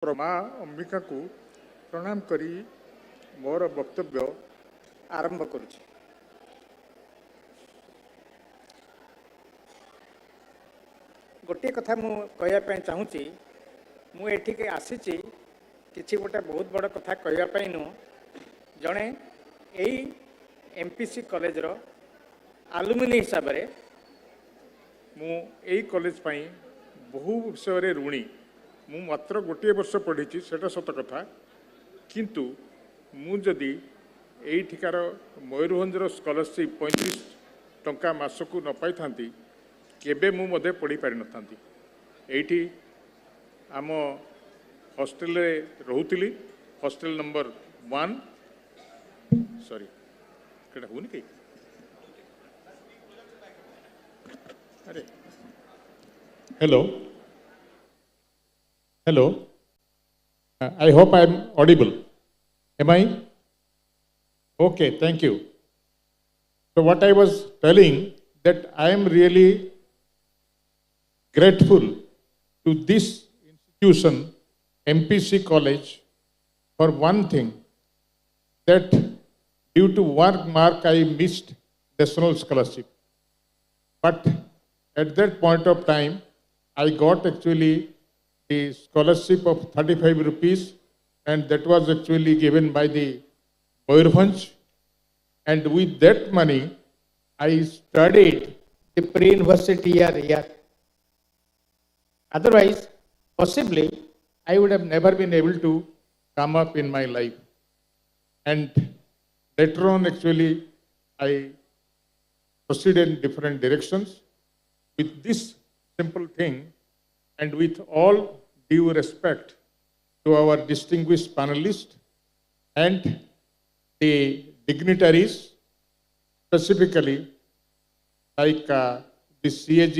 माँ अंबिका को प्रणाम करी मोर वक्तव्य आरंभ करुछि। गोटे कथा मु कहवाई चाहूँगी मुझे आसी किसी गोटे बहुत बड़ कथा कहवाई नु जड़े यही एमपीसी कॉलेज रो आलुमिनी हिसाब से मुझे कॉलेज बहु विषय ऋणी मु मात्र गोटे वर्ष पढ़ी सेटा सत कथा किंतु मुझे यहीठिकार मयूरभंजर स्कॉलरशिप 35 टंका मासकू न पाई था केबे मु मधे पढ़ी पारि न था। एठी आम हॉस्टेल रे रहूतिली हॉस्टेल नंबर 1 सॉरी केटा होनी कई अरे hello hello I hope I am audible. Am I okay? Thank you. So what I was telling that I am really grateful to this institution MPC college for one thing, that due to work mark I missed national scholarship, but at that point of time I got actually the scholarship of 35 rupees, and that was actually given by the Mayurbhanj, and with that money I studied the pre-university year. Otherwise, possibly I would have never been able to come up in my life. And later on actually I proceeded in different directions with this simple thing, and with all due respect to our distinguished panelists and the dignitaries, specifically like the CAG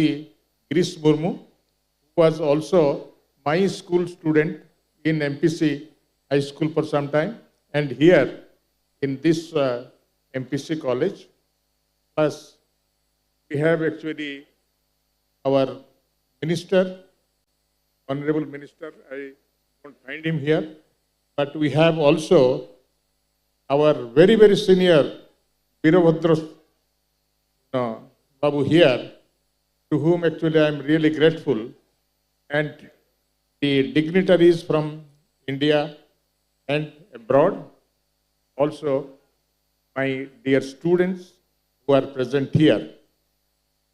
Girish Murmu, who was also my school student in MPC High School for some time, and here in this MPC college. Plus, we have actually our minister, Honorable Minister, I don't find him here, but we have also our very, very senior Veerabhadra Babu here, to whom actually I am really grateful, and the dignitaries from India and abroad, also my dear students who are present here.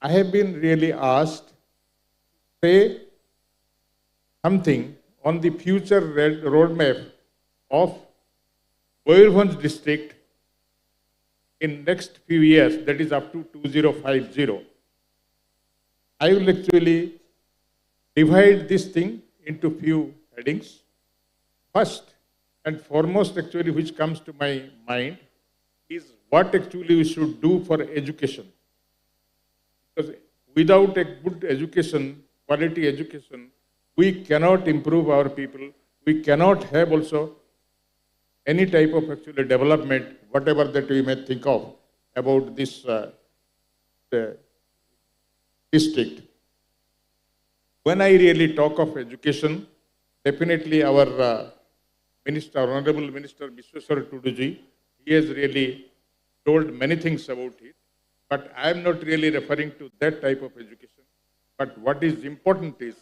I have been really asked to say something on the future roadmap of Mayurbhanj district in next few years, that is up to 2050. I will actually divide this thing into few headings. First and foremost actually which comes to my mind is what actually we should do for education. Because without a good education, quality education, we cannot improve our people. We cannot have also any type of actually development, whatever that we may think of about this district. When I really talk of education, definitely our Minister, Honorable Minister Vishweswar Tuduji, he has really told many things about it, but I am not really referring to that type of education. But what is important is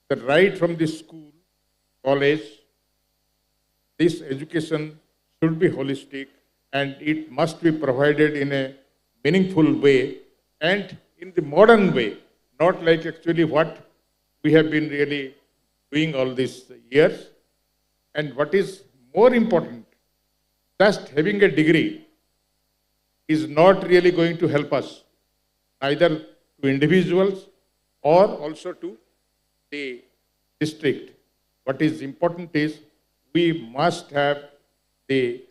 that right from the school, college, this education should be holistic and it must be provided in a meaningful way and in the modern way, not like actually what we have been really doing all these years. And what is more important, just having a degree is not really going to help us, either to individuals or also to the district. What is important is we must have the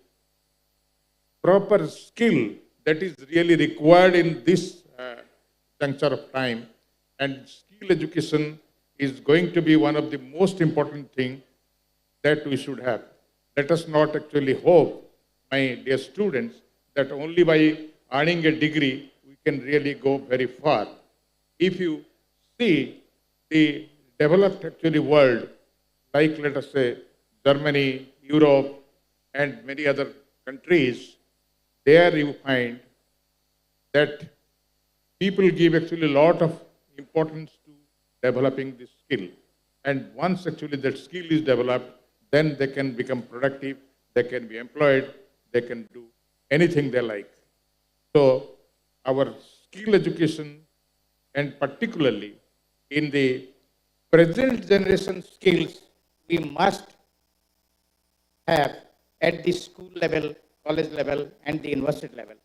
proper skill that is really required in this juncture of time, and skill education is going to be one of the most important things that we should have. Let us not actually hope, my dear students, that only by earning a degree we can really go very far. If you see the developed actually world, like let us say Germany, Europe, and many other countries, there you find that people give actually a lot of importance to developing this skill. And once actually that skill is developed, then they can become productive, they can be employed, they can do anything they like. So our skill education, and particularly in the present generation skills, we must have at the school level, college level, and the university level.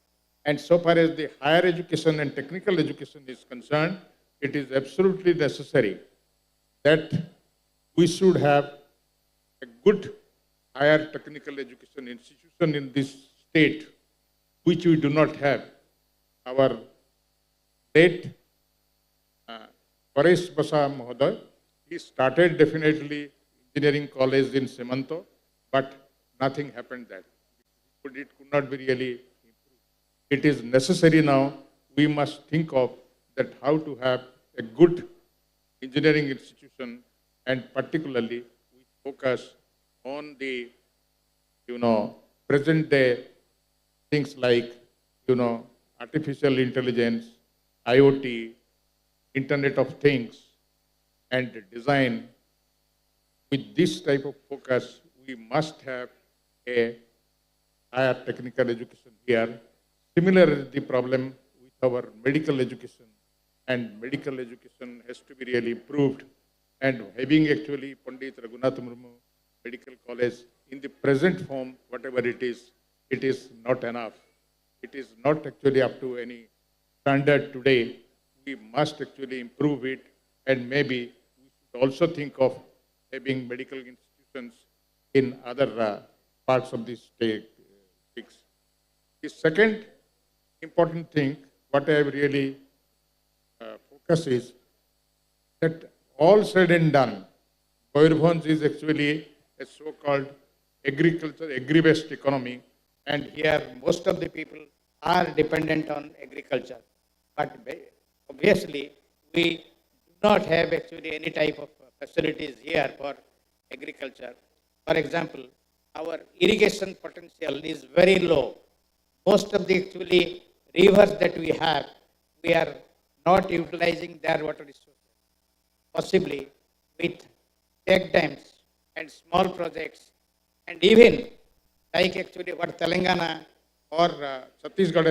And so far as the higher education and technical education is concerned, it is absolutely necessary that we should have a good higher technical education institution in this state, which we do not have. Our late Paresh Basa Mahoday, he started definitely engineering college in Semanto, but nothing happened there. It could not be really improved. It is necessary now, we must think of that how to have a good engineering institution, and particularly we focus on the, present day things like, artificial intelligence, IoT, Internet of Things, and design. With this type of focus, we must have a higher technical education here. Similar the problem with our medical education, and medical education has to be really improved. And having actually Pandit Raghunath Murmu Medical College in the present form, whatever it is not enough. It is not actually up to any standard today. We must actually improve it, and maybe we should also think of having medical institutions in other parts of the state. The second important thing, what I have really focused is that all said and done, Moyurbhanj is actually a so-called agriculture, agri-based economy, and here most of the people are dependent on agriculture. But obviously, we do not have actually any type of facilities here for agriculture. For example, our irrigation potential is very low. Most of the actually rivers that we have, we are not utilizing their water resources. Possibly with check dams and small projects, and even like actually what Telangana or Chhattisgarh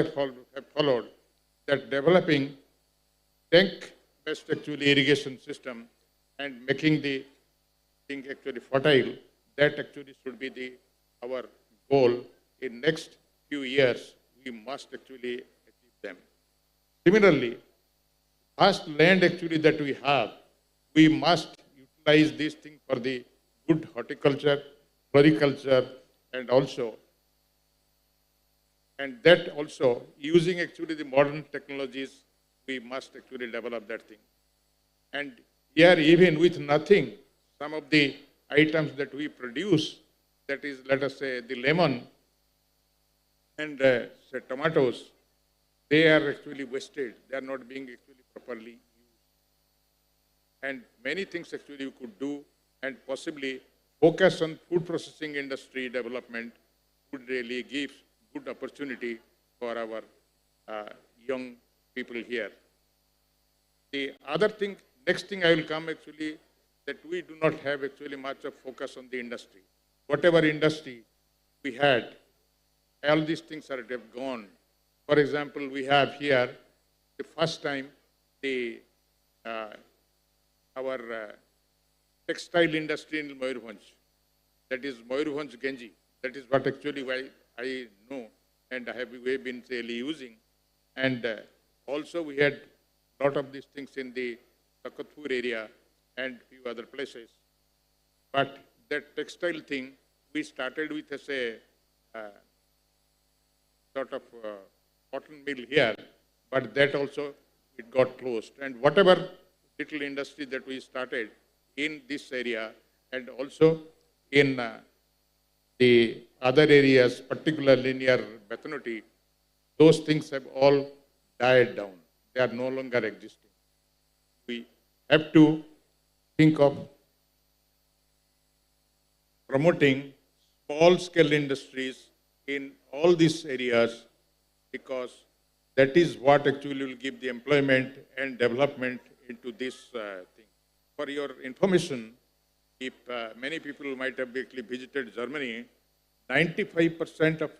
have followed, that developing tank-based actually irrigation system and making the thing actually fertile, that actually should be our goal in next few years. We must actually achieve them. Similarly, vast land actually that we have, we must utilize these things for the good horticulture, floriculture, and that also using actually the modern technologies, we must actually develop that thing. And here, even with nothing, some of the items that we produce, that is, let us say, the lemon and say tomatoes, they are actually wasted. They are not being actually properly used. And many things actually you could do, and possibly focus on food processing industry development would really give good opportunity for our young people here. The other thing, next thing I will come actually, that we do not have actually much of focus on the industry. Whatever industry we had, all these things have gone. For example, we have here the first time our textile industry in Moyurbhanj, that is Moyurbhanj Genji. That is what actually I know and I have been really using. And also we had a lot of these things in the Takatpur area and few other places. But that textile thing, we started with as a sort of cotton mill here, but that also, it got closed. And whatever little industry that we started in this area and also in the other areas, particularly near Bethanoti, those things have all died down. They are no longer existing. We have to think of promoting small-scale industries in all these areas, because that is what actually will give the employment and development into this thing. For your information, if many people might have actually visited Germany, 95% of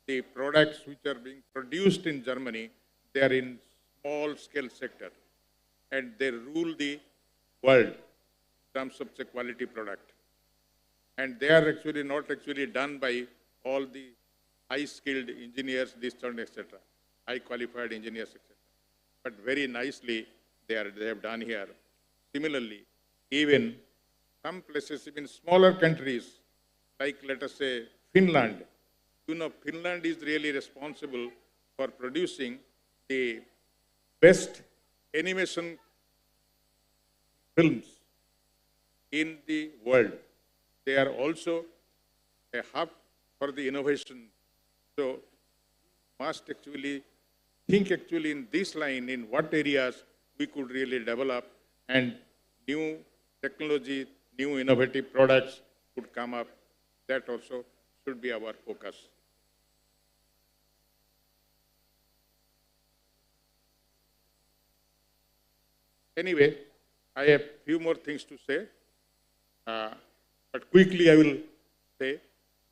the products which are being produced in Germany, they are in small-scale sector, and they rule the world in terms of the quality product. And they are actually not actually done by all the high-skilled engineers, this and etc., high-qualified engineers, etc. But very nicely they have done here. Similarly, even some places, even smaller countries, like let us say Finland, Finland is really responsible for producing the best animation films in the world. They are also a hub for the innovation. So must actually think actually in this line, in what areas we could really develop, and new technology, new innovative products could come up. That also should be our focus. Anyway, I have few more things to say, but quickly I will say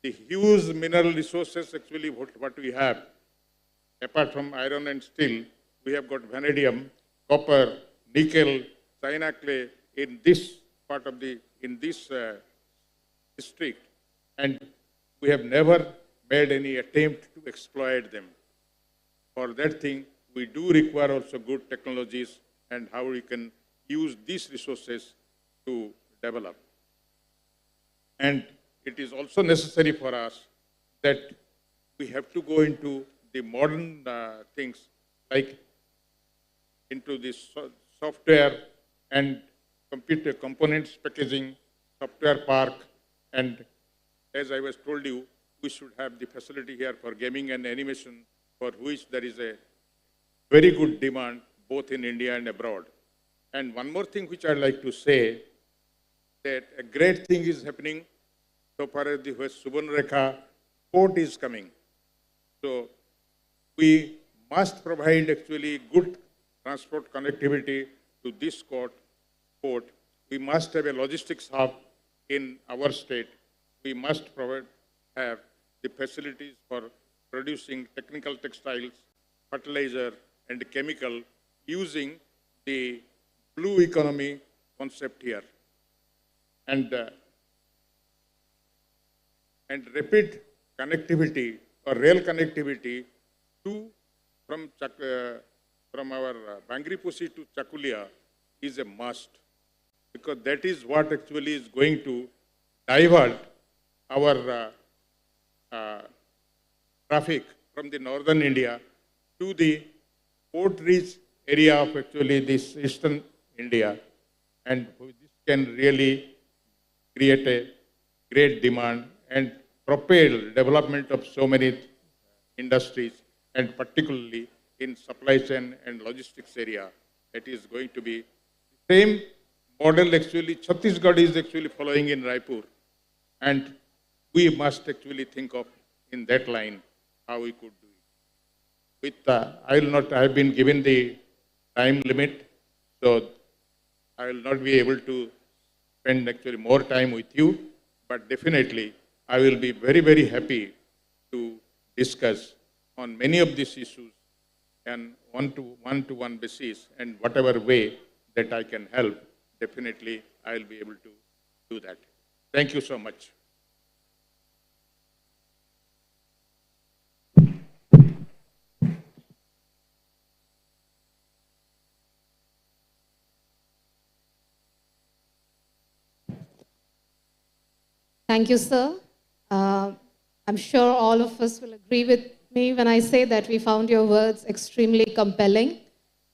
the huge mineral resources actually what we have, apart from iron and steel, we have got vanadium, copper, nickel, China clay in this part of in this district, and we have never made any attempt to exploit them. For that thing, we do require also good technologies and how we can use these resources to develop. And it is also necessary for us that we have to go into the modern things, like into the software and computer components packaging, software park, and as I was told you, we should have the facility here for gaming and animation, for which there is a very good demand both in India and abroad. And one more thing which I'd like to say, that a great thing is happening so far as the Subarnarekha port is coming. So we must provide actually good transport connectivity to this port. We must have a logistics hub in our state. We must have the facilities for producing technical textiles, fertilizer, and chemical using the blue economy concept here. And rapid connectivity or rail connectivity from our Bangriposi to Chakulia is a must, because that is what actually is going to divert our traffic from the northern India to the port-rich area of actually this eastern India, and this can really create a great demand and propel development of so many industries, and particularly in supply chain and logistics area. It is going to be the same model actually Chhattisgarh is actually following in Raipur, and we must actually think of in that line how we could do it. I have been given the time limit, so I will not be able to spend actually more time with you, but definitely I will be very, very happy to discuss on many of these issues and one-to-one basis, and whatever way that I can help, definitely I will be able to do that. Thank you so much. Thank you, sir. I'm sure all of us will agree with me when I say that we found your words extremely compelling.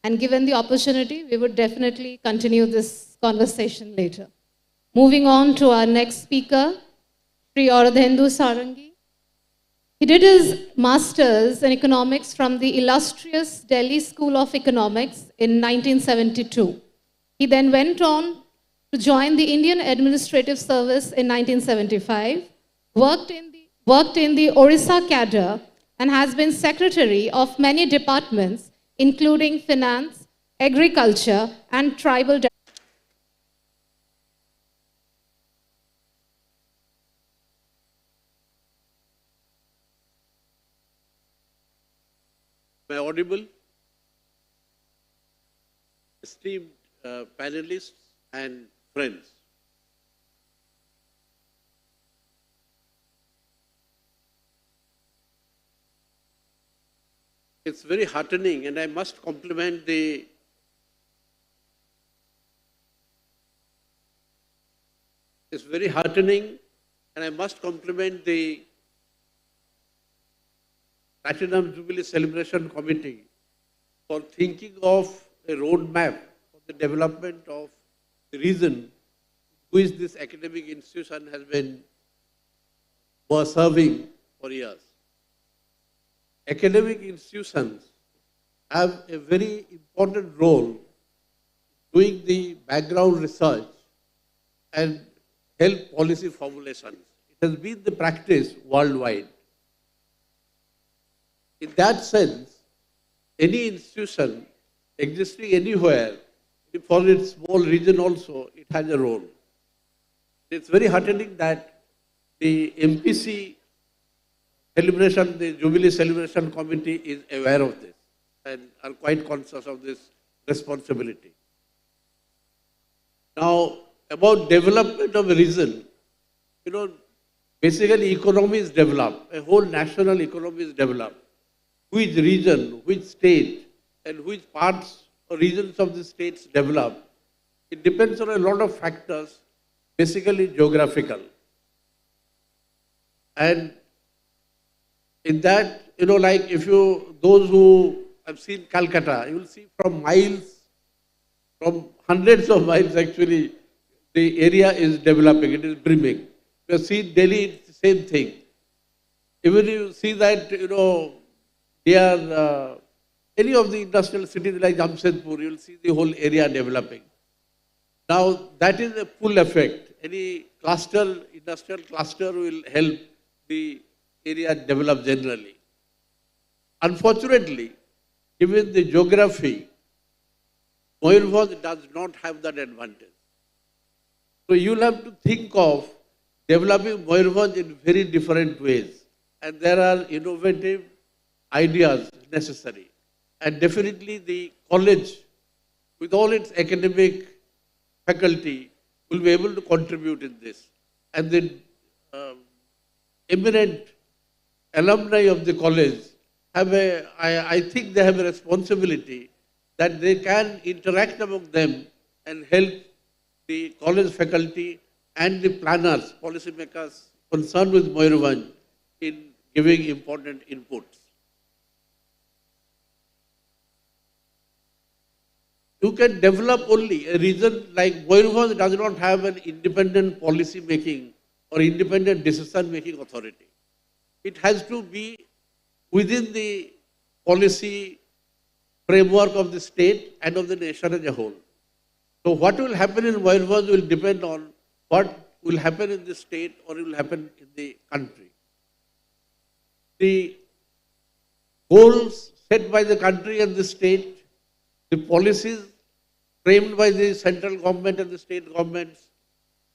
And given the opportunity, we would definitely continue this conversation later. Moving on to our next speaker, Sri Aradhendu Sarangi. He did his master's in economics from the illustrious Delhi School of Economics in 1972. He then went on to join the Indian Administrative Service in 1975, worked in the Orissa cadre, and has been secretary of many departments, including finance, agriculture, and tribal development. Am I audible? Esteemed panelists and friends. It's very heartening, and I must compliment the Platinum Jubilee Celebration Committee for thinking of a roadmap for the development of the region which this academic institution has been serving for years. Academic institutions have a very important role doing the background research and help policy formulations. It has been the practice worldwide. In that sense, any institution existing anywhere, for its small region also, it has a role. It's very heartening that the MPC celebration, the Jubilee Celebration Committee is aware of this and are quite conscious of this responsibility. Now, about development of a region, basically economy is developed, a whole national economy is developed. Which region, which state, and which parts or regions of the states develop, it depends on a lot of factors, basically geographical. And in that, like those who have seen Calcutta, you will see from miles, from hundreds of miles actually, the area is developing, it is brimming. You have seen Delhi, it's the same thing. Even you see that, they are, any of the industrial cities like Jamshedpur, you will see the whole area developing. Now, that is a pull effect. Any cluster, industrial cluster will help the area develop generally. Unfortunately, given the geography, Mayurbhanj does not have that advantage. So you will have to think of developing Mayurbhanj in very different ways. And there are innovative ideas necessary. And definitely the college, with all its academic faculty, will be able to contribute in this. And the eminent alumni of the college have I think they have a responsibility that they can interact among them and help the college faculty and the planners, policymakers concerned with Mayurbhanj in giving important inputs. You can develop only a region like Mayurbhanj does not have an independent policy making or independent decision making authority. It has to be within the policy framework of the state and of the nation as a whole. So what will happen in Mayurbhanj will depend on what will happen in the state or will happen in the country. The goals set by the country and the state, the policies framed by the central government and the state governments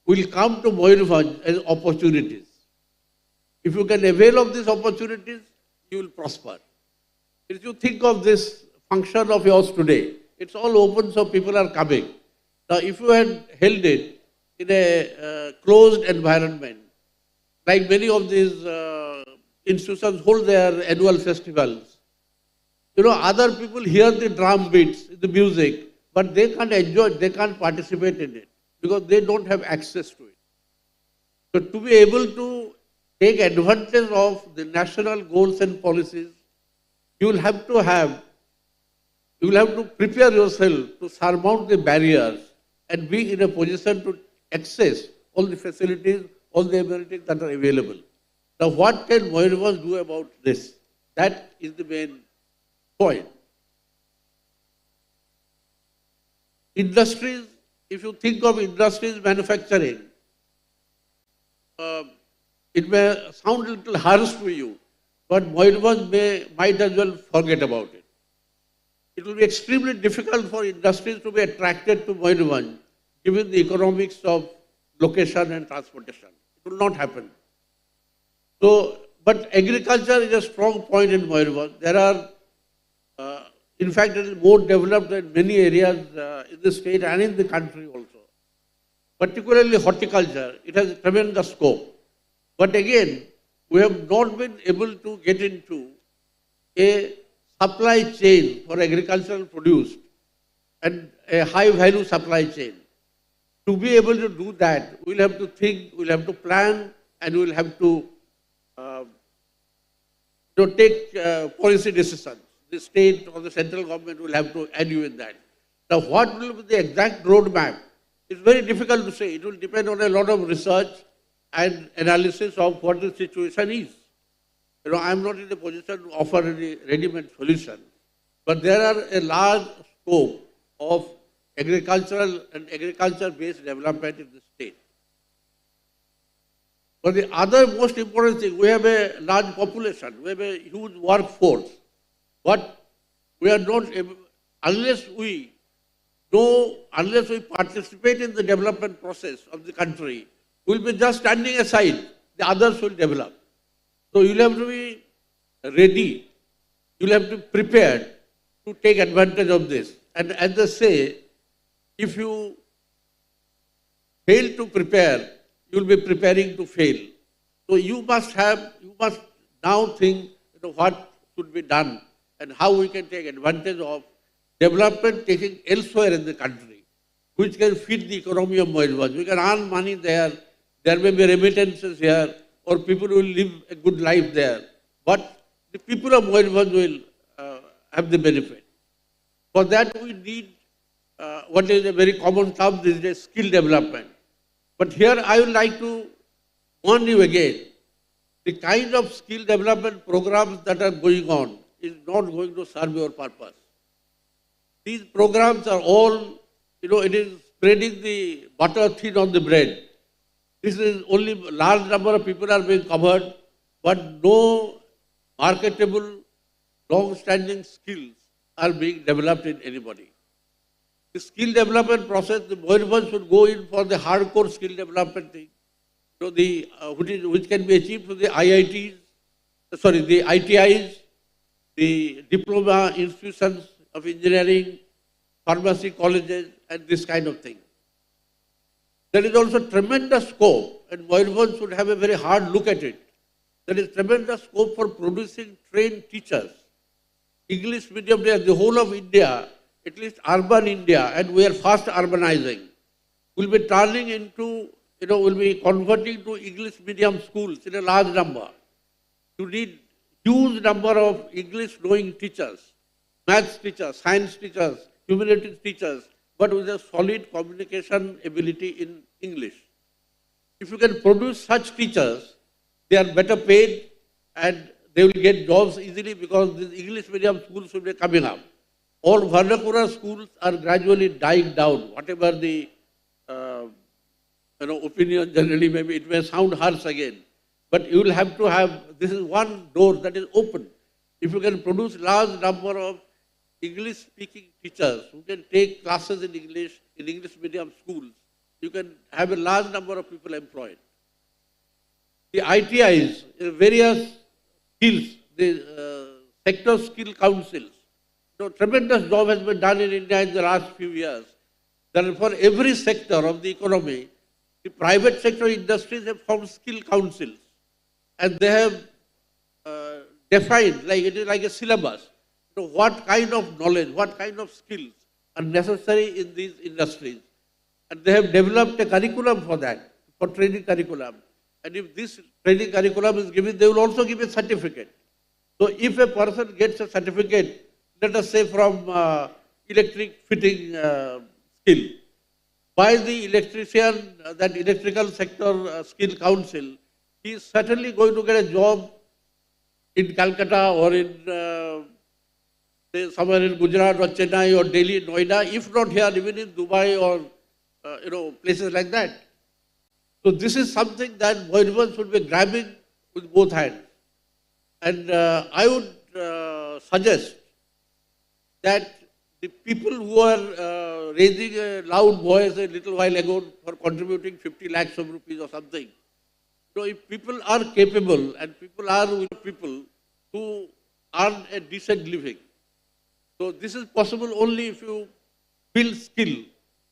will come to Mayurbhanj as opportunities. If you can avail of these opportunities, you will prosper. If you think of this function of yours today, it's all open so people are coming. Now, if you had held it in a closed environment, like many of these institutions hold their annual festivals, other people hear the drum beats, the music, but they can't enjoy it, they can't participate in it because they don't have access to it. So to be able to take advantage of the national goals and policies, you will have to prepare yourself to surmount the barriers and be in a position to access all the facilities, all the amenities that are available. Now, what can Mayurbhanj do about this? That is the main point. Industries if you think of industries manufacturing, it may sound a little harsh to you, but Moirabhanj might as well forget about it. It will be extremely difficult for industries to be attracted to Moirabhanj, given the economics of location and transportation. It will not happen. So, but agriculture is a strong point in Moirabhanj. There are, in fact, it is more developed in many areas in the state and in the country also. Particularly horticulture, it has tremendous scope. But again, we have not been able to get into a supply chain for agricultural produce and a high value supply chain. To be able to do that, we'll have to think, we'll have to plan, and we'll have to take policy decisions. The state or the central government will have to add you in that. Now, what will be the exact roadmap? It's very difficult to say. It will depend on a lot of research and analysis of what the situation is. I'm not in a position to offer any ready-made solution, but there are a large scope of agricultural and agriculture-based development in the state. But the other most important thing, we have a large population, we have a huge workforce, but we are not able, unless we participate in the development process of the country, we'll be just standing aside, the others will develop. So you'll have to be ready, you'll have to be prepared to take advantage of this. And as they say, if you fail to prepare, you'll be preparing to fail. So you must now think what should be done and how we can take advantage of development taking elsewhere in the country, which can feed the economy of Moirabhanj. We can earn money there, there may be remittances here, or people will live a good life there. But the people of Moirabhanj will have the benefit. For that we need what is a very common term these days, skill development. But here I would like to warn you again, the kind of skill development programs that are going on is not going to serve your purpose. These programs are all, it is spreading the butter thin on the bread. This is only large number of people are being covered, but no marketable, long-standing skills are being developed in anybody. The skill development process, the Moirabhanj should go in for the hardcore skill development thing, which can be achieved through the IITs, the ITIs, the diploma institutions of engineering, pharmacy colleges, and this kind of thing. There is also tremendous scope, and Moirabhanj should have a very hard look at it. There is tremendous scope for producing trained teachers. English medium, the whole of India, at least urban India, and we are fast urbanizing, will be turning into, will be converting to English medium schools in a large number. You need huge number of English knowing teachers, maths teachers, science teachers, humanities teachers, but with a solid communication ability in English. If you can produce such teachers, they are better paid and they will get jobs easily because these English medium schools will be coming up. All vernacular schools are gradually dying down, whatever the opinion generally, maybe it may sound harsh again. But you will have to have, this is one door that is open. If you can produce large number of English-speaking teachers who can take classes in English medium schools, you can have a large number of people employed. The ITIs, various skills, the sector skill councils, tremendous job has been done in India in the last few years. That for every sector of the economy, the private sector industries have formed skill councils. And they have defined, it is like a syllabus, what kind of knowledge, what kind of skills are necessary in these industries. And they have developed a curriculum for that, for training curriculum. And if this training curriculum is given, they will also give a certificate. So if a person gets a certificate, let us say from electric fitting skill, by the electrician, that electrical sector skill council, he is certainly going to get a job in Calcutta or in say somewhere in Gujarat or Chennai or Delhi, Noida, if not here, even in Dubai or places like that. So this is something that Moirabhanj should be grabbing with both hands. And I would suggest that the people who are raising a loud voice a little while ago for contributing 50 lakhs of rupees or something, so if people are capable and people are with people who earn a decent living, so this is possible only if you build skill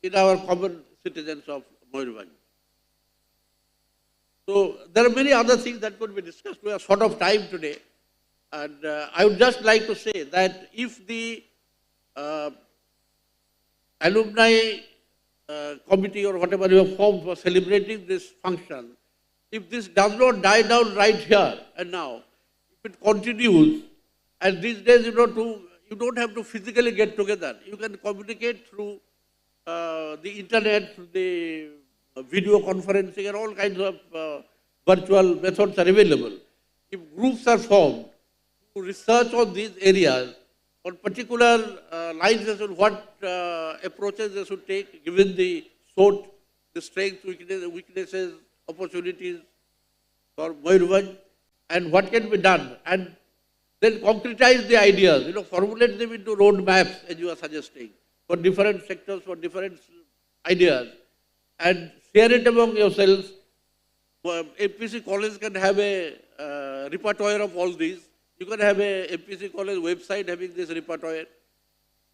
in our common citizens of Moirabhanj. So there are many other things that could be discussed. We are short of time today. And I would just like to say that if the alumni committee or whatever you have formed for celebrating this function, if this does not die down right here and now, if it continues, and these days, you don't have to physically get together. You can communicate through the internet, through the video conferencing, and all kinds of virtual methods are available. If groups are formed to research on these areas, on particular lines as to what approaches they should take, given the sort, the strengths, weaknesses, opportunities for Moirabhanj, and what can be done, and then concretize the ideas, formulate them into roadmaps, as you are suggesting, for different sectors, for different ideas, and share it among yourselves. MPC College can have a repertoire of all these. You can have a MPC College website having this repertoire.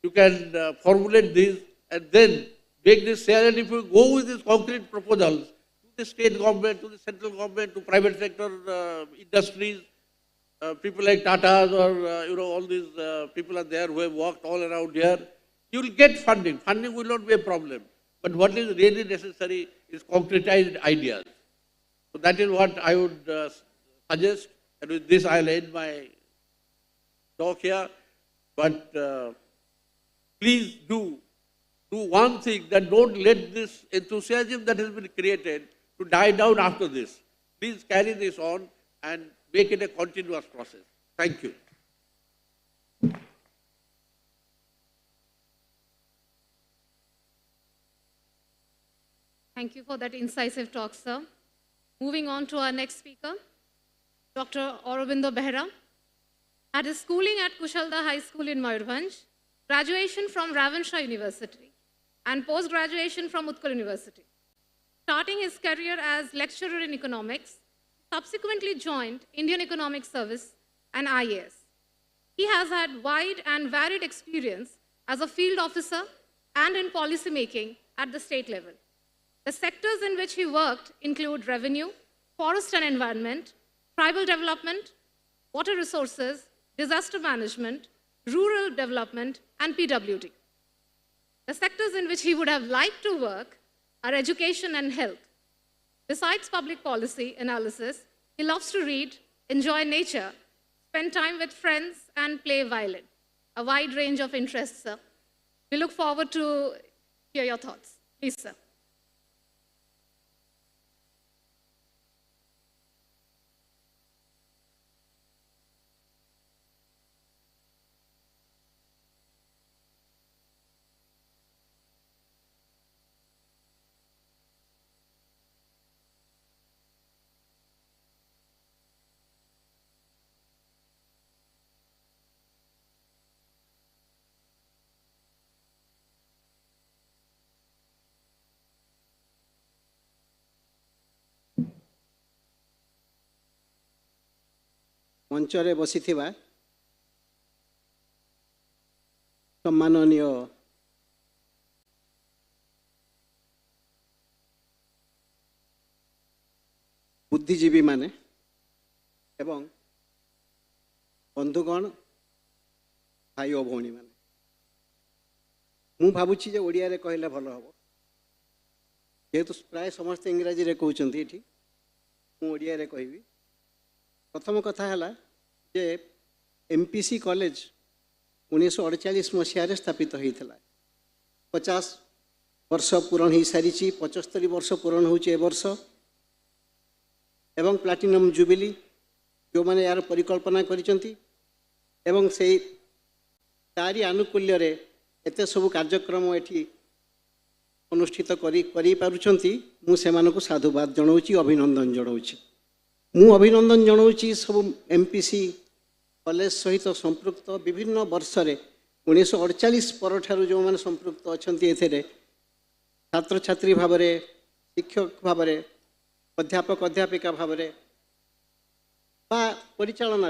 You can formulate these and then make this share. And if you go with these concrete proposals to the state government, to the central government, to private sector industries, people like Tata's or all these people are there who have worked all around here, you will get funding. Funding will not be a problem. But what is really necessary is concretized ideas. So that is what I would suggest. And with this, I'll end my talk here. But please do one thing, that don't let this enthusiasm that has been created to die down after this. Please carry this on and make it a continuous process. Thank you. Thank you for that incisive talk, sir. Moving on to our next speaker, Dr. Aurobindo Behra. Had his schooling at Kushalda High School in Moirabhanj, graduation from Ravenshaw University, and post-graduation from Utkal University. Starting his career as lecturer in economics, subsequently joined Indian Economic Service and IAS. He has had wide and varied experience as a field officer and in policy making at the state level. The sectors in which he worked include revenue, forest and environment, tribal development, water resources, disaster management, rural development, and PWD. The sectors in which he would have liked to work are education and health. Besides public policy analysis, he loves to read, enjoy nature, spend time with friends, and play violin. A wide range of interests, sir. We look forward to hear your thoughts. Please, sir. मंचरे बसिथिबा सम्माननीय बुद्धिजीवी माने एवं बंधुगण भाई और भौणी माने मु भाबुछि जे ओडिया रे कहले भलो हबो जेहेतु प्राय समस्त इंग्राजी रे कहउचंती एठी मु ओडिया रे कहबी। प्रथम कथा है जे एमपीसी कॉलेज 1948 मसीह स्थापित होता 50 वर्ष पूरण हो सारी 75 वर्ष पूरण हो वर्ष एवं प्लाटिनम जुबिली जो मैंने यार परिकल्पना करिसेंती एवं से तारी आनुकूल्य एत सब कार्यक्रम एठी अनुष्ठित करी पारुछंती मु सेमानकु साधुवाद जणाउछि अभिनंदन जणाउछि मु अभिनंदन जणाउछि सब एमपीसी कॉलेज सहित संपृक्त विभिन्न वर्ष रे 1948 परठारु जो माने संपृक्त अछंती एथेरे छात्र छात्री भाव में शिक्षक भाव में अध्यापक अध्यापिका भाव में परिचालन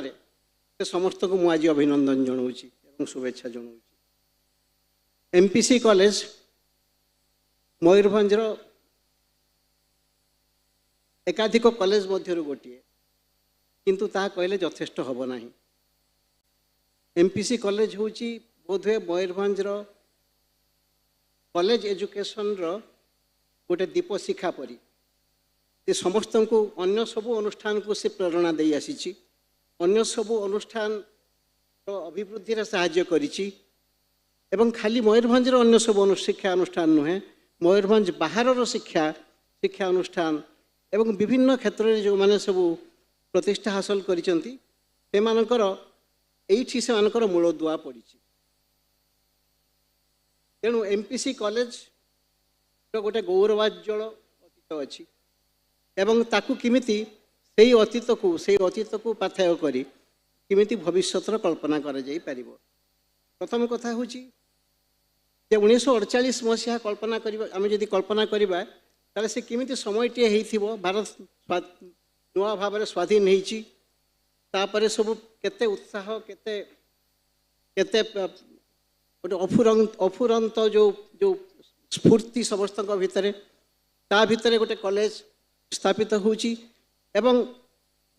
से समस्त को मुझे अभिनंदन जनाऊँगी और शुभेच्छा जनाऊँगी। एमपीसी कॉलेज मयूरभंजर एकाधिक कॉलेज मध्य गोटे किंतु ता कहले यथेष्ट हम ना। एमपीसी कॉलेज हूँ बोधे मयूरभंजर कॉलेज एजुकेशन रो गोटे दीप शिखा परी से समस्त को अन्य सबू अनुष्ठान को से प्रेरणा दे आसी अन्य सबू अनुष्ठान अभिवृद्धि रे सहाय्य करिछि एवं खाली मयूरभंजर अन्य सब शिक्षा अनुष्ठान नुहे मयूरभंज बाहर शिक्षा शिक्षा अनुष्ठान एवं विभिन्न क्षेत्र में जो माने सबू प्रतिष्ठा हासिल करिसंती से मानकर एठी से मानकर मूलदुआ पड़िछि। तेणु एमपीसी कॉलेज गोटे गौरवाज्वल अतीत अच्छी एवं ताकू किमिति सेही अतीत को पाथेय करी किमिति भविष्यतर कल्पना करा जाई परिबो। प्रथम कथा हूँ 1948 मसीहा कल्पना करिबा आमे जदि कल्पना करिबा ताले से किमिति समयटे हेइथिबो भारत नुआ भाव में स्वाधीन होइछि तापरे सब केते उत्साह केते केते गोटे अफुरंत जो जो स्फूर्ति समस्त भितर ता भितर गोटे कॉलेज स्थापित होउछि एवं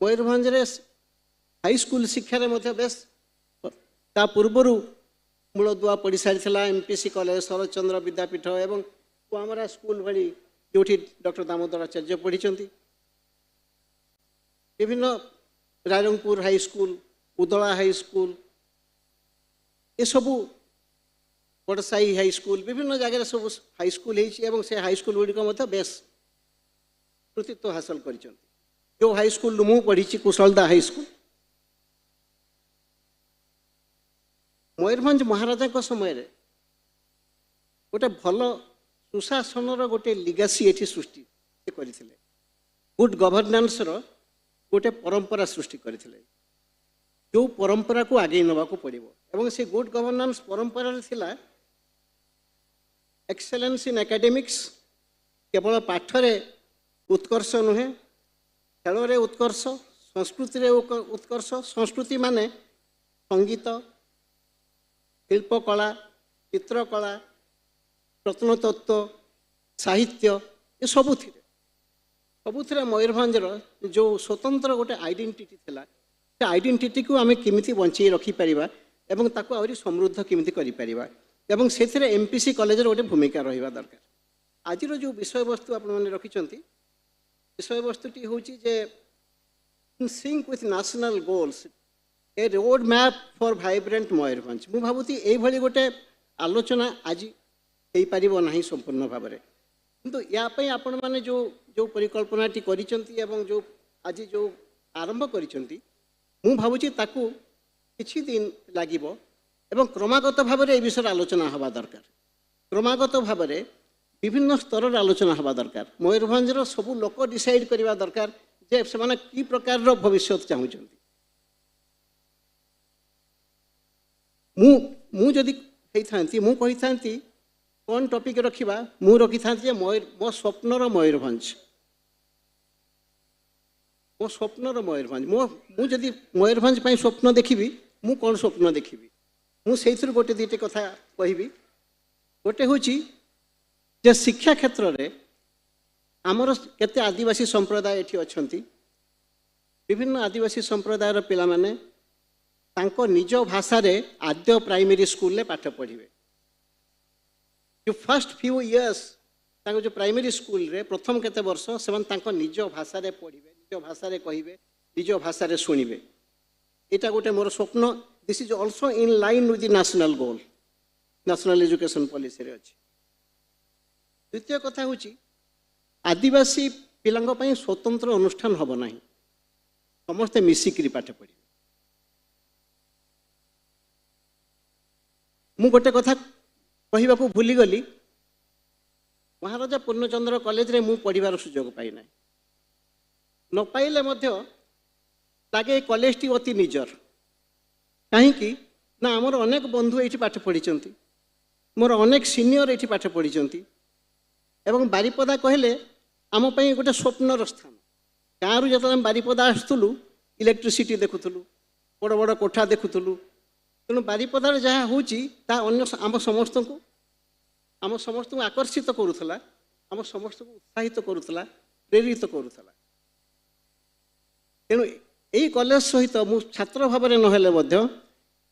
मयूरभंज हाई स्कूल शिक्षा रे मध्य बेस ता पूर्वर मूलदुआ पड़ सारी एमपीसी कॉलेज शरद चंद्र विद्यापीठ एवं कुआमरा स्कूल भली जोठी डॉक्टर दामोदर आचार्य पढ़ी विभिन्न Rairangpur high school Udala high school ये सबू बड़साई हाई स्कूल विभिन्न जगह सब हाई स्कूल है से हाई स्कूल गुड़िक बेस कृतित्व हासिल कर जो हाई स्कूल मु पढ़ी कुशलदा हाई स्कूल मयूरभंज महाराजा समय गोटे भल सुशासन गोटे लिगासी एठी सृष्टि करते गुड गवर्नेंस गोटे परंपरा सृष्टि करते जो परंपरा को आगे नवाक पड़ो एवं से गुड गवर्नेंस परंपरा थिला एक्सेलेंस इन एकेडमिक्स केवल पाठरे उत्कर्ष नुहे खेल उत्कर्ष संस्कृति उत्कर्ष संस्कृति माने संगीत शिल्पकला चित्रकला प्रत्नतत्व साहित्य ये सबुथिरे मयूरभंजर जो स्वतंत्र गोटे आइडेंटिटी थिला से आइडेंटिटी को आमे किमिति बंची रखी परिबा एवं ताको आउरी समृद्ध किमिति करि परिबा एवं सेथिरे एमपीसी कॉलेज गोटे भूमिका रहिबा दरकार। आज जो विषय वस्तु आपण माने रखिचंती विषय वस्तुटी होची जे in sync with national goals a road map for vibrant Mayurbhanj मु भाबुती एई भली गोटे आलोचना आज हेई परिबो नाही संपूर्ण भाव में किंतु या पई आपण माने जो जो परिकल्पनाटी करिचंती एवं जो आज जो आरंभ करिचंती मु भाबुची ताकू किछि दिन लागिबो एवं क्रमागत भाव में ए विषय आलोचना हवा दरकार क्रमागत भाव में विभिन्न स्तर आलोचना हवा दरकार मयूरभंजर सबू लोक डिसाइड करवा दरकार जे से कि प्रकार भविष्य चाहूँगी मु जदि होती मु कही था कौन टॉपिक रखा मु रखी था मो स्वप्नर मयूरभंज मो स्वप्नर मयूरभंज मु जदि मयूरभंज पर स्वप्न देखी मु कौन स्वप्न देखी मुझे गोटे दुईट कथा कहि गोटे हूँ जे शिक्षा क्षेत्र में आमर केते आदिवासी संप्रदाय एठी अछंती विभिन्न आदिवासी संप्रदायर पिला माने तांको निज भाषा रे आद्य प्राइमरी स्कूल ले पाठ पढ़िबे जो फर्स्ट फ्यू इयर्स तांको जो प्राइमरी स्कूल रे प्रथम केते वर्ष सेमान तांको निज भाषा रे पढ़िबे निज भाषा रे कहिबे निज भाषा रे सुनिबे एटा गोटे मोर स्वप्न this is also in line with the national goal national education policy रे अछि। द्वितीय कथा हूँ आदिवासी पिलांग पई स्वतंत्र अनुष्ठान हम ना समस्ते मिसिकी पाठ पढ़े मु गोटे कथा कहवाक भूलीगली महाराजा पूर्णचंद्र कॉलेज रे मु पढ़िबार सुजोग पाई ना न पाइले मध्य लागे कॉलेज टी अति निजर कहीं ना आमर अनेक बंधु ये पाठ पढ़ी मोर अनेक सीनियर ये पाठ पढ़ी एवं बारिपदा कहले आम गोटे स्वप्नर स्थान गाँव जो बारिपदा आसुलु इलेक्ट्रिसिटी देखुलु बड़ बड़ कोठा देखुलु तेणु बारिपदार जहाँ होम समस्त को आकर्षित करूला आम समस्त को उत्साहित करूला प्रेरित करूला तेणु यही कॉलेज सहित मु छात्र भाव में ना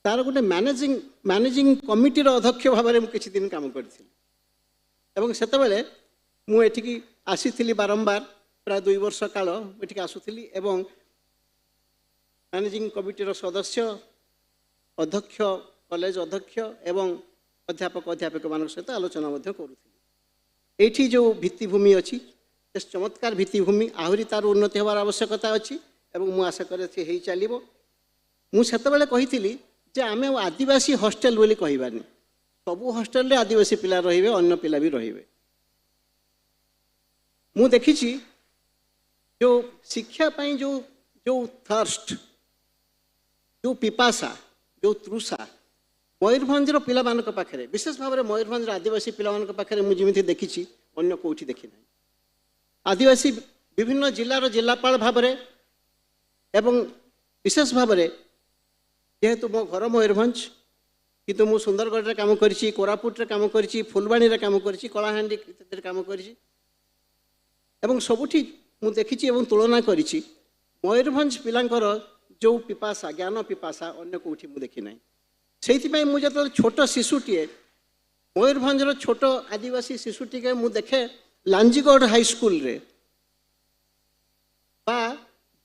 तार गोटे मैनेजिंग कमिटीर अध्यक्ष भाव में किसी दिन काम करी से मुझे आसी बारंबार प्राय 2 वर्ष काल ये आसुली एवं मैनेजिंग कमिटीर सदस्य अध्यक्ष कॉलेज अध्यक्ष एवं अध्यापक अध्यापिका मान सहित आलोचना करुली ये जो भित्तिभूमि अच्छी चमत्कार भित्तिभूमि आहरी तार उन्नति होवार आवश्यकता अच्छी एवं मु आशा करे चलो मुझे कही जे आम आदिवासी हॉस्टेल बोली कहबानी सबू हॉस्टेल रे आदिवासी पिला रहिबे अन्य पिला भी रहिबे मु देखी जो शिक्षा पाई जो थर्स्ट जो पिपासा जो तृषा मयूरभंजर पिला मानक पाखरे विशेष भाव में मयूरभंजर आदिवासी पिला मानक पाखरे मु जिमिति देखी अन्य कोठी देखी ना आदिवासी विभिन्न जिलार जिलापाल भाव में एवं विशेष भाव में जेहेतु मो घर मयूरभंज किंतु मु सुंदरगढ़ रे काम करिछि कोरापुट रे काम करिछि फुलबाणी रे काम करिछि कलाहांडी इत्यादि काम करिछि एवं सबुठी मु देखिछि एवं तुलना करिछि मयूरभंज पिलांकर जो पिपासा ज्ञान पिपासा अन्य कोठी मु देखि नै सेति पई मु जत छोट शिशुटीए मयूरभंजर छोट आदिवासी शिशुटी के मु देखे लांजीगढ़ हाई स्कूल रे बा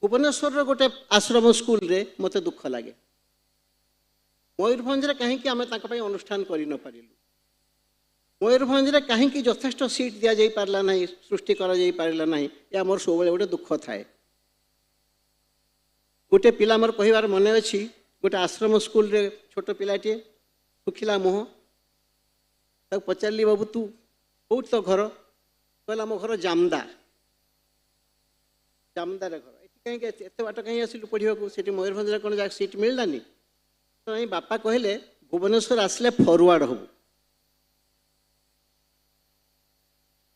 भुवनेश्वर गोटे आश्रम स्कूल रे मते दुख लागे मयूरभंज कहीं आम अनुष्ठान कर न पारिलु मयूरभंज कहीं यथेष्ट सीट दि जा पारला नहीं सृष्टि करा जाई पारला नहीं या मोर सब गोटे दुख थाए गोटे पिला मोर कहबार मन अच्छी गोटे आश्रम स्कूल रे छोट पिलाटे सुखिला मुह तक पचारि बाबू तू कौट तो घर कहला मो घर जामदार जामदार घर कहीं एत बाट कहीं आसिलु पढ़ा से मयूरभंज कौन सीट मिललानी तो बापा कहले भुवनेश्वर आसले फरवर्ड हम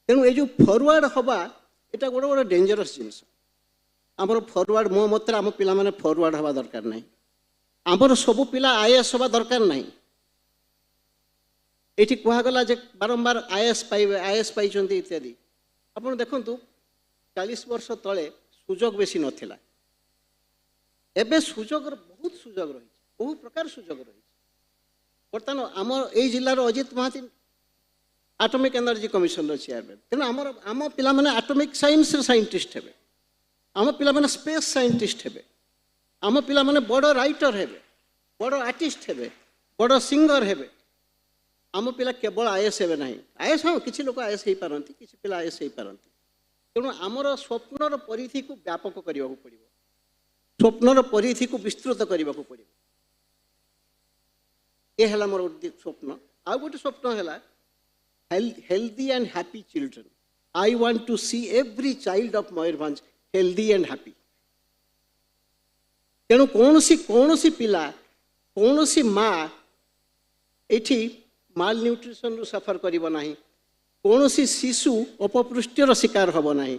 तेणु ये फरवर्ड हवा यहाँ गोटे गोटे डेंजरस जिनस आमर फरवर्ड मो मत आम पिला माने फरवर्ड हवा दरकार नहीं आमर सबू पिला आईएएस हवा दरकार नहीं ये कहगला जे बारंबार आईएएस पाइबे आईएएस पाइछन्ति इत्यादि आपन देखंतु 40 वर्ष तले सुजोग बेसी नथिला एबे सुजोग बहुत सुजोग रही बहु प्रकार सुजोग रही बर्तमान आम ये जिलार Ajit Mohanty atomic energy commission chairman तेणु आम पिला माने एटॉमिक साइंस साइंटिस्ट हेबे आम पिला माने स्पेस साइंटिस्ट हेबे आम पिला माने बड़ राइटर हेबे बड़ आर्टिस्ट हेबे बड़ सिंगर हेबे आम पिला केवल आईएएस हेबे नहीं आईएएस हाँ किसी लोग आईएएस हो पारती किसी पिला आईएएस हो पारती तेणु आमर स्वप्नर परिधि को व्यापक करने को पड़ो स्वप्नर परिधि को विस्तृत करने को पड़ो ये है मोर स्वप्न आउ गोटे स्वप्न है healthy and happy children I want to see every child of Mayurbhanj healthy and happy तेणु कौन सी पिला कौन सी माँ ये माल न्यूट्रिशन रु सफर करिबो नाही कौन सी शिशु अपपृष्टिर शिकार हब नाही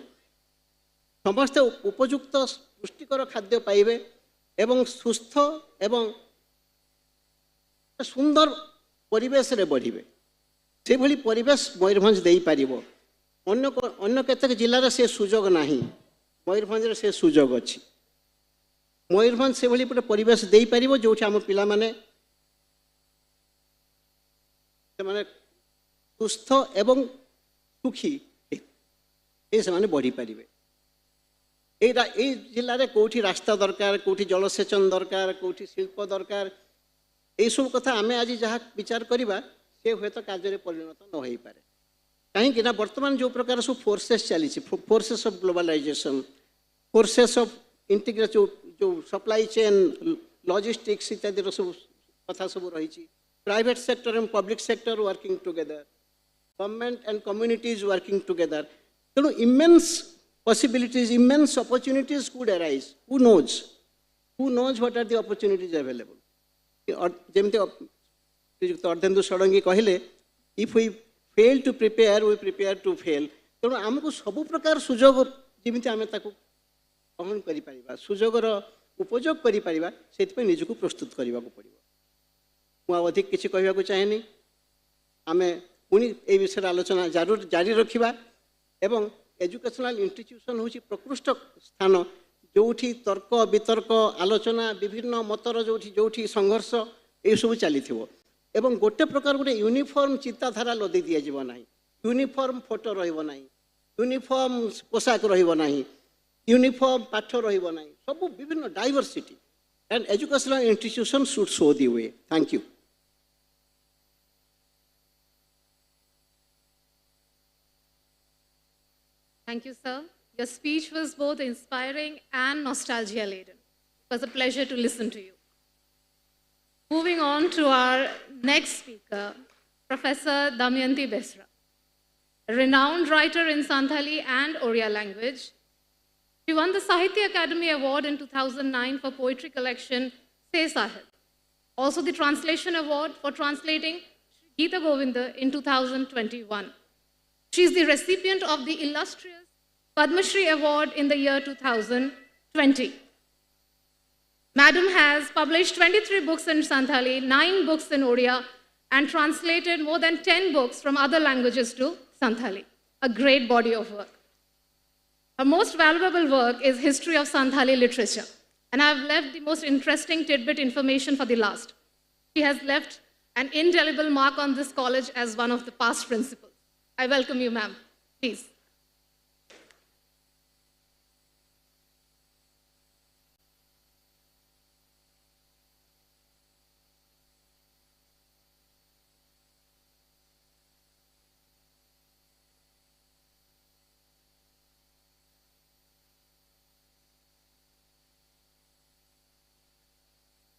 समस्त उपयुक्त पुष्टिकर खाद्य पाइबे एवं सुस्थ एवं सुंदर परिवेश रे बढ़िबे से भली परिवेश मयूरभंज देई पारिबो अन्य केतक जिल्लार से सुजोग नाही मयूरभंज रे से सुजोग अछि मयूरभंज से भली परिवेश देई पारिबो जोठी हम पिला माने से माने सुस्थ एवं सुखी ये बढ़ी पारे ये जिले में कौटी रास्ता दरकार कौटी जलसेचन दरकार कौटी शिल्प दरकार ये सब कथा आम आज जहाँ विचार करवा से हुए तो कार्य परिणत न हो पारे कहीं बर्तमान जो प्रकार सब फोर्सेस चली forces of globalisation forces of integrate जो सप्लाई चेन लॉजिस्टिक्स इत्यादि सब कथा सब रही private sector and public sector working together government and communities working together. So immense possibilities, immense opportunities could arise. Who knows? Who knows what are the opportunities available? ଯେମିତି ଅର୍ଦ୍ଧେନ୍ଦୁ ଷଡ଼ଙ୍ଗୀ କହିଲେ, if we fail to prepare, we prepare to fail. ତେଣୁ ଆମକୁ ସବୁ ପ୍ରକାର ସୁଯୋଗ ଯେମିତି ଆମେ ତାକୁ ଗ୍ରହଣ କରିପାରିବା, ସୁଯୋଗର ଉପଯୋଗ କରିପାରିବା, ସେଥିପାଇଁ ନିଜକୁ ପ୍ରସ୍ତୁତ କରିବାକୁ ପଡ଼ିବ। ମୁଁ ଆଉ ଅଧିକ କିଛି କହିବାକୁ ଚାହେଁନି। ଆମେ ପୁଣି এই ବିଷୟରେ ଆଲୋଚନା ଜାରି ରଖିବା ଏବଂ ଏଜୁକେସନାଲ ଇନଷ୍ଟିଚ୍ୟୁସନ ହେଉଛି ପ୍ରକୃଷ୍ଟ ସ୍ଥାନ ଯେଉଁଠି ତର୍କ ବିତର୍କ ଆଲୋଚନା ବିଭିନ୍ନ ମତର ଯେଉଁଠି ସଂଘର୍ଷ ଏସବୁ ଚାଲିଥିବ ଏବଂ ଗୋଟେ ପ୍ରକାର ଗୋଟେ ୟୁନିଫର୍ମ ଚିନ୍ତାଧାରା ଲଦି ଦିଆଯିବ ନାହିଁ, ୟୁନିଫର୍ମ ଫଟୋ ରହିବ ନାହିଁ, ୟୁନିଫର୍ମ ପୋଷାକ ରହିବ ନାହିଁ, ୟୁନିଫର୍ମ ପାଠ ରହିବ ନାହିଁ, ସବୁ ବିଭିନ୍ନ diversity and educational institutions should show the way. Thank you. Thank you, sir. Your speech was both inspiring and nostalgia-laden. It was a pleasure to listen to you. Moving on to our next speaker, Professor Damayanti Besra, a renowned writer in Santali and Oriya language. She won the Sahitya Academy Award in 2009 for poetry collection Se Sahib. Also the Translation Award for translating Gita Govinda in 2021. She is the recipient of the illustrious Padma Shri Award in the year 2020. Madam has published 23 books in Santali, 9 books in Oriya, and translated more than 10 books from other languages to Santali. A great body of work. Her most valuable work is History of Santali Literature, and I have left the most interesting tidbit information for the last. She has left an indelible mark on this college as one of the past principals. I welcome you, ma'am. Please.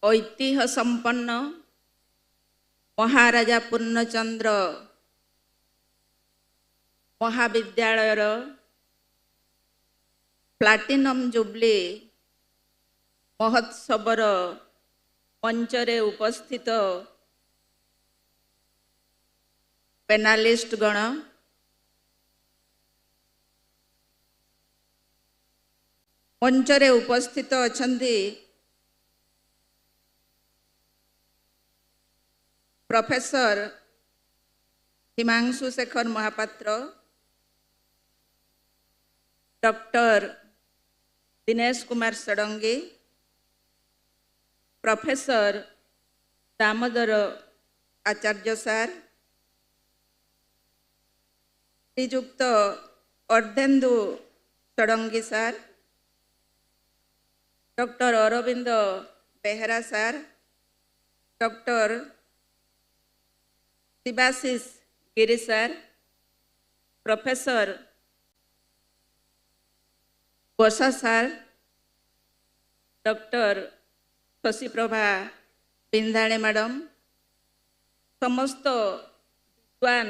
ଐତିହ୍ୟ ସମ୍ପନ୍ନ ମହାରାଜା ପୂର୍ଣ୍ଣଚନ୍ଦ୍ର ମହାବିଦ୍ୟାଳୟର platinum jubilee ମହୋତ୍ସବର ମଞ୍ଚରେ ଉପସ୍ଥିତ ପେନାଲିଷ୍ଟଗଣ, ମଞ୍ଚରେ ଉପସ୍ଥିତ ଅଛନ୍ତି professor Himanshu Shekhar Mahapatra, doctor Dinesh Kumar Sarangi, professor Damodar Acharya sir, Srijukta Ardhendu Sarangi sir, doctor Arvind Behera sir, doctor Shivashish Giri sir, professor गोसा sir, doctor Shashiprabha Bindhani madam, समस्त विद्वान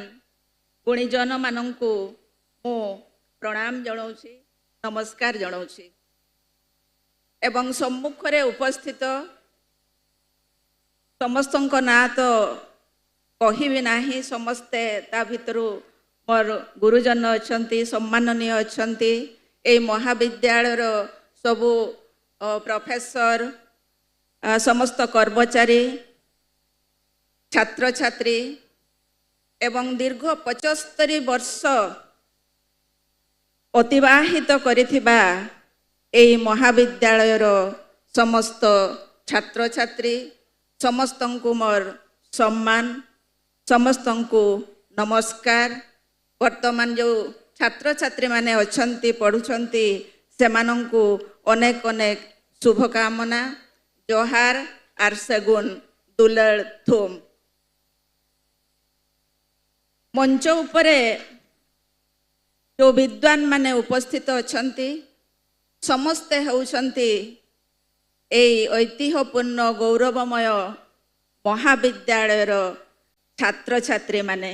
गुणीजन मानंकु मो प्रणाम जणाउछि, नमस्कार जणाउछि एवं सम्मुखरे उपस्थित समस्तंक ना तो कहिबे नाही, समस्ते ता भितरु मोर गुरुजन अछंती, सम्माननीय अछंती, ए महाविद्यालयर सबु प्रोफेसर, समस्त कर्मचारी, छात्र छात्री एवं दीर्घ 75 वर्ष अतिवाहित करिथिबा ए महाविद्यालयर समस्त छात्र छात्री समस्तंकु मोर सम्मान, समस्तंकु नमस्कार। वर्तमान जो छात्र छात्री माने अछंती पढ़ुछंती सेमानंकु अनेक अनेक शुभकामना, जोहार आर सेगुन दुलड़ थुम। मंच उपरे जो विद्वान माने उपस्थित अछंती समस्ते होउछंती एई ऐतिह्यपूर्ण गौरवमय महाविद्यालयर छात्र छात्री माने।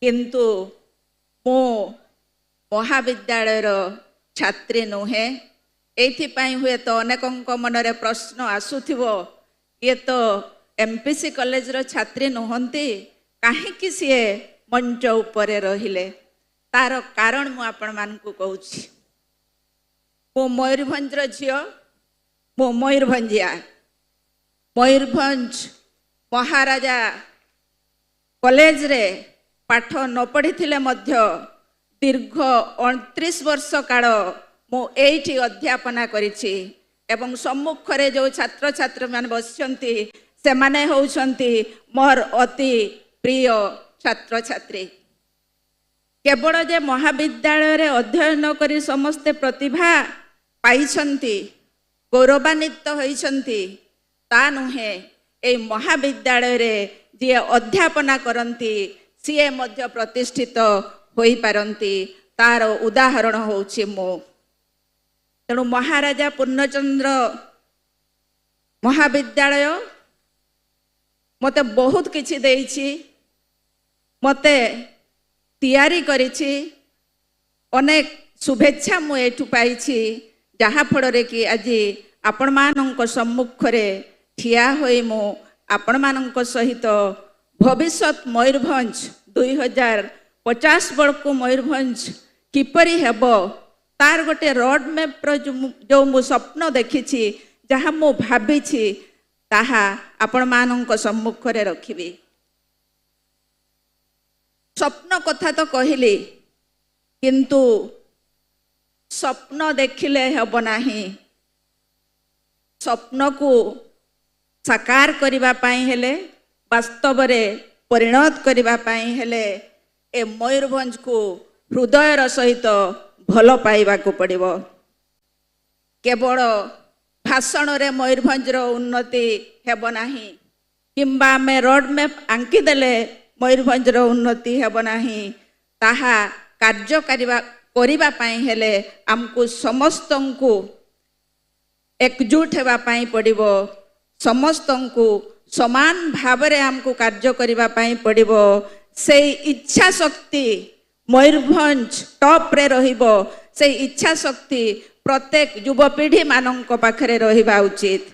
किंतु मो महाविद्यालयर छात्री नुहे एथिपाई हुए तो अनेकंक मनरे प्रश्न आसुथिबो ये तो एमपीसी कॉलेज रो छात्री नुहंती काहेकि सीए मंच उपरे रहिले तार कारण मु आपण मानकु कहूछि मो मयूरभंज रो झियो मो मयूरभंजिया मयूरभंज महाराजा कॉलेज रे पाठ न पढ़ी थिले मध्य दीर्घ 29 वर्ष काल मु एठी अध्यापना करिछि एवं सम्मुख रे जो छात्र छात्री माने बसिछंती से माने होउछंती मोर अति प्रिय छात्र छात्री केवल जे महाविद्यालय रे अध्ययन करी समस्ते प्रतिभा पाइछंती गौरवान्वित होइछंती ता नुहे ए महाविद्यालय रे जे अध्यापना करंती सीए मध्य प्रतिष्ठित होई पारंती तार उदाहरण होउछि मो तेणु महाराजा पूर्णचंद्र महाविद्यालय मते बहुत किछि देइछि मते तैयारी करिछि अनेक शुभेच्छा मु एठु पाइछि जहा फଳରେ कि आज आपण मानक सम्मुख रे ठिया होई मु आपण मानक सहित भविष्यत मयूरभंज 2050 बळकु मयूरभंज किपरि हेबो तार गोटे रोड मैप रो जो मु स्वप्न देखिछि जहा मु भाबिछि ताहा आपण मानक सम्मुख रे रखिबी स्वप्न कथा तो कहली किंतु स्वप्न देखिले हेबो नाही स्वप्न को साकार करिबा पाई हेले वास्तव रे परिणत करिबा पाई हेले ए मयूरभंज को हृदयर सहित भल पाइबा को पड़िबो केवल भाषण रे मयूरभंज रो उन्नति हेबो नाही किंबा में रोड मैप आंकी देले मयूरभंज रो उन्नति हेबो नाही ताहा कार्य करिबा पाई हेले हमको समस्तंकु एकजुट हेबा पाई पड़िबो समस्तंकु समान भावरे हमको कार्य करिबा पाई पड़िबो से इच्छा शक्ति मयूरभंज टॉप रे रहिबो से इच्छा शक्ति प्रत्येक युवपीढ़ी मानक पाखरे रहिबा उचित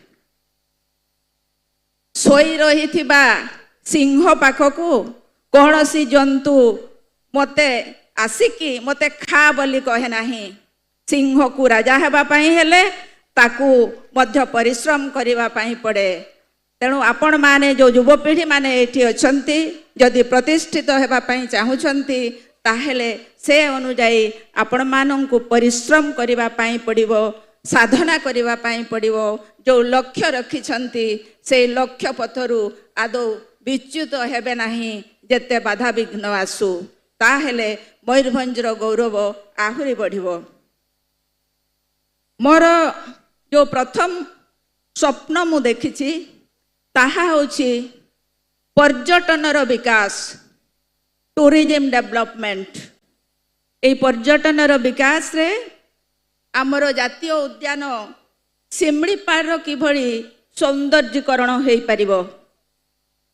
सोई रहिथिबा सिंह पाखकु कौनसी जंतु मते आसिकी मते खा बोली कहे नाही सिंह को राजा हेबा पाई हेले ताकू मध्य परिश्रम करिबा पाई पड़े तेणु आपण माने जो युवपीढ़ी माने एठी अछंती जदि प्रतिष्ठित हेबा पाई चाहुछंती ताहेले से अनुଯାयी आपण मानंकु परिश्रम करिबा पाई पड़िबो साधना करिबा पाई पड़िबो जो लक्ष्य रखिछंती से लक्ष्य पथरु आदौ विच्युत हेबे नाही जेते बाधा विघ्न आसु ताहेले मयूरभंजर गौरव आहुरी बढ़िबो मोर जो प्रथम स्वप्न मु देखिछि ताहा होछि पर्यटनर विकास टूरिज्म डेवलपमेंट ए पर्यटनर विकास रे आमर जातीय उद्यान सिमलीपार किभଳି सौंदर्यीकरण हो पारिबो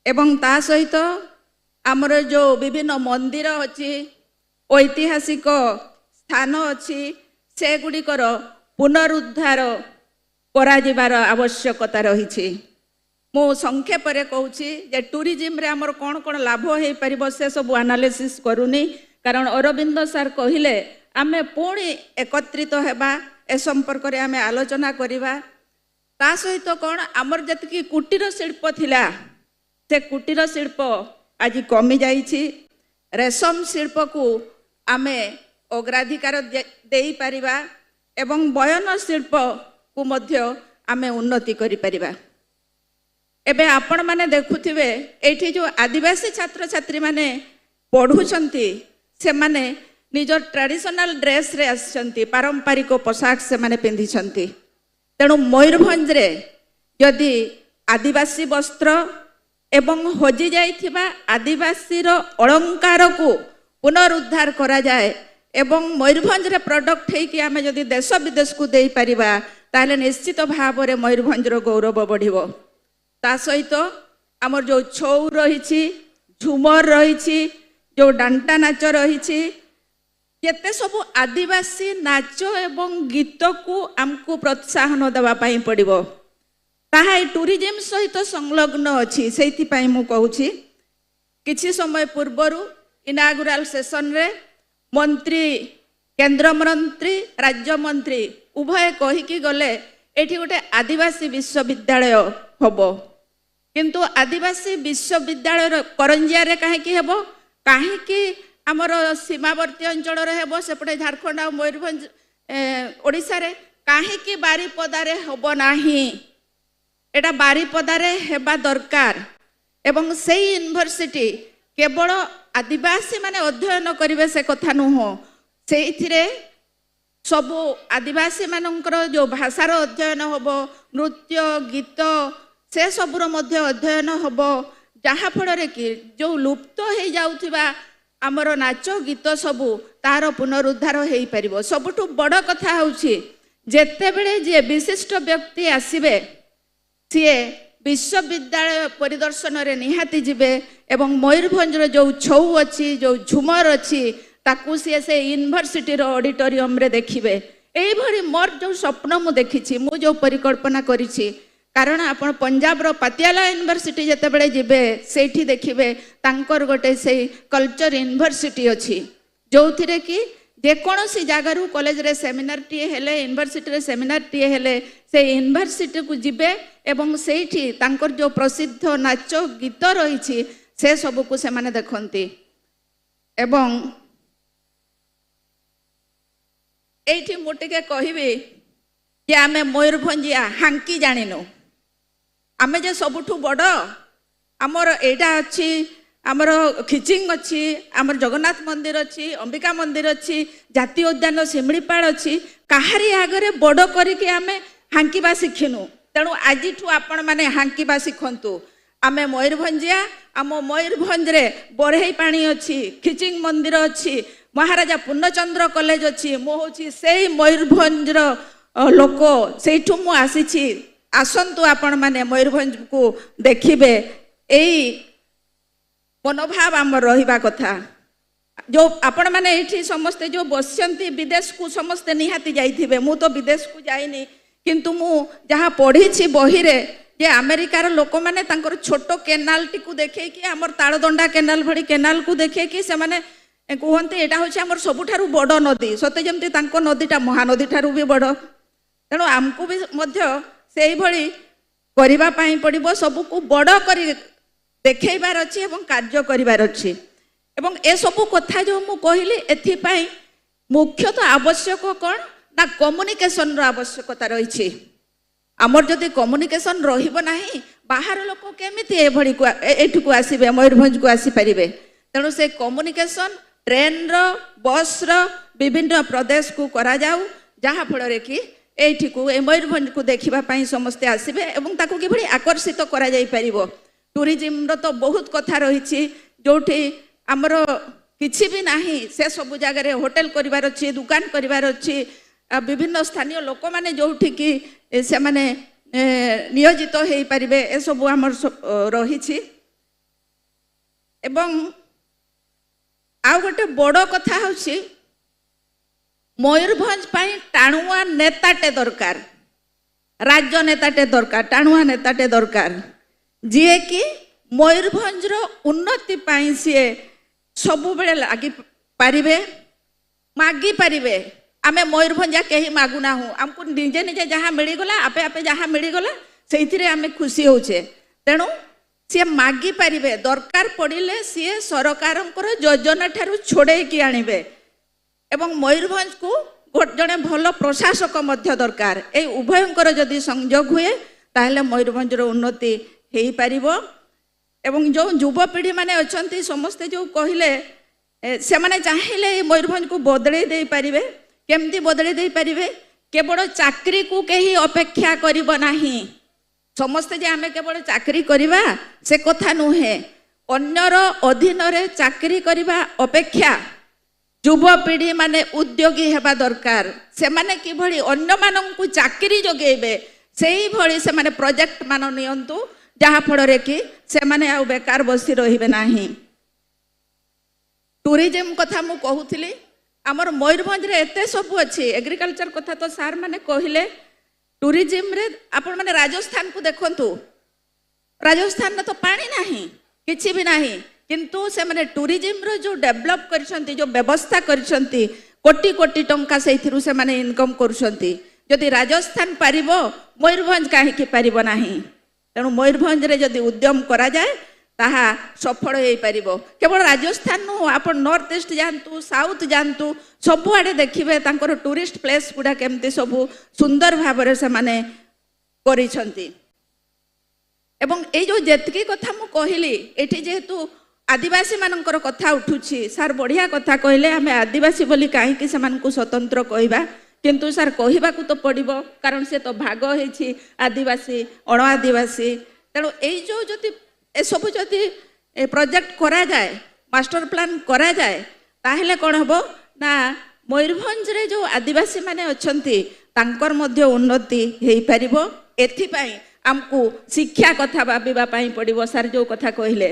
एवं ता सहित आमर जो विभिन्न मंदिर अच्छी ऐतिहासिक स्थान अच्छी से गुड़िकर पुनरुद्धार कराजिबार आवश्यकता रही मु संक्षेप कहूँ जे टूरिज्म रे आमर कौन कौन लाभ हो पारिबो से सब एनालिसिस करूनी कारण अरविंद सर कहिले आमे पुणी एकत्रित हेबा ए संपर्क रे आमे आलोचना करिबा ता सहित कौन आमर जतकी कुटीर शिल्प थिला से कुटीर शिल्प आज कमी जाइछि रेशम शिल्प को आमे अग्राधिकार देई परिबा एवं बयन शिल्प को मध्य आमे उन्नति करि परिबा एबे आपण माने देखुथिबे एठी जो आदिवासी छात्र छात्री माने पढुछंती से माने निजर ट्रेडिशनल ड्रेस रे आछंती पारंपरिक पोशाक से माने पिंधिछंती तेणु मयूरभंज रे यदि आदिवासी वस्त्र एवं हजि जाइथिबा आदिवासी रो अलंकार को पुनरुद्धार करा जाए एवं मयूरभंज रे प्रोडक्ट है कि आमे यदि देश विदेश को देई परिबा ताले निश्चित भाव रे मयूरभंज रो गौरव बढ़िबो ता सहित आमर जो छौ रही झुमर रही जो डांटा नाच रही केते सबु आदिवासी नाच एवं गीत को आमको प्रोत्साहन देवाई पड़ो ताहा टूरिज्म सहित संलग्न अच्छी से मुझे किछि समय पूर्वर इनागुराल सेशन रे मंत्री केंद्र मंत्री राज्य मंत्री उभय कहीकि गले एठी गोटे आदिवासी विश्वविद्यालय हम किंतु आदिवासी विश्वविद्यालय करंजिया रे काहेकि हेबो काहेकि आमर सीमावर्ती अंचल हेबो सेपटे झारखंड आ मयूरभंज ओडिशा रे काहेकि बारिपदारे हेबो नाही एटा बारिपदारे हेबा दरकार एवं से यूनिवर्सिटी केवल आदिवासी माने अध्ययन करिवे से कथा नुह से सबु आदिवासी मानकर जो भाषार अध्ययन होबो नृत्य गीत से सबुर मध्य अध्ययन होबो जहाँ फल कि जो लुप्त हो जाउथिबा आमर नाच गीत सबू तार पुनरुद्धार हो पारिबो। सबुठु बड़ कथा होछि जेतेबेले जे विशिष्ट व्यक्ति आसिबे सीए विश्वविद्यालय परिदर्शन रे निहाती जिबे एवं मयूरभंज जो छौ अच्छी जो झुमर अच्छी ताकू सी से यूनिवर्सिटी ऑडिटोरियम रे देखिबे। एई भरी मोर जो स्वप्न मु देखिछि मु जो परिकल्पना करिछि कारण आपण पंजाब रो पटियाला यूनिवर्सिटी जेतेबेले जिबे सेठी देखिबे तांकर गोटे से कल्चर यूनिवर्सिटी अछि जोथिरे कि जेकोसी जगार कॉलेज रे सेमिनार टी हेले यूनिवर्सिटी रे सेमिनार टी हेले से यूनिवर्सिटी को जिबे एवं सेठी तांकर जो प्रसिद्ध नाच गीत रही से सब को से माने देखंती एवं एठी मोटिके कहिबे जे आमे मयूरभंजिया हांकी जानिनु आमे जे सबुठु बड़ आमर एटा अछि आमर खिचिंग अच्छी आमर जगन्नाथ मंदिर अच्छी अंबिका मंदिर अच्छी जातीय उद्यान शिमिलीपाल अच्छी काहारी आगरे बड़ करके आमे हांकीबा शिखिनु तेणु आज आपण मैंने हांकीबा शिखंतु आमे मयूरभंजिया आम मयूरभंज रे बरहई पानी अच्छी खिचिंग मंदिर अच्छी महाराजा पूर्णचंद्र कॉलेज अच्छी मु होची से मयूरभंज लोक सेठू मु आसीछि आसंतु आपण मैंने मयूरभंज को देखिबे। एई मनोभाव आम रहिबा कथा जो आपण माने एठी समस्ते जो बसंती विदेश को समस्ते निहाती जाइथिबे मु तो विदेश को जाइनी किंतु मु जहाँ पढ़ी बही रे जे अमेरिकार लोक माने तांकर छोटो केनाल टी को देखे कि आमर तालदंडा केनाल भड़ी केनाल को देखे कि से माने कहते एटा होछि आमर सबुठारु बड़ नदी सते जेमति तांको नदीटा महानदी ठारु भी बड़ तेणु आमको भी मध्य सेही भड़ी करिबा पई पड़िबो सबको बड़ करी देखैबार अच्छी एवं कार्य करिबार अच्छी एवं ए सबु कथा जो मु कहली एथिपाई मुख्यतः आवश्यक कौन ना कम्युनिकेशन रो आवश्यकता रही आमर जदि कम्युनिकेशन रहिबो नाही बाहर लोक केमिति एभड़ी को एठु को आसीबे मयूरभंज को आसी परिबे तेणु से कम्युनिकेशन ट्रेन रो बस रो विभिन्न प्रदेश को करा जाऊ जहाँ फल रे कि एठी को ए मयूरभंज को देखिबा पई समस्ते आसीबे एवं ताको किभଳି आकर्षित करा जाई परिबो। टूरिज्म रो तो बहुत कथा रही जोठी आमर किछि भी नाही से सब जगह रे होटल करिवार अछि दुकान करिवार अछि विभिन्न स्थानीय लोक माने जोठी कि से माने नियोजित हेई परिबे ए सब आमर रही एवं आ गोटे बड़ कथा होछि मयूरभंज पई टाणुआ नेताटे दरकार राजनेताटे दरकार टाणुआ नेताटे दरकार जी कि मयूरभंज उन्नति पाई सी सबु बेले लगी पारिबे मागी पारिबे आमे मयूरभंजा कहीं मागुना हूँ आमको निजे निजे जहाँ मिलगला आपे आपे जहाँ मिलगला से आमे खुशी होचे तेणु सी मागी पारिबे दरकार पड़िले सी सरकार योजना ठारू छोड़े कि आनिबे एवं मयूरभंज को जड़े भल प्रशासक मध्य दरकार ए उभयंकर जदि संयोग हुए ताहले मयूरभंजर उन्नति हेई पारिबो एवं जो युवपीढ़ी माने अछंती समस्ते जो कहले से माने चाहिले मयूरभंज को बदले दे पारिबे केमती बदले दे पारिबे केवल चाकरी को कहीं अपेक्षा करिबो नाही समस्ते जे आमे केवल चाकरी करिबा से कथा नुहे अन्यर अधीन रे चाकरी करिबा अपेक्षा युवपीढ़ी माने उद्योगी हेबा दरकार से माने किभଳି अन्य माननकु चाकरी जोगेबे सेही भଳି से माने प्रोजेक्ट मान नियंतु जहाँ फल कि से माने आ बेकार बसी रहिबे नाही टूरिज्म कथा मु कहूली आमर मयूरभंज रे एते सब अच्छी एग्रीकल्चर कथा तो सार माने कहले टूरिज्म रे आपण माने राजस्थान को देखंतु राजस्थान में तो पानी नहीं किछि भी नहीं किंतु से माने टूरिज्म रो जो डेवलप करछंती जो व्यवस्था करछंती कोटी कोटी टंका सेथिरु से माने इनकम करछंती जदि राजस्थान पारिबो मयूरभंज काहे कि पारिबो नाही तेणु मयूरभंज रे जदि उद्यम करा जाए ताहा सफल हो पारिबो केवल राजस्थान नु आपण नॉर्थ ईस्ट जानतु साउथ जानतु सब आडे देखिबे तांकर टूरिस्ट प्लेस गुडा केमती सब सुंदर भाबरे से माने करिसंती एवं ए जो जेतकी कथा मु कहली एठी जेहेतु आदिवासी मानकर कथा उठुछि सार बढ़िया कथा कहले हमें आदिवासी बोली काहे कि सेमानकु स्वतंत्र कहबा किंतु सार कहबा को तो पड़िबो कारण से तो भाग होइछि आदिवासी अण आदिवासी तेणु ए जो जति ए सब जति प्रोजेक्ट करा जाए मास्टर प्लान करा जाए ताहेले कोन हबो ना मयूरभंज रे जो आदिवासी माने अछंती तांकर मध्य उन्नति हेई परिबो एथि पई हमको शिक्षा कथा भाबा पई पड़िबो सार जो कथा कहले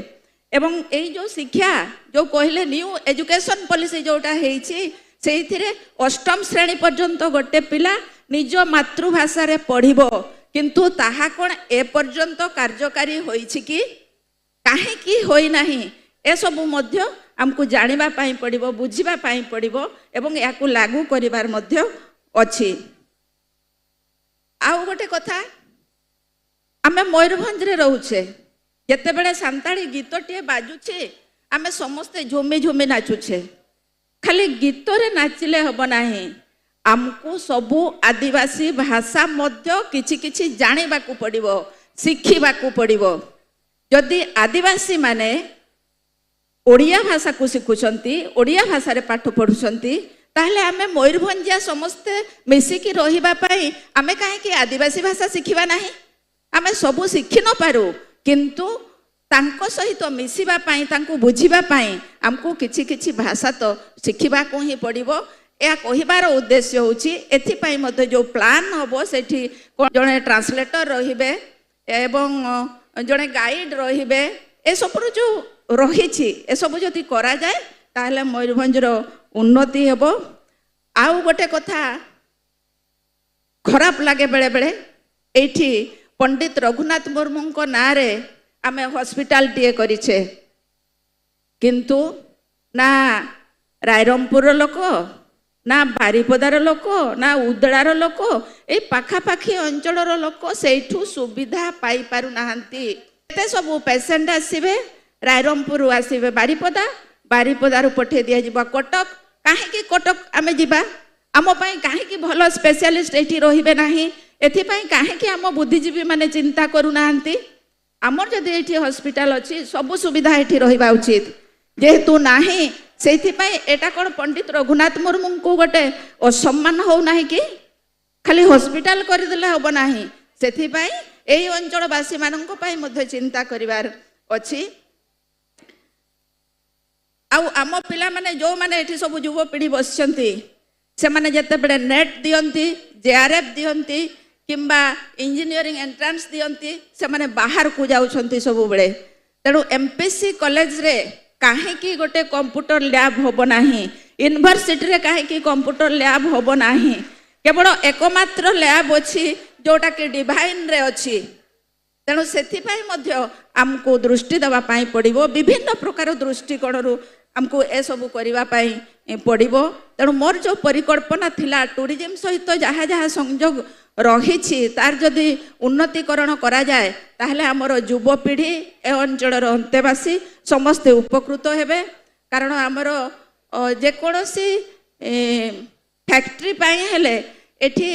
एवं एई जो शिक्षा जो कहले न्यू एजुकेशन पॉलिसी जोटा हेइछि सेइथिरे अष्टम श्रेणी पर्यंत गोटे पिला निज मातृभाषा रे पढ़िबो किंतु ताहा कोन ए पर्यंत कार्यकारी होइछि कि काहे कि होई नाही ए सब मध्य हमको जानिबा पई पड़िबो बुझिबा पई पड़िबो एवं याकू लागू करिवार मध्य अछि आउ गोटे कथा आमे मयूरभंज रे रहउछे जते बेले सांताली गीतटे बाजुछे आमे समस्ते झुमी झुमी नाचुछे खाली गीत रे नाचिले हब नाही हमको सबु आदिवासी भाषा मध्य किछि किछि जानिबाकू पड़िबो शिखिबाकू पड़िबो जदि आदिवासी माने ओडिया भाषा को शिखुछंती ओडिया भाषा रे पाठ पढुछंती ताहले आमे मयूरभंजिया समस्ते मिसिकी रहिबा पई आमे काहे कि आदिवासी भाषा शिखिबा नाही आमे सबु शिखि न पारू किंतु तांको सहित मिसिबा पई तांको बुझिबा पई हमको किछि किछि भाषा तो शिखिबा को ही पड़िबो या कहिबार उद्देश्य होछि एथि पई मते जो प्लान हबो सेठी जणे ट्रांसलेटर रहिबे एवं जणे गाइड रहिबे ए सब जो रहिछि ए सब जति करा जाए ताहले मयूरभंज रो उन्नति हेबो आउ गोटे कथा खराब लागे बेले बेले एठी पंडित रघुनाथ मुर्मू को ना रे आमे हॉस्पिटल टीए करिछे किंतु ना रायरंगपुर लोक ना बारिपदार लोक ना उदड़ार लोक ए पाखापाखी अंचलर लोक सेठू सुविधा पाई पारु नाहंती एते सब पेशेंट आसीबे रायरंगपुर आसीबे बारिपदा बारिपदार पठे दिया जिबा कटक काहे कि कटक आमे जिबा आम पई काहे कि भलो स्पेशलिस्ट एठी रहिबे नाही एथि पई काहे कि आम बुद्धिजीवी माने चिंता करू नाहंती आमर जदि एठी हॉस्पिटल अछि सब सुविधा एठी रहिबा उचित जेहेतु नाही सेथिपाई एटा कोन पंडित रघुनाथ मुर्मू को गोटे असम्मान हो नाही कि खाली हॉस्पिटल कर देले हबो नाही सेथिपाई एही अंचलवासी माननको पाई मध्ये चिंता करिवार अछि आउ आम पिला माने जो माने एठी सब युवपीढ़ी बसचंती से माने जते बडे नेट दियंती जेआरएफ दियंती किंबा इंजीनियरिंग एंट्रांस दियंती से माने बाहर को जाउछंती सब बेले तेणु एमपीसी कॉलेज रे काहे कि गोटे कंप्यूटर लैब होबो नाही यूनिवर्सिटी रे काहे कि कंप्यूटर लैब होबो नाही केवल एकमात्र लैब अछि जोटा कि डिवाइन रे अछि तेणु सेथिपाई मध्य हमको दृष्टि देवा पाई पड़िबो विभिन्न प्रकार दृष्टिकोणरू हमको ए सब करिवा पाई पड़िबो तेणु मोर जो परिकल्पना थिला टूरिज्म सहित जहाँ जहाँ संयोग रही तार जदि उन्नतिकरण करा जाए ताहले हमर युवपीढ़ी ए अंचलर अंतेवासी समस्ते उपकृत हेबे कारण हमर जेकोसी फैक्ट्री पाई हेले एठी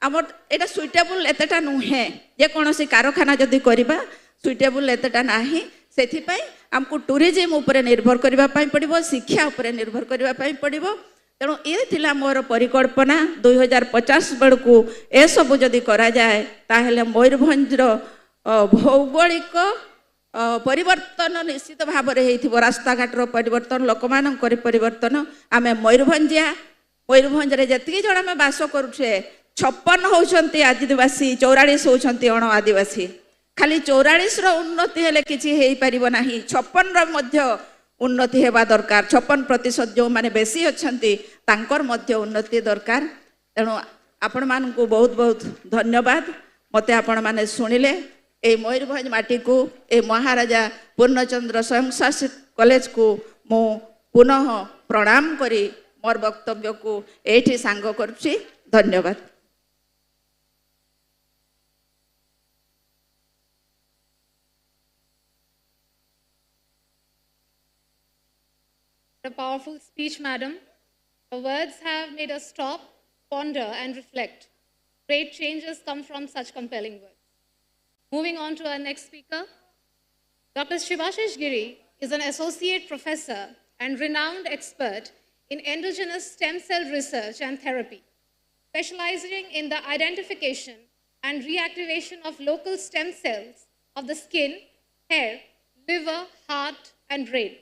हमर एटा सुइटेबल एतेटा नुहे जेकोसी कारखाना जदि करिबा सुइटेबल एतेटा नाही सेथिपाई हमको टूरिज्म उपरे निर्भर करिबा पाई पड़िबो शिक्षा उपरे निर्भर करिबा पाई पड़िबो तेणु ये थिला मोर परिकल्पना 2050 बेलू ए सब जदि करा जाए ताहले मयूरभंज भौगोलिक परिवर्तन निश्चित भाव में होइथिबो रास्ता घाट रो परिवर्तन लोक मानकर परिवर्तन आमे मयूरभंज रे जति जण आमे बास करूछे 56 होउछंती आदिवासी 44 होउछंती अण आदिवासी खाली 44 रो उन्नति हेले किछि हेई परिबो नाही 56 रो मध्य उन्नति हेबा दरकार 56% जो माने बेसी अछंती तांकर मध्य उन्नति दरकार तेणु आपण मानकु बहुत बहुत धन्यवाद मते आपण माने सुनिले ए मयूरभंज माटी को ए महाराजा पूर्णचंद्र स्वयं शासित कॉलेज को मु पुनः प्रणाम करी मोर वक्तव्य को एठी सांग करछि धन्यवाद। A powerful speech, madam. Your words have made us stop, ponder, and reflect. Great changes come from such compelling words. Moving on to our next speaker, Dr. Shivashish Giri is an associate professor and renowned expert in endogenous stem cell research and therapy, specializing in the identification and reactivation of local stem cells of the skin, hair, liver, heart, and brain.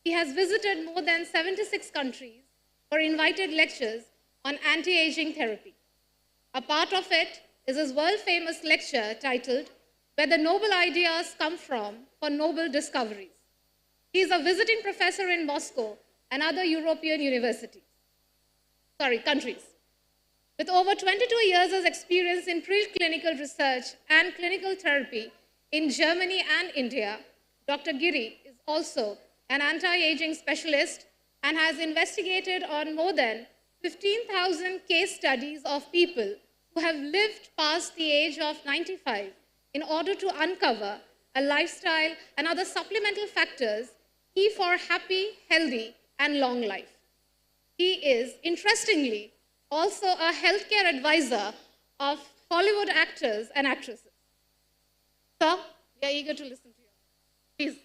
He has visited more than 76 countries for invited lectures on anti-aging therapy. A part of it is his world-famous lecture titled, Where the Noble Ideas Come From for Noble Discoveries. He is a visiting professor in Moscow and other European countries. With over 22 years of experience in preclinical research and clinical therapy in Germany and India, Dr. Giri is also an anti-aging specialist and has investigated on more than 15,000 case studies of people who have lived past the age of 95 in order to uncover a lifestyle and other supplemental factors key for happy, healthy, and long life. He is, interestingly, also a healthcare advisor of Hollywood actors and actresses. Sir, we are eager to listen to you. Please.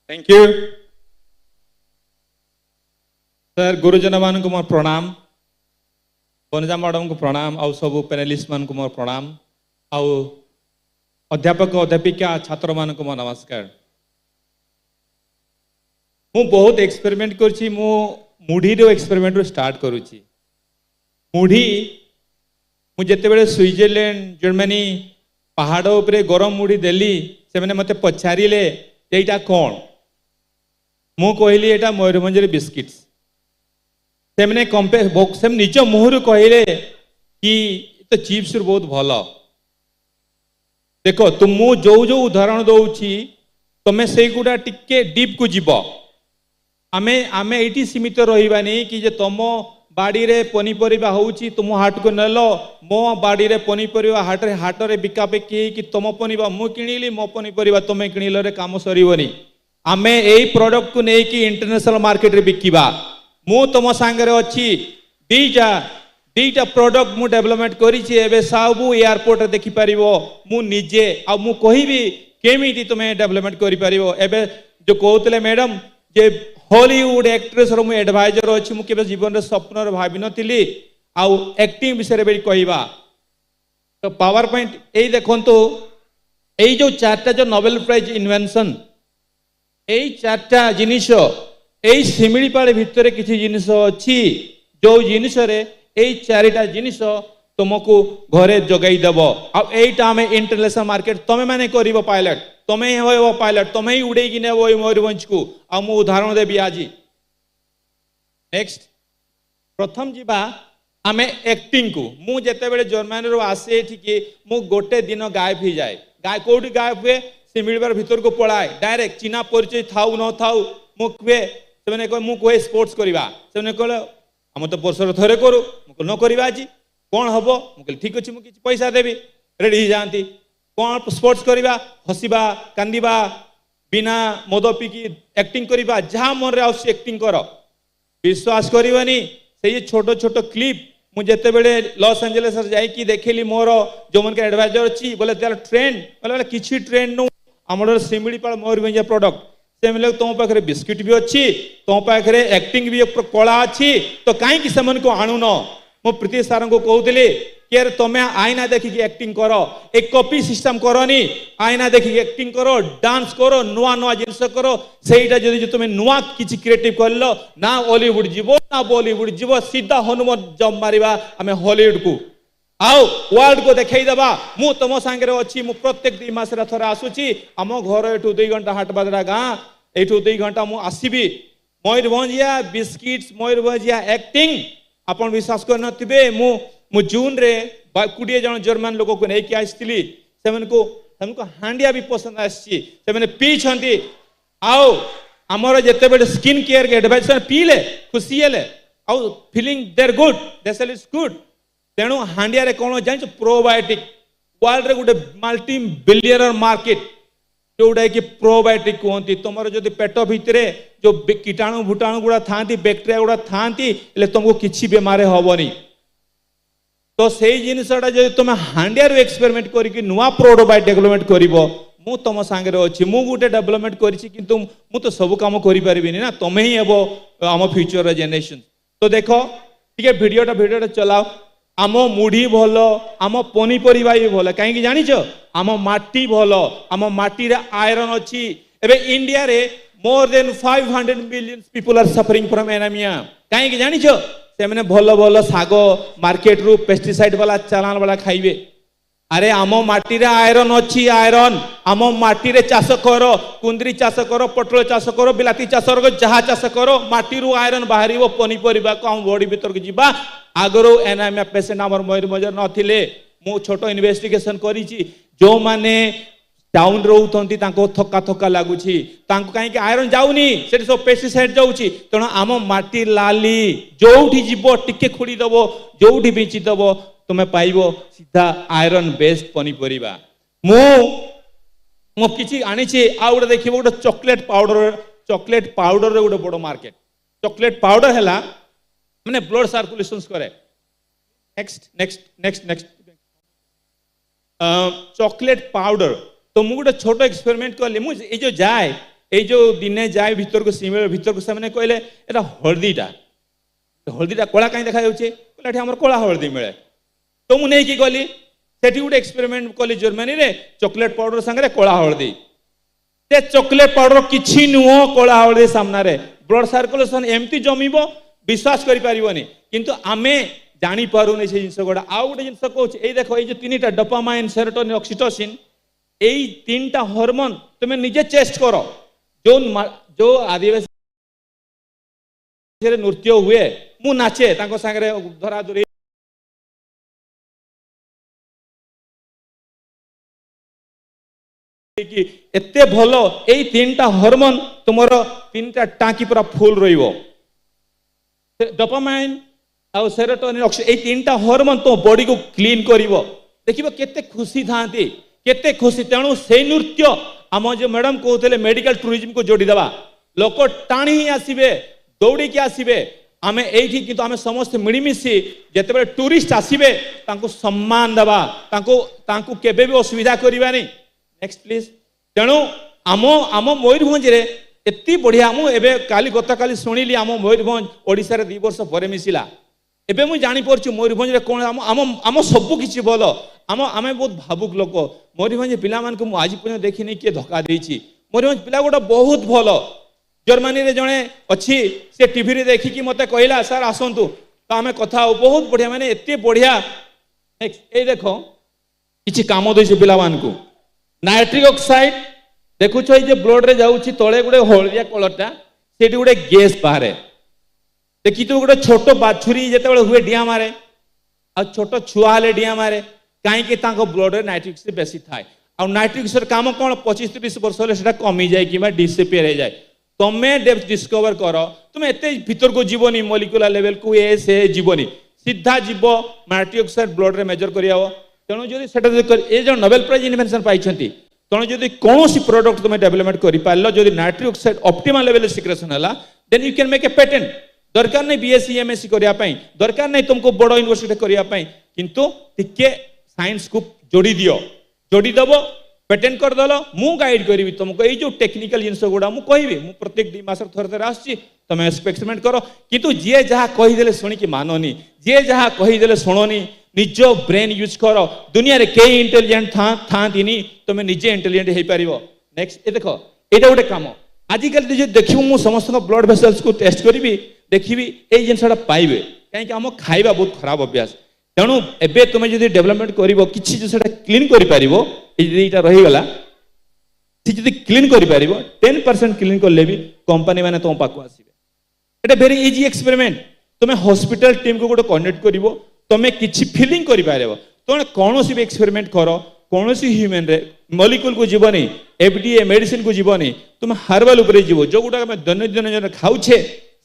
Thank you. Sir गुरुजन मान को मोर प्रणाम Vanaja madam को प्रणाम आउ सब panelist मान को मोर प्रणाम आउ अध्यापक अध्यापिका छात्र मान को मोर नमस्कार। मु बहुत एक्सपेरिमेंट करछि मु मुढ़ी रो एक्सपेरिमेंट रो स्टार्ट करूछि। मुढ़ी मु जते बेले स्विट्जरलैंड जर्मनी पहाड़ उपरे गरम मुढ़ी देली से माने मते पछारिले एटा कोन मु कहली एटा मयूरभंज बिस्किट्स सेमने सेम निज मुहर कहले कि तो चिप्स बहुत भल देख तुम जो जो उदाहरण दौची तुम्हें से गुड़ा टिके डीप को जीव आमे आमे एटी सीमित रहिबानी कि जे तुम बाड़ी रे पनीपरिबा होउची तुम हाट को नेलो मो बाड़ी रे पनीपरिबा हाट रे बिका बिकी कि तुम पनीपरिबा मु किनिली मो पनीपरिबा तुमे किनिलो रे काम सरीबनी आमे एई प्रोडक्ट को नै कि इंटरनेशनल मार्केट रे बिकिबा मु तुम सांगरे अच्छी दीटा प्रोडक्ट मु डेवलपमेंट करिछि एबे सब एयरपोर्ट देखि परिबो मु निजे आ मु कहिबी केमिति तुमे डेवलपमेंट करि परिबो एबे जो कहतले मैडम जे हॉलीवुड एक्ट्रेस रो मु एडवाइजर अछि मु केबे जीवन रे स्वप्न रे भाबी नथिली आ एक्टिंग विषय रे बेली कहिबा तो पावर पॉइंट एई देखंतु एई जो चारटा जो नोबेल प्राइज इन्वेंशन एई चारटा जिनिस एई सिमिलीपाल भितर किसी जिनिस अच्छी जो जिनिस रे एई चारिटा जिनिस तुमको घरे जगाई देव आईटा आम इंटरनेशनल मार्केट तुम मैंने कर पायलट तुम्हें हो पायलट तुम्हें ही उड़े कि नेब मयूरभंज को आ मु उदाहरण देवी आज नेक्स्ट प्रथम जीवा आम एक्टिंग को मु जेते बेले जर्मनी रो आसे एठिके मु गोटे दिन गायब हो जाए गाय कोठी गायब हुए सिमिलीपाल भितर को पलाए डायरेक्ट चिन्हा परिचय थाऊ न थाऊ मु कहे से कहे कहे स्पोर्ट्स करवा से कहे आम तो वर्षर थरे करूँ न करवा आज कौन हम मुझे ठीक अच्छे मुझे पैसा देवी रेडी हो जाती कौन स्पोर्ट्स करवा हसवा कांदवा बिना मद पीकी एक्टिंग करवा जहाँ मन रे आउस एक्टिंग कर विश्वास करवानी से छोट छोट क्लिप मुझे बेले लॉस एंजेलिस जाकि देखली मोर जो मन के एडवाइजर अच्छी बोले तार ट्रेंड बोले किसी ट्रेंड नु आमर सिमिलीपाल मयूरभंज प्रोडक्ट से मिले तुम पाखे बिस्किट भी अच्छी तुम पाखे एक्टिंग भी कला अच्छी तो कहीं को आणुन मो प्रीति सार को कहते केर तमे आईना देखी एक्टिंग करो एक कॉपी सिस्टम करनी आईना देखी एक्टिंग करो डांस करो नुआ नुआ जिनस करो सेटा जदि तुम नुआ किछि क्रिएटिव करलो ना हॉलीवुड जीवो ना बॉलीवुड जीवो सीधा हनुमान जम मारिबा आमे हॉलीवुड को आओ वर्ल्ड को देखई दबा मु तुम सांगे अच्छी मु प्रत्येक 2 मास रे थरा आसुची आम घर एठू 2 घंटा हाटबादरा गाँ एठू 2 घंटा मु आसीबी मयूरभंजिया बिस्किट्स मयूरभंजिया एक्टिंग आपण विश्वास कर नथिबे मु जून रे 20 जन जर्मन लोक को नहीं आसती से हांडिया भी पसंद आसी से पी छंती आओ आमर जिते बड़े स्किन केयर के एडवाइस पीले खुशी हेले आउ feeling there good they sell is good तेणु हांडिया रे कौन जान प्रोबायोटिक वर्ल्ड रे गोटे मल्टी बिलियनर मार्केट जोटा कि प्रोबायोटिक कहती तुम जो पेट भितर जो कीटाणु भूटाणु गुड़ा था बैक्टेरिया गुड़ा था तुमको किसी बेमार हेनी तो से जिनसा जो तुम हांडिया एक्सपेरिमेंट करके नुआ प्रोडक्ट डेवलपमेंट कर मु तुम सांगे अच्छी मु गोटे डेवलपमेंट किंतु मु तो सब काम करें ना तुम्हें ही हे आम फ्यूचर जेनेरेशन तो देख टे भिडियोटा चलाओ आम मुढ़ी भल आम पनीपरिया भी भल कहीं जानी आम माटी भल आम माटी रे आयरन अच्छी एबे इंडिया रे more than 500 million people are suffering from anaemia कहीं जानी से मैंने भल भल साग मार्केट रु पेस्टिसाइड वाला चालान वाला खाइबे अरे आम माटी रे आयरन अच्छी आयरन आम माटी रे चाष कर कुंदरी चाष कर पटल चाष कर बिलाती चाष कर जहाँ चाष कर माटी रु आयरन बाहर पनीपरिया को आम बॉडी भीतर को जीवा आगरो एनीमिया पेशेंट आमर मयूरभंज नथिले मु छोट इन्वेस्टिगेशन करिछि जो माने टाउन रोउथंती तांको थक्का थक्का लागुछि तांको काहे कि आयरन जाउनी सेठी सब पेस्टिसाइड जाउछि तण आम माटी लाली जोठी जीवो टिके खुडी दबो जोठी बिछि दबो तुमे पाइबो सीधा आयरन बेस्ड पनीपरिया मु किछि आनिछि आ गोटे देखिबो गोटे चॉकलेट पाउडर रे गोटे बड़ मार्केट चॉकलेट पाउडर हैला माने ब्लड सर्कुलेशन करे नेक्स्ट चॉकलेट पाउडर तो मु गोटे छोट एक्सपेरिमेंट कली मु जो जाए ये जो दिने जाए भीतर को सीमे भीतर को से कहले एटा हळदीटा कला कहीं देखा जाउछे कहले हमर कला हळदी मिले तो मु नहीं की गली सेठी गोटे एक्सपेरिमेंट कली जर्मनी रे चॉकलेट पाउडर संगे कला हळदी से चॉकलेट पाउडर किछि नुह कला हळदी सामना रे ब्लड सर्कुलेशन एमती जमीबो विश्वास करि परिबोनी किंतु आमे जानी पारुनी से जिनस गोडा आ गोटे जिनस कहूछ ए देखो ए जो 3टा डोपामाइन सेरोटोनिन ऑक्सीटोसिन ए 3टा हार्मोन तुम निजे चेस्ट करो जो आदिवासी नृत्य हुए मु नाचे तांको संगे धरा धरी कि एते भलो ए 3टा हार्मोन तुमरो 3टा टांकी पूरा फुल रहिबो डोपामाइन आ सेरोटोनिन ऑक्सीटोसिन ए 3टा हार्मोन तो बॉडी को क्लीन करिवो देखिबो केते खुशी थांती केते खुशी तेणु से नृत्य आम जो मैडम कहते मेडिकल टूरिज्म को जोड़ी देवा लोक टाणी ही आसबे दौड़ी के आसबे आम एठी किंतु आम समस्त मिलमिशि जिते टूरिस्ट आसबे तांको सम्मान देवा तांको केबे भी असुविधा करबानी नेक्स्ट प्लीज तेणु आम आम मयूरभंज रे एति बढ़िया मु एबे काली गत काली सुनिली आम मयूरभंज ओडिसा रे 2 वर्ष परे मिसिला एबे मु जानि परछु मयूरभंज रे कोन आम सब किछि बोल आम बहुत भावुक लोक मयूरभंज पिला मान को मु आज पर्यंत देखिनी किए धक्का देछि मयूरभंज पिला गोटा बहुत भल जर्मनी रे जणे अछि से टीवी रे देखि कि मते कहला सर आसंतु तो आमे कथा बहुत बढ़िया माने एते बढ़िया नेक्स्ट ए देखो किछि काम देछि पिला मान को नाइट्रिक ऑक्साइड देखु छ जे ब्लड रे जाउछि तळे गुडे हळदिया कलरटा सेठी गुडे गैस बाहरे देखि तो गोटे छोट बाछुरी जेते हुए डिया मारे आ छोट छुआ हेले डिया मारे कहीं ब्लड रे नाइट्रिक से बेसी थाए आ नाइट्रिक काम कौन 25-30 वर्ष हेले सेटा कमी जाए कि डिसअपियर हो जाए तमे डिस्कवर कर तुम एत भीतर को जीवनी मॉलिक्यूलर लेवल को ए से जीवनी सीधा जीव नाइट्रिक ऑक्साइड ब्लड रे मेजर करियाव तेणु जदि ए जो नोबेल प्राइज इन्वेंशन पाइछंती तेणु जदि कौन प्रोडक्ट तुम डेवलपमेंट कर पारल जदि nitric oxide optimal level secretion है then you can make a patent दरकार नहीं बीएससी एमएससी करने दरकार नहीं तुमको बड़ यूनिवर्सिटी करने किंतु टिके साइंस को जोड़ी दियो जोड़ी दबो पेटेंट करदेल मु गाइड करी तुमको ये जो टेक्निकल जिनस गुड़ा मुझे कहबी मु प्रत्येक 2 मास थर थर आसुची तुम एक्सपेरिमेंट कर किंतु जी जहाँ कहीदे शुणिकी माननी जी जहाँ कहीदे शुणनी निज ब्रेन यूज कर दुनिया रे कई इंटेलिजेंट था तुम निजे इंटेलिजेंट हो पार नेक्स्ट ये देख ये गोटे कम आजिकल देख मु समस्त ब्लड भेसल्स को टेस्ट करी देखी ये जिनसा पाइबे कहीं आम खाଇବା बहुत खराब अभ्यास तेणु एबे तुम जो डेवलपमेंट कर किसी जो क्लीन कर रहीगला जी क्लीन कर 10% क्लीन कले भी कंपनी मैंने तुम पाक आसवे एटा वेरी इजी एक्सपेरिमेंट तुम हॉस्पिटल टीम को गोटे कनेक्ट कर तुम किसी फिलिंग कर तुम कौन भी एक्सपेरिमेंट कर कौन ह्यूमन रे मलिक्यूल को जीवनी एफडीए मेडिसिन को जीवनी तुम हार्बाल उपर जीव जो गुड़ा दैनंदिन खाऊे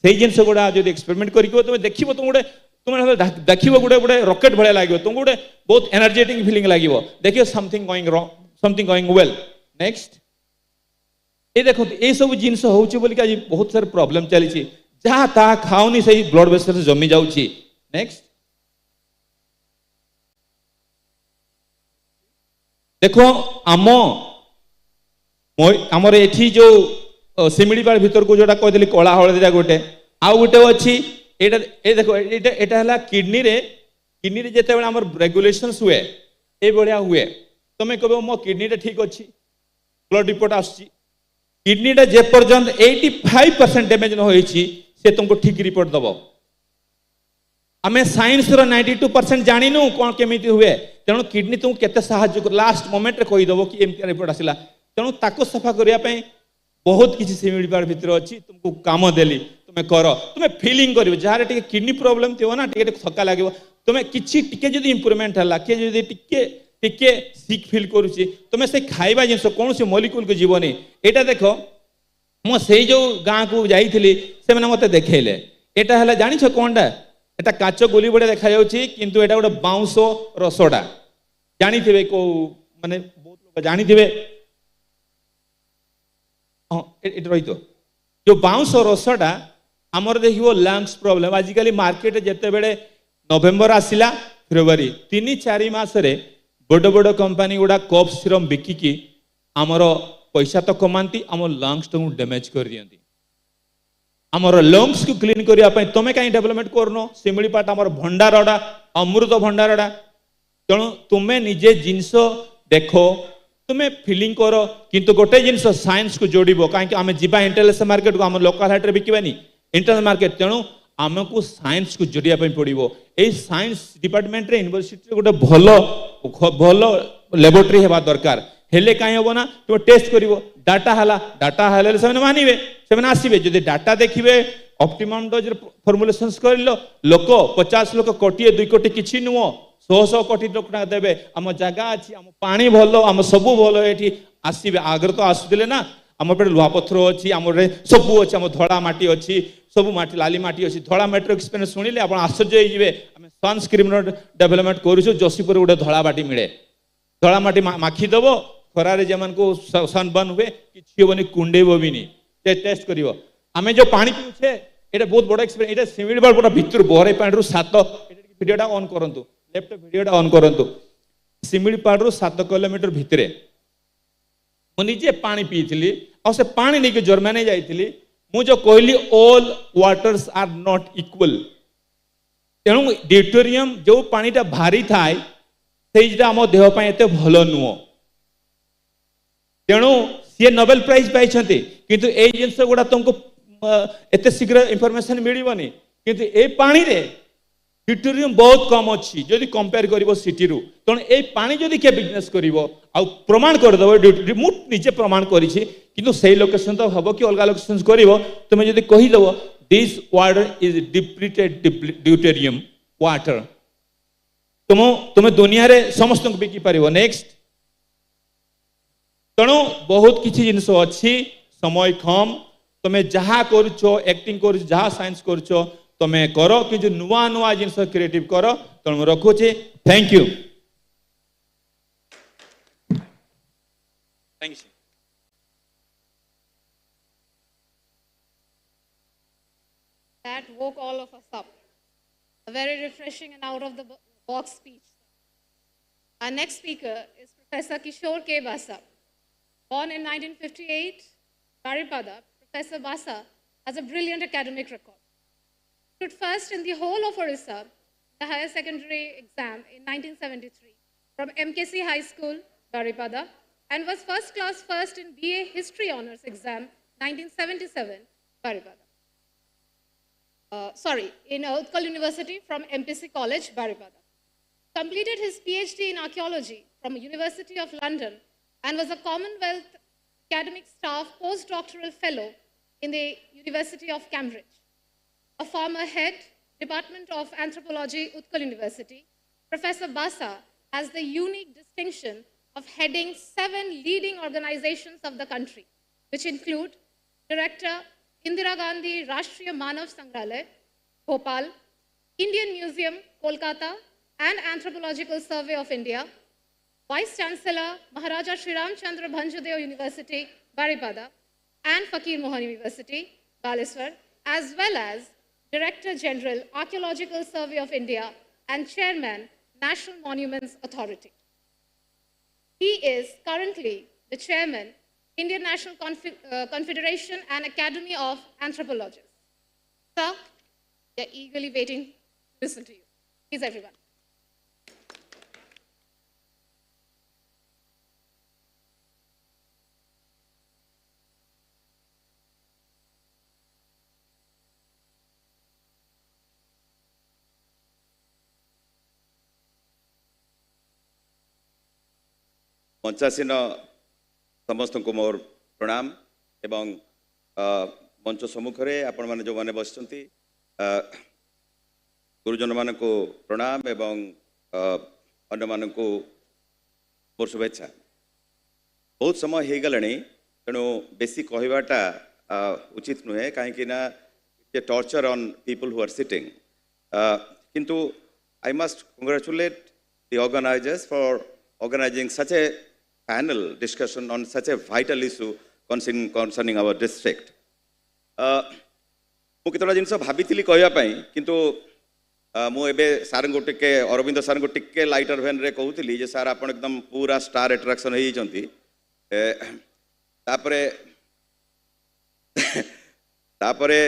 से जिन गुड़ा जो एक्सपेरिमेंट कर तुम देख तुम गोटे तुम देख गोटे गोटे रॉकेट भाया लगे तुमको गोटे बहुत एनर्जेटिक फीलिंग लगे देखिए something going wrong something going well next ये देखो ये सब जिनस होली आज बहुत सारे प्रॉब्लम चली जहाँ ताहा खाऊनी से ब्लड वेसल जमी जाऊँगी नेक्स्ट देखो आमर एठी जो सिमिलीपाड़ भीतर को जोटा कहली कला हलदिया गोटे आउ गोटे अच्छी ये देखो एटा है किडनी रे जिते बड़े आमर रेगुलेशंस हुए ये भाया हुए तुम्हें कह मो किडनी ठीक अच्छी ब्लड रिपोर्ट आसुची किडनी जे पर्यंत 85% डैमेज न होईची से तुमको ठीक रिपोर्ट दब आम साइंस 92% जानिनु कौन केमी हुए तेणु किडनी तुमको केते साहाय्य लास्ट मोमेंट रे कहीदेव कि एमती रिपोर्ट आसला तेणु ताको सफा करने बहुत किसी सिमिलीपाड़ भितर अच्छी तुमको काम देली तुम्हें कर तुम्हें फिलिंग कर जहाँ किडनी प्रोब्लेम थी ना टे थका लगे तुम्हें किसी टी इम्प्रूवमेंट है किए टिके सिक फिल करुच्ची तुम्हें से खाइबा जिनस कौन से मलिक्यूल को जीवनी यहाँ देख मो से जो गाँ को जाइली से मत देखले यहाँ है जान कौनटा एटा काच गोली बड़े देखा किंतु एटा गोटे बाउंस रसड़ा जानी को माने बहुत लोग जानी रही तो जो बाउंस रसटा आमर देखो लंग्स प्रॉब्लम आजिकल मार्केट जिते बड़े नवेम्बर आसला फेब्रुआरी 3-4 मासरे बड़ बड़ कंपनी गुड़ा कफ सीरम बिकिकी आमर पैसा तो कमाती आम लंग्स को डैमेज कर दियंती आमर लंग्स को क्लीन करने तुम कहीं डेवलपमेंट करनो सिमिलीपाट आमर भंडारटा अमृत भंडारटा तेणु तुम्हें निजे जिनस देख तुम्हें फिलिंग कर किंतु गोटे जिनस साइंस को जोड़ कहीं आम जा इंटरनेशनल मार्केट को आम लोकल हाट में बिकवानी इंटरनेशनल मार्केट तेणु आमको साइंस को जोड़ापी पड़ो ये साइंस डिपार्टमेंट रे यूनिवर्सिटी गोटे भल भल लैबोरेटरी होगा दरकार हेले कहीं हम ना तुम टेस्ट कर डाटा है मानवे से आसवे जो डाटा देखिए ऑप्टिमम डोज फॉर्मुलेशन कर लोक 50 लोक 1-2 कोटी किसी नुह 100 कोटी लोक देवे आम जगह अच्छी आम पानी भल आम सब भल ये आसवे आगर तो आसुले ना आम पे लुहा पथर अच्छी आम सबू अच्छी आम धड़ा माटी अच्छी सब माटी लाली माटी अच्छी धड़ा माटी एक्सपीरियंस शुणिले आप आश्चर्य होइबे आम सनस्क्रीन डेवलपमेंट करूँ जसीपुर गोटे धड़ा माटी मिले धड़ा माटी माखीदेव खरारे जमान को सनबर्न हुए किसी हेनी कुंडेब भी नहीं टेस्ट कर आम जो पानी पीछे ये बहुत बड़ा एक्सपीरियंस ये सिमिलीपाड़ पूरा भितर बहरे पानी 7 भिडियोटा ऑन करंतु लैपटॉप भिडियोटा ऑन करंतु सिमिलीपाड़ 7 किलोमीटर भितर मुझे पानी पीली और से पानी नहीं जर्मनी जाइली मुझे कहली all waters are not equal तेणु ड्यूटेरियम जो पानीटा भारी थाए से आम देह एत भल नुह तेणु सी नोबेल प्राइज पाई किंतु ए जिनस गुड़ा तुमको एत शीघ्र इनफॉरमेशन मिलबनी किंतु ए पानी रे ड्यूटेरियम बहुत कम अच्छी जदि कंपेयर कर सिटी रू तेणु ए पानी जदि किए बिजनेस कर प्रमाण करदेव मुझे प्रमाण करी से लोकेशन तो हम कि अलग लोकेशन कर तुम्हें जदि कहीदेव this water is depleted deuterium water तुम्हें दुनिया रे समस्त बिकी पार नेक्स्ट तेणु बहुत किसी जिनस अच्छी समय कम तुम्हें जहाँ करुच एक्टिंग कर जहाँ साइंस करुच तुम्हें कर कि नुआ नुआ जिनस क्रिएटिव कर तेणु रखुचे thank you That woke all of us up. A very refreshing and out of the box speech. Our next speaker is Professor Kishore K. Basa. Born in 1958, Baripada, Professor Basa has a brilliant academic record. He stood first in the whole of Orissa, the higher secondary exam in 1973 from MPC High School, Baripada, and was first class first in BA History Honours exam 1977, Baripada. In Utkal University from MPC College, Baripada. Completed his PhD in archaeology from University of London and was a Commonwealth Academic Staff postdoctoral fellow in the University of Cambridge. A former head, Department of Anthropology, Utkal University, Professor Basa has the unique distinction of heading 7 leading organizations of the country, which include Director, Indira Gandhi Rashtriya Manav Sangrahalaya, Bhopal, Indian Museum, Kolkata, and Anthropological Survey of India, Vice Chancellor, Maharaja Sri Ramchandra Bhanjadeo University, Baripada, and Fakir Mohan University, Baleswar, as well as Director General, Archaeological Survey of India, and Chairman, National Monuments Authority. He is currently the Chairman, Indian National Confederation and Academy of Anthropologists. Sir, we are eagerly waiting to listen to you. Please, everyone. मंचासीन समस्त को मोर प्रणाम एवं मंच सम्मुखें आपण मैंने जो मैंने बस गुरुजन मान को प्रणाम एवं अन्य मान को मोर शुभेच्छा। बहुत समय हो गला तेणु बेसी कहवाटा उचित नुहे कहीं torture on people who are sitting किंतु I must congratulate the organisers for organizing such a panel discussion on such a vital issue concerning our district. मु केतला जिनस भाभी कहवाई किंतु मुझे सार को टिके अरविंद सार को टिके लाइटर भैन रे कहूली जे सार आप एकदम पूरा स्टार एट्राक्शन होती तापरे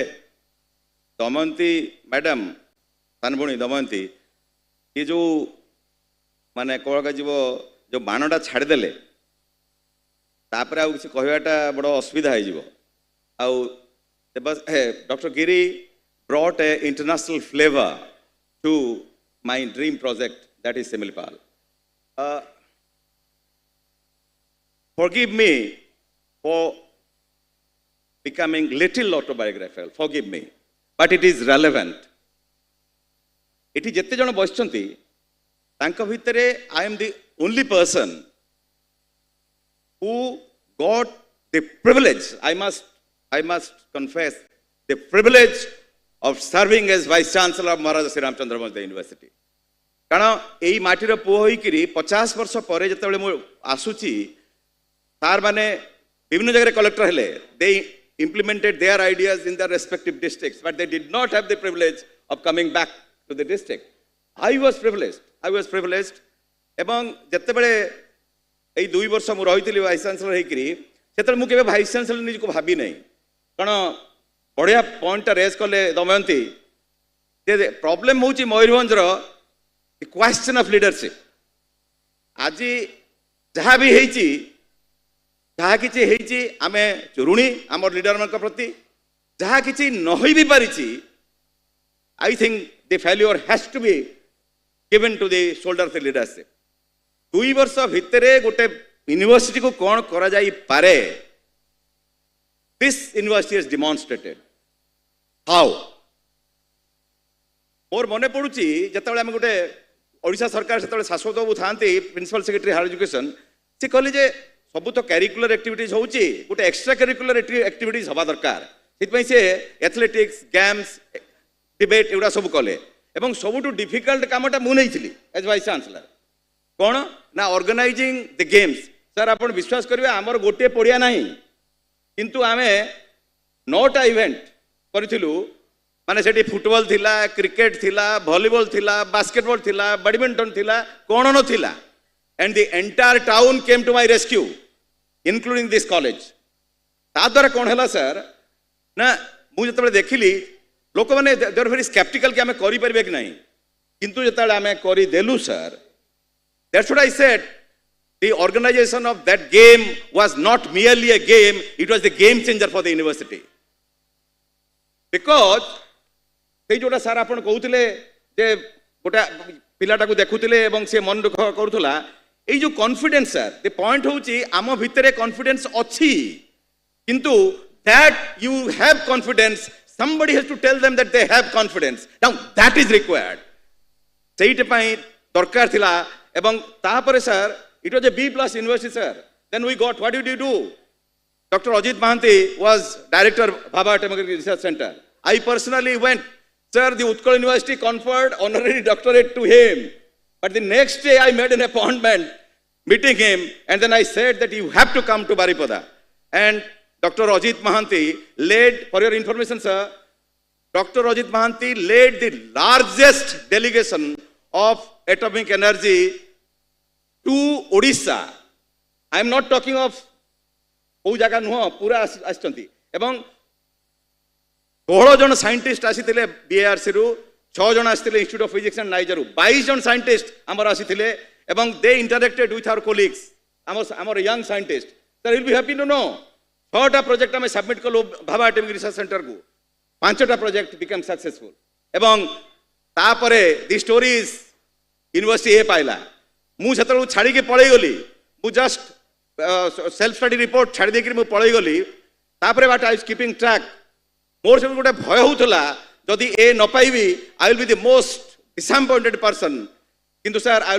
दमयंती मैडम सानभुणी दमयंती ये जो माने कह जीव जो बाणटा छाड़देले तापर आउ किसी कहवाटा बड़ असुविधा हो doctor Giri brought a international flavour to my dream project that is Similipal. Forgive me for becoming little autobiographical, forgive me, but it is relevant. इटी जिते जन बसचंती तांका भितरे I am the only person who got the privilege, I must confess, the privilege of serving as Vice Chancellor of Maharaja Sri Ramchandra Bhanjadeo University. कारण यही माटीर पुओ होइकिरी 50 वर्ष पर जिते मु आसुची सार माने विभिन्न जगह कलेक्टर हेले they implemented their ideas in their respective districts but they did not have the privilege of coming back to the district. I was privileged एवं जिते बड़े यही 2 वर्ष मु रही वाइस चांसलर होकर मुझे वाइस चांसलर निज को भावी नहीं कारण बढ़िया पॉइंट रेज कले दमयंती प्रॉब्लम हूँ मयूरभंजर क्वेश्चन ऑफ लीडरशिप आज जहाँ भी जहाँ कि आम ऋणी आम लीडर मान प्रति जहाँ कि न भी पारी I think the failure has to be given to the shoulder of the leadership. 2 वर्ष भितर गोटे यूनिवर्सिटी को कौन करा जाई पारे this university has demonstrated how मोर मने पड़ुची जतबेले हम गोटे ओडिशा सरकार से शाश्वत बाबू था प्रिंसिपल सेक्रेटरी हायर एजुकेशन से कहले जे सब तो कैरिकुलर एक्टिविटीज होची गोटे एक्स्ट्रा कैरिकुलर एक्टिविटीज हवा दरकार से एथलेटिक्स गेम्स डिबेट एगुड़ा सब कले एवं सबुठु डिफिकल्ट कामटा मु नहीं एज वाइस चांसलर कौन ना ऑर्गेनाइजिंग द गेम्स सर आप विश्वास करेंगे आमर गोटे पड़िया ना किंतु आम 9टा इवेंट करूँ माने सेठी फुटबॉल थिला क्रिकेट थिला वॉलीबॉल थिला बास्केटबॉल थिला बैडमिंटन थिला कौन न थिला and the entire town came to my rescue including this college. ତା ଦ୍ୱାରା କ'ଣ ହେଲା ସାର୍ ନା ମୁଁ ଯେତେବେଳେ ଦେଖିଲି ଲୋକମାନେ they are very skeptical कि आमे करि परिबे कि नहीं, किंतु जेतेବେଳେ आमे କରିଦେଲୁ sir, that's what I said. The organization of that game was not merely a game, it was the game changer for the university. Because ସେଇ जोटा ସାର୍ ଆପଣ କହୁଥିଲେ ଯେ ଗୋଟା ପିଲାଟାକୁ ଦେଖୁଥିଲେ ଏବଂ ସେ ମନ ଦୁଃଖ କରୁଥିଲା, ଏଇ ଯୋଉ କନଫିଡେନ୍ସ ସାର୍, the point ହେଉଛି ଆମ ଭିତରେ କନଫିଡେନ୍ସ ଅଛି, କିନ୍ତୁ that you have confidence, somebody has to tell them that they have confidence. Now that is required. ସେଇଟା ପାଇଁ ଦରକାର ଥିଲା ଏବଂ ତାପରେ sir it was a B+ university sir. Then we got, what did you do? Dr. Ajit Mahanti was director Bhabha Atomic Research Center. I personally went, sir, the Utkal University conferred honorary doctorate to him. But the next day I made an appointment meeting him, and then I said that you have to come to Baripada. And Dr. Ajit Mahanti led, for your information sir, Dr. Ajit Mahanti led the largest delegation of atomic energy to Odisha. I am not talking of କୋଉ ଜାଗା ନୁହଁ, ପୁରା ଆସିଛନ୍ତି ଏବଂ 16 ଜଣ scientist ଆସିଥିଲେ BARC ରୁ, 6 ଜଣ ଆସିଥିଲେ ଇନଷ୍ଟିଚ୍ୟୁଟ୍ ଅଫ୍ ଫିଜିକ୍ସ ଆଣ୍ଡ ନାଇଜର ରୁ, 22 ଜଣ ସାଇଣ୍ଟିଷ୍ଟ ଆମର ଆସିଥିଲେ ଏବଂ they interacted with our colleagues, ଆମର young scientists. Sir, you will be happy to know 6ଟା ପ୍ରୋଜେକ୍ଟ ଆମେ ସବମିଟ୍ କଲୁ ଭାବା ଆଟମିକ୍ ରିସର୍ଚ୍ଚ ସେଣ୍ଟର କୁ, 5ଟା ପ୍ରୋଜେକ୍ଟ became successful ଏବଂ ତାପରେ the stories ୟୁନିଭର୍ସିଟି ଏ ପାଇଲା। ମୁଁ ସେତେବେଳକୁ ଛାଡ଼ିକି ପଳେଇ ଗଲି, ମୁଁ ଜଷ୍ଟ सेल्फ स्टडी रिपोर्ट छाड़ी देकर मुझे पढ़ई गली, तापरे बाट आई कीपिंग ट्रैक, मोर सब गोटे भय होउथला जदि ए न पाइबी I will be the most disappointed person, किंतु sir I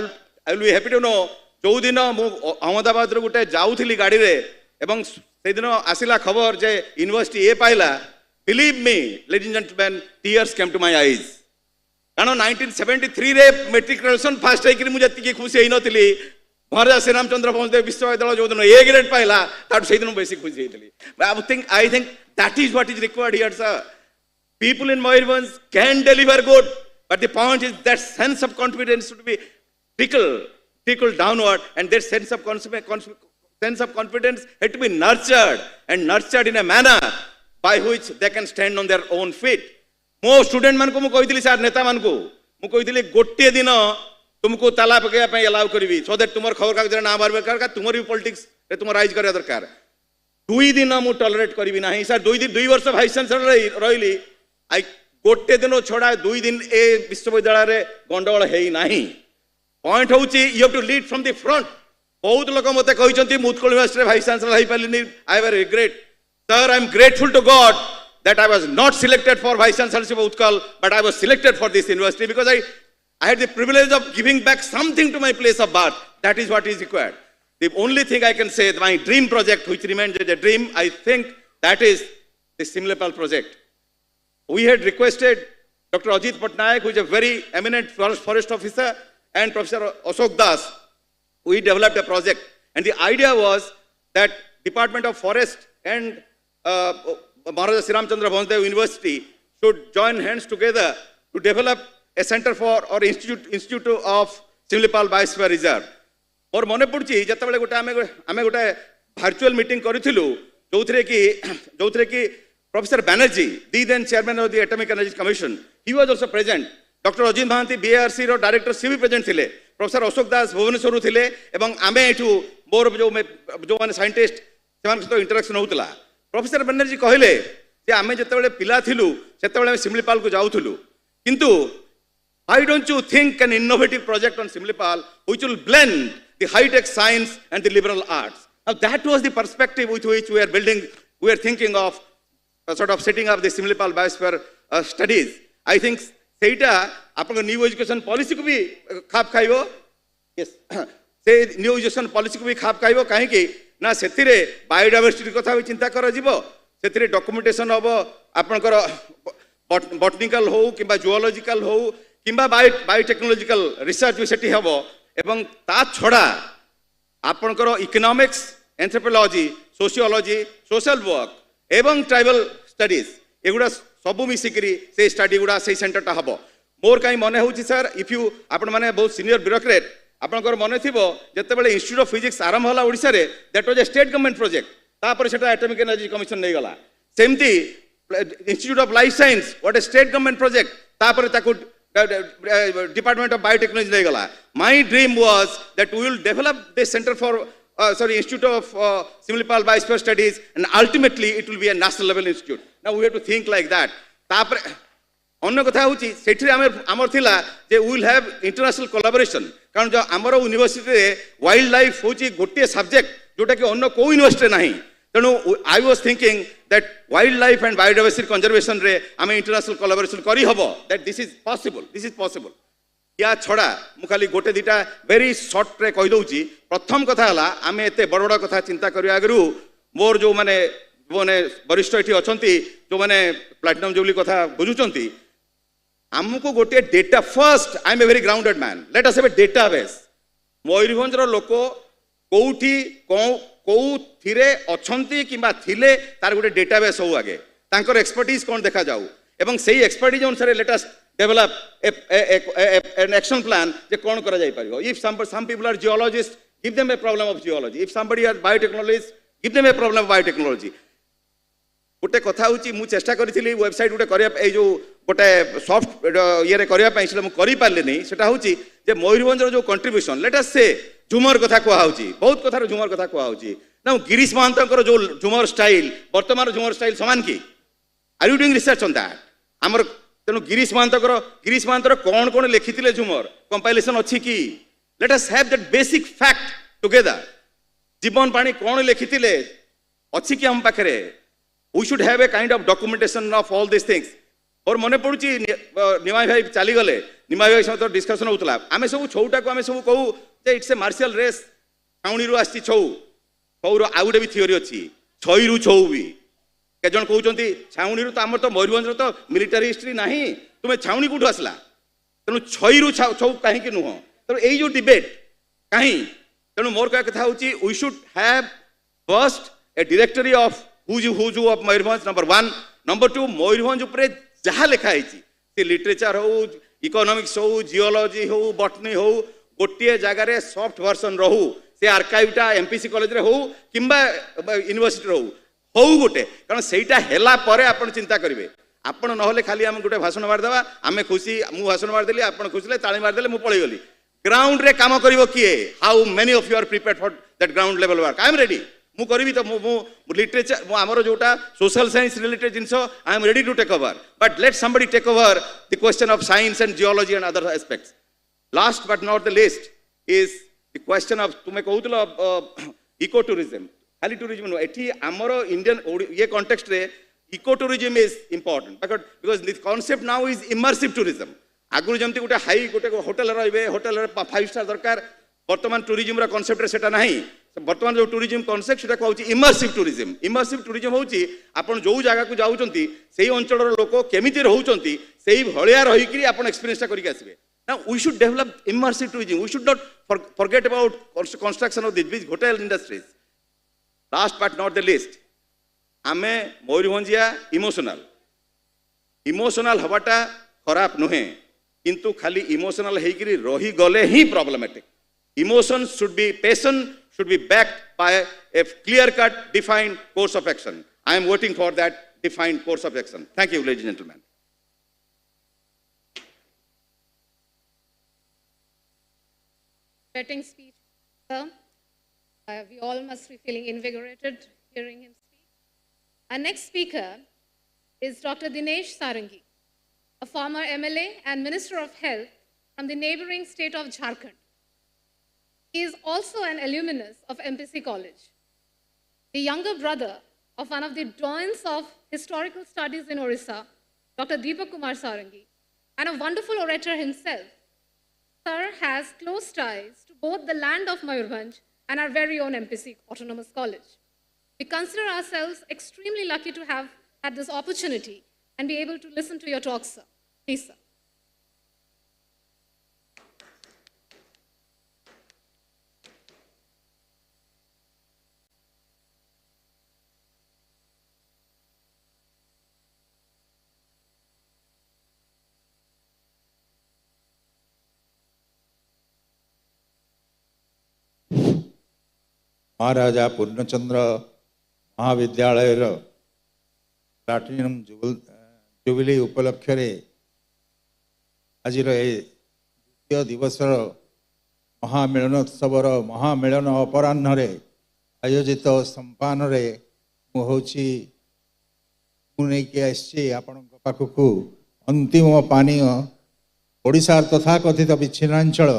will be happy to know जो दिन मु अहमदाबाद रो गोटे जाउथली गाड़ी रे एवं से दिन आसिला खबर जे यूनिवर्सिटी ए पाइला, believe me ladies and gentleman, tears came to my eyes. कारण 1973 रे मैट्रिक ग्रेजुएशन फास्ट होइकरी मु जति खुशी हेइ नथिली, महाराजा श्री रामचंद्र पहुंचते विश्वविद्यालय जो दिन ए ग्रेड पाइला तार से दिन बेसी खुशी हेतली। I think that is what is required here sir. People in Mayurbhanj can deliver good, but the point is that sense of confidence should be trickle downward, and that sense of confidence had to be nurtured in a manner by which they can stand on their own feet. मो student मान को मु कहितली sir, नेता मान को मु कहितली गोटे दिन तुमको ताला पकड़ा पे अलाउ करी, सो दैट तुमर खबर कागज ना बार दरकार, तुमर भी पॉलिटिक्स रे तुम राइज करिया दरकार। 2 दिन मु टॉलरेट करी नाही सर, 2 वर्ष वाइस चांसलर रहिली, आई गोटे दिन छोड़ा 2 दिन ए विश्वविद्यालय रे गंडगोल हेई नाही। पॉइंट होउची you have to lead from the front. बहुत लोक मते कहिसंती उत्कल यूनिवर्सिटी वाइस चांसलर हेई पालिनी, I have regret sir, I am grateful to God that I was not selected for vice chancellorship of Utkal, but I was selected for this university because I had the privilege of giving back something to my place of birth. That is what is required. The only thing I can say, my dream project, which remains a dream, I think that is the Simlipal project. We had requested Dr. Ajit Patnaik, who is a very eminent forest officer, and Professor Ashok Das. We developed a project, and the idea was that Department of Forest and Maharaja Sri Ramchandra Bhonsdev University should join hands together to develop a center for or institute of Simlipal Biosphere Reserve. और मने पड़ची जतबेले गोटे आमे गोटे virtual meeting करिथिलु जोथरे की professor Banerjee, the then chairman of the atomic energy commission, he was also present. Doctor Ajit Mohanty BARC रो director सी भी प्रेजेंट थिले, प्रोफेसर अशोक दास भुवनेश्वर रू थिले एवं आमे एठू मोर जो माने साइंटिस्ट सेमान सहित इंटरेक्शन होतला। प्रोफेसर बनर्जी कहले जे आमे जतबेले पिला थिलु सेतबेले सिमलीपाल को जाउथलु, किंतु why don't you think an innovative project on Simlipal which will blend the high-tech science and the liberal arts? Now that was the perspective with which we are thinking of sort of setting up the Simlipal Biosphere studies. I think seita आपन new education policy को भी खाप खाइबो, yes, से new education policy को भी खाप खाइबो, काहे कि ना सेथिरे biodiversity कथा भी चिंता कर जीवो, सेथिरे डॉक्यूमेंटेशन हबो आपनकर बॉटनिकल हो किबा जूलॉजिकल हो किबा बायोटेक्नोलॉजिकल रिसर्च भी सेठी हबो, एवं ता छड़ा आपनकर economics, anthropology, sociology, social work एवं ट्राइबल स्टडीज एगुडा सबु मिसिकरी से स्टडी गुडा से सेंटरटा हबो। मोर काई मने होउची सर, इफ यू आपण माने बहुत सीनियर ब्यूरोक्रेट, आपनकर मन थिबो जेतेबेले इंस्टीट्यूट ऑफ फिजिक्स आरंभ होला ओडिसा रे that was a state government project तापर सेटा एटॉमिक एनर्जी कमिशन नै गला सेमती institute of life science what a state government project तापर ताकू डिपार्टमेंट ऑफ बायोटेक्नोलॉजी नै गला my dream was that we will develop this centre for Institute of Similipal Biosphere Studies, and ultimately it will be a national level institute. Now we have to think like that. तापर अन्य कथा होची सेठी आमर थिला जे we will have international collaboration कारण जो आमर university रे वाइल्ड लाइफ होची गोटे सब्जेक्ट जोटा कि अन्य को यूनिवर्सिटी नाही तेणु I was thinking that wild life and biodiversity conservation रे आमे इंटरनेशनल कोलैबोरेशन करी हबो दैट दिस इज पॉसिबल या छड़ा मु खाली गोटे दिटा वेरी शॉर्ट रे कहि दउची प्रथम कथा हला आमे एते बड़ बड़ कथा चिंता करिया आगरु मोर जो माने वरिष्ठ एठी अछंती जो माने प्लैटिनम जुबली कथा बुझुचंती हमको गोटे data first I am a very grounded man let us have a database Mayurbhanj रो लोक कोउठी को थिरे अछंती किबा थिले तार गोटे डेटाबेस हो आगे तांकर एक्सपर्टीज कोन देखा जाऊ एवं सही एक्सपर्टीज अनुसार let us develop an action plan जे कौन करा जाई परियो if some people are geologists give them a problem of geology if somebody are biotechnologists give them a problem of biotechnology गोटे कथा होची मु चेष्टा करिथिली वेबसाइट गोटे करिया ए जो गोटे सॉफ्ट ये रे करिया पई सेटा मु करि पारले नै सेटा होची जे मयूरभंज रो जो कंट्रीब्यूशन लेट अस से झुमर कथा को होची बहुत कथा रो झुमर कथा को होची ना गिरीश महांतकर जो झुमर स्टाइल वर्तमान झुमर स्टाइल समान की are you doing research on that हमर तेणु गिरीश महांतर कौन कौन लिखिथिले झुमर कंपाइलेशन अच्छी कि let us have that basic fact together जीवन पानी कौन लिखिथिले अच्छी कि हम पाखरे we should have a kind of documentation of all this things और मने पड़ुची निमाय भाई चली गले निमाय भाई सहित डिस्कशन होतला आमे सब छौटा को आमे सब कहू जे इट्स ए मार्शल रेस छाउणी रु आसी छौ छौर आउडे भी थियोरी अछि छई रु छौ भी के जन कहउचंती छाउणी रु तो हमर तो मयूरभंज तो मिलिटरी हिस्ट्री नाही तुमे छाउणी कुठु आसला तेणु छई रु छौ काहे कि नुह तेणु एई जो डिबेट काहे तेणु मोर का कथा होची we should have first a directory of who's who of Mayurbhanj number 1 number 2 Mayurbhanj ऊपर जहा लिखा हिची से लिटरेचर हो इकोनॉमिक्स हो जियोलॉजी हो बॉटनी हो गोटे जगह रे सॉफ्ट वर्जन रहू से आर्काइवटा एमपीसी कॉलेज रे हो किंबा यूनिवर्सिटी रहू हो गोटे कारण सेटा हेला परे आपण चिंता करिवे आपण नहले खाली हम गोटे भाषण मार देबा आमे खुशी मु भाषण मार देली आपण खुशीले ताली मार देले मु पळी गली ग्राउंड रे काम करिवो किए how many of you are prepared for that ground level work I am ready मु करबी तो मु लिटरेचर मु हमरो जोटा सोशल साइंस रिलेटेड जिंसो I am ready to take over but let somebody take over the question of science and geology and other aspects last but not the least is the question of तुमे कहउतलो eco tourism खाली tourism no एठी हमरो Indian ये context रे eco tourism is important because this concept now is immersive tourism आगु जमती गोटे हाई गोटे होटल रहिबे होटल रे 5 स्टार दरकार वर्तमान टूरिज्म रा कॉन्सेप्ट रे सेटा नाही वर्तमान जो टूरिज्म कॉन्सेप्ट सेटा कहउची इमर्सिव टूरिज्म होउची आपण जो जगह को जाउचंती सेही अंचल रो लोक केमिति रहउचंती सेही भलिया रही कि आपण एक्सपीरियंस ता करिक आसीबे now we should develop immersive tourism we should not forget about construction of this big hotel industries last but not the least आमे मयूरभंजिया इमोशनल हवाटा खराब नुहे किंतु खाली इमोशनल हेकरी रही गले ही problematic emotions should be passion should be backed by a clear cut defined course of action I am voting for that defined course of action thank you ladies and gentlemen Getting speech, sir. We all must be feeling invigorated hearing him speak. Our next speaker is Dr. Dinesh Sarangi, a former MLA and Minister of Health from the neighboring state of Jharkhand. He is also an alumnus of MPC College, the younger brother of one of the doyens of historical studies in Orissa, Dr. Deepak Kumar Sarangi, and a wonderful orator himself. Sir has close ties to both the land of Mayurbhanj and our very own MPC Autonomous College. We consider ourselves extremely lucky to have had this opportunity and be able to listen to your talk, sir. Please, sir. महाराजा पूर्णचंद्र महाविद्यालय platinum jubilee उपलक्ष्य आज द्वितीय दिवस महामिलनोत्सवर महामिलन अपराह्न आयोजित सम्पान मुझे आपण पाखक अंतिम पानीय ओडिशार तथा कथित विच्छिन्नांचल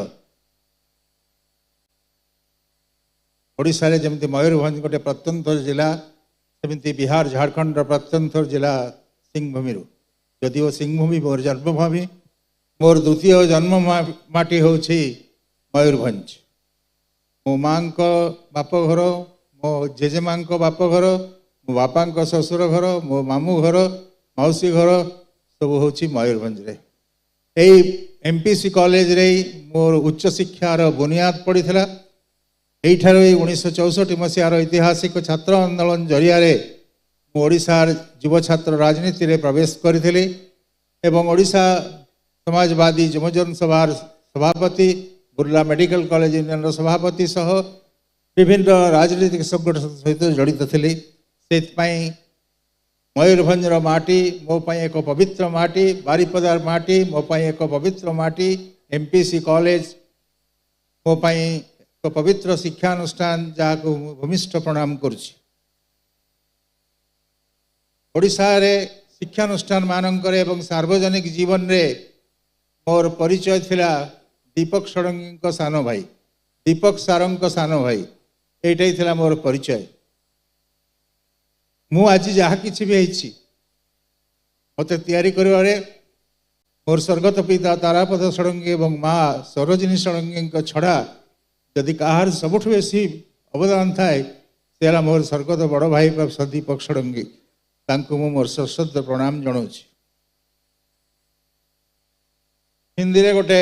ओडिशा रे जमती मयूरभंज गोटे प्रत्यंतर जिला सेमती बिहार झारखंड प्रत्यंतर जिला सिंहभूमि जदिव सिंहभूमि मोर जन्मभूमि मोर द्वितीय जन्म माटी हूँ मयूरभंज मो माँ बापघर मो जेजेमा बापघर मो बापा ससुर घर मो मामू घर मौसी घर सब हूँ मयूरभंज रे यही एमपीसी कॉलेज रे मोर उच्च शिक्षार बुनियाद पड़ी यहीठार 1964 मसीहार ऐतिहासिक छात्र आंदोलन जरिया ओडिशार युव छात्र राजनीति रे प्रवेश करी एवं ओडिशा समाजवादी युवजन सभार सभापति बुर्ला मेडिकल कॉलेज यूनियन सभापति सह विभिन्न राजनीतिक संगठन सहित जड़ित थी से मयूरभंजर माटी मो पाई एक पवित्र माटी बारिपदार माटी मो पाई एक पवित्र माटी एमपीसी कॉलेज मो पाई एक पवित्र शिक्षानुष्ठान जहाँ को भूमिष्ठ प्रणाम करुछि। ओडिशा रे शिक्षानुष्ठान मानकर एवं सार्वजनिक जीवन रे मोर परिचय थिला दीपक षडंगी सान भाई दीपक सारंग सान भाई एटाई थिला मोर परिचय। मु आज जहाँ किसी भी मत तैयारी करिवारे मोर स्वर्गत पिता तारापद षडंगी एवं माँ सरोजिनी षडंगी छड़ा यदि कहार सबुठ बेसी अवदान थाए से मोर स्वर्गत बड़ भाई प्रोफेसर दीपक षडंगी तांको मु मोर सश्रद्ध प्रणाम जनाऊँच। हिंदी रे गोटे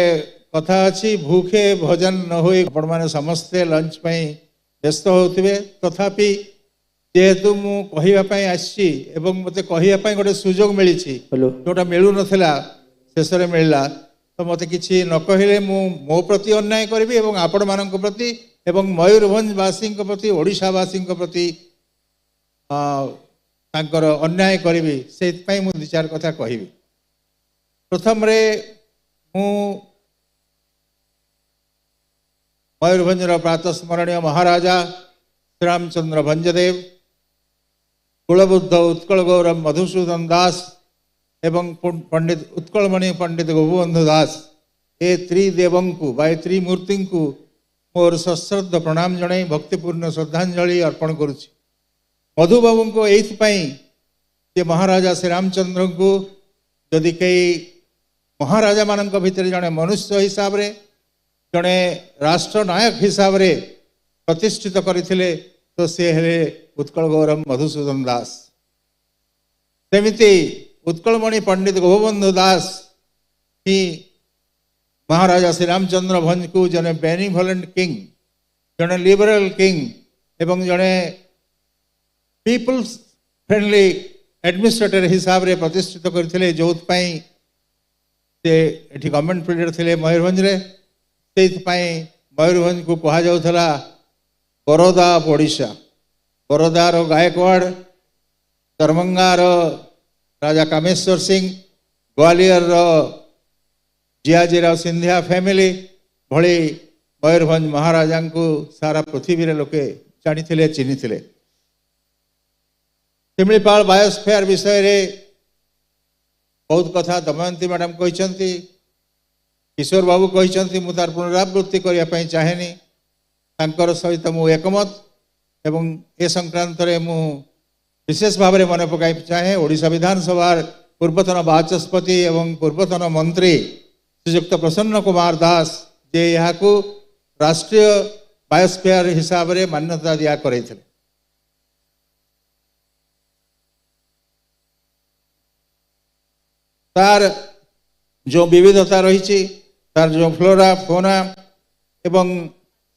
कथा अच्छी भूखे भोजन न हुई आपण मैंने समस्ते लंच पाई व्यस्त होते तथापि जेहेतु मु कहवाई आसी मत कहवाई गोटे सुजोग मिली जोटा मिलू नाला शेष में मिलला तो मत किसी न कहले मो प्रति अन्याय करी आपण मान प्रति एवं मयूरभंजवासी प्रति ओडिशावासी प्रति तांकर अन्याय करी से दु चार कथा कहि। प्रथम रे मु मयूरभंजर प्रातः स्मरणीय महाराजा श्रीरामचंद्र भंजदेव कुलबुद्ध उत्कल गौरव मधुसूदन दास एवं पंडित उत्कलमणि पंडित गोपबंधु दास ए त्रिदेवंकु बा त्रिमूर्ति को मोर सश्रद्ध प्रणाम जनाई भक्तिपूर्ण श्रद्धांजलि अर्पण करुछि। मधुबाबू को ये महाराजा श्रीरामचंद्र को यदि कई महाराजा मान भितर जड़े मनुष्य हिसाब रे जड़े राष्ट्रनायक हिसाब रे प्रतिष्ठित करथिले तो से हेले उत्कल गौरव मधुसूदन दास। सेमिति उत्कलमणि पंडित गोपबंधु दास ही महाराजा श्रीरामचंद्र भंज को जने बेनिवोलेंट किंग जने लिबरल किंग एवं जने पीपल्स फ्रेंडली एडमिनिस्ट्रेटर हिसाब रे प्रतिष्ठित करथिले जोथपाई से एठी गवर्नमेंट पीरियड थिले मयूरभंज रे सेथपाई मयूरभंज को कहा जाउथला बरोदा ऑफ ओडिशा बरोदार गायकवाड़ दरभंगार राजा कामेश्वर सिंह ग्वालियर जियाजीराव सिंधिया फैमिली भली मयूरभंज महाराजा को सारा पृथ्वी रे लोके जानी चिन्ही थे। शिमिलीपाल बायोस्फीयर विषय रे बहुत कथा दमयंती मैडम कहते किशोर बाबू कहते मुझे तार पुनरावृत्ति करने चाहेनी तांकर सहित मु एकमत एवं ए संक्रांत रे मु विशेष भाव में मन पकाई चाहे ओडिशा विधानसभा पूर्वतन बाचस्पति एवं पूर्वतन मंत्री श्रीयुक्त प्रसन्न कुमार दास जे यहाँ को राष्ट्रीय बायोस्फीयर हिसाब रे मान्यता दिया करे थे। तार जो विविधता रही तार जो फ्लोरा फोना एवं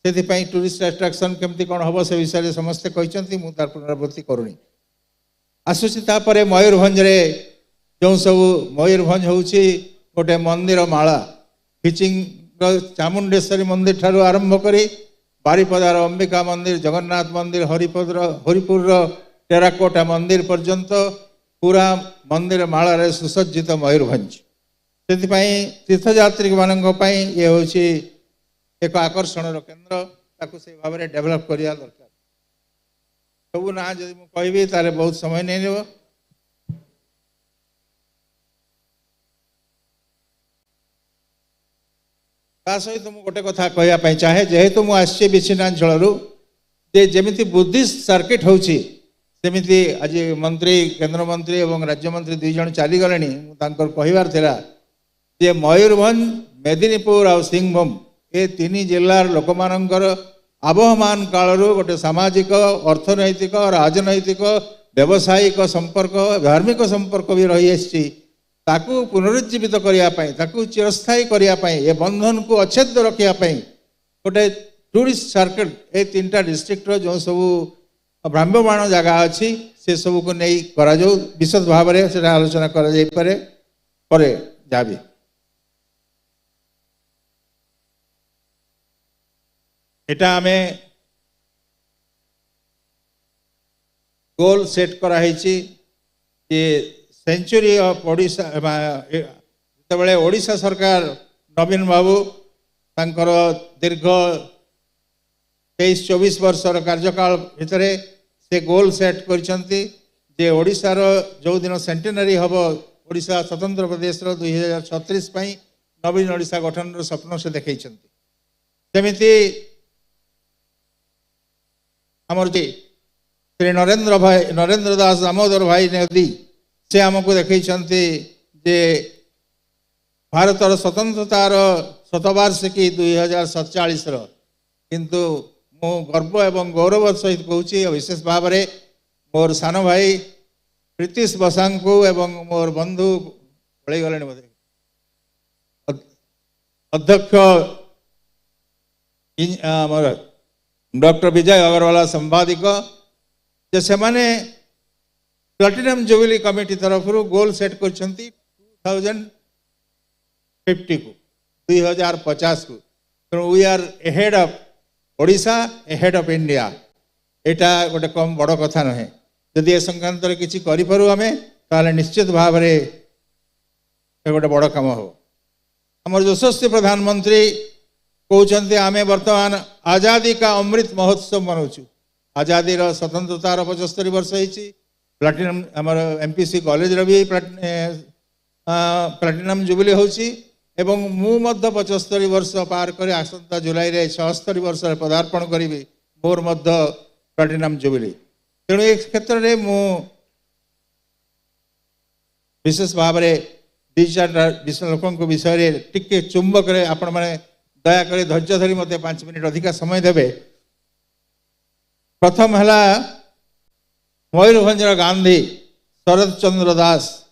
से टूरिस्ट अट्राक्शन केमती कौन हम से विषय समस्ते कहते मुझे तार पुनरावृत्ति करूनी। आसूसी तापर मयूरभंज रे जो सब मयूरभंज हूँ गोटे मंदिर माला खिचिंग चामुंडेश्वरी मंदिर ठारू आरंभ करी बारिपदार अंबिका मंदिर, जगन्नाथ मंदिर, हरिपुर टेराकोटा मंदिर पर्यंत पूरा मंदिर मालारे सुसज्जित मयूरभंज। से तीर्थयात्री मान ये हूँ एक आकर्षण केन्द्र, ताकू से भाव में डेभलप करिया दरकार। सबू ना जब मुझे कहबी तारे बहुत समय नहीं लेब। ता सहित मुझे गोटे कथा कहवाई चाहे, जेहेतु मुझे विच्छिन्नांचल जमी बुद्धिस्ट सर्किट होची सेमिति आज मंत्री, केंद्र मंत्री और राज्य मंत्री दुई जन चलीगले। कहबार थिला जे मयूरभंज, मेदिनीपुर और सिंहभूम ये तीन जिलार लोक मानकर आबहमान कालरू गोटे सामाजिक, अर्थनैतिक, राजनैतिक, व्यावसायिक संपर्क, धार्मिक संपर्क भी रही आसी ताकू पुनरुज्जीवित करने, ताकू चिरस्थायी करने, ये बंधन को अच्छेद रखापी गोटे टूरिस्ट सर्किट ये तीनटा डिस्ट्रिक्टर जो सब भ्राम्यमाण जगह अच्छी से सब को नहीं करा जाऊ, विशद भाव में से आलोचना करे जहाँ भी। एटा हमें गोल सेट कराई कि सेंचुरी ऑफ ओडिशा जिते ओडिशा सरकार नवीन बाबू तांकर दीर्घ 23-24 वर्षर कार्यकाल भितर से गोल सेट कर ओडिशार जो दिन सेंटेनरी हम ओडिशा स्वतंत्र प्रदेश 2036 नवीन ओडिशा गठन स्वप्न से देखी। सेमिति आमर जी श्री नरेंद्र दास दामोदर भाई नदी से आमको देखी जे भारतर स्वतंत्रतार शतवार्षिकी 2047 किंतु मु गर्व एवं गौरव सहित कहूँ विशेष भाव में मोर सान भाई प्रीतिश बसांग को एवं मोर बंधु पड़े गले अध्यक्ष डॉक्टर विजय अग्रवाल संवादिक जे से माने प्लाटिनम जुबिली कमिटी तरफ गोल सेट कर 2050 को 2050 को तेणु we are ahead of Odisha, ahead of India. एटा गोटे कम बड़ कथा नुहे। जदि ए संक्रांत किसी करूँ आम ताले निश्चित भाव में गोटे बड़ कम हो। आमर यशस्वी प्रधानमंत्री कहते आम बर्तमान आजादी का अमृत महोत्सव मनाऊँ। आजादी स्वतंत्रतार 75 वर्ष होती। प्लाटिनम आमर MPC कॉलेज भी प्लाटिनम जुबिली होची एवं मु मध्य 75 वर्ष पार कर आसंता जुलाई रे 76 वर्ष पदार्पण करी मोर मध्य प्लाटिनम जुबिली। तेणु ए क्षेत्र में मु विशेष भाव में दी चार लोक विषय टिके चुंबक आपण मैंने दयाक धैर्य धरी मत 5 मिनिट अधिका समय देवे। प्रथम है मयूरभंज गांधी शरद चंद्र दास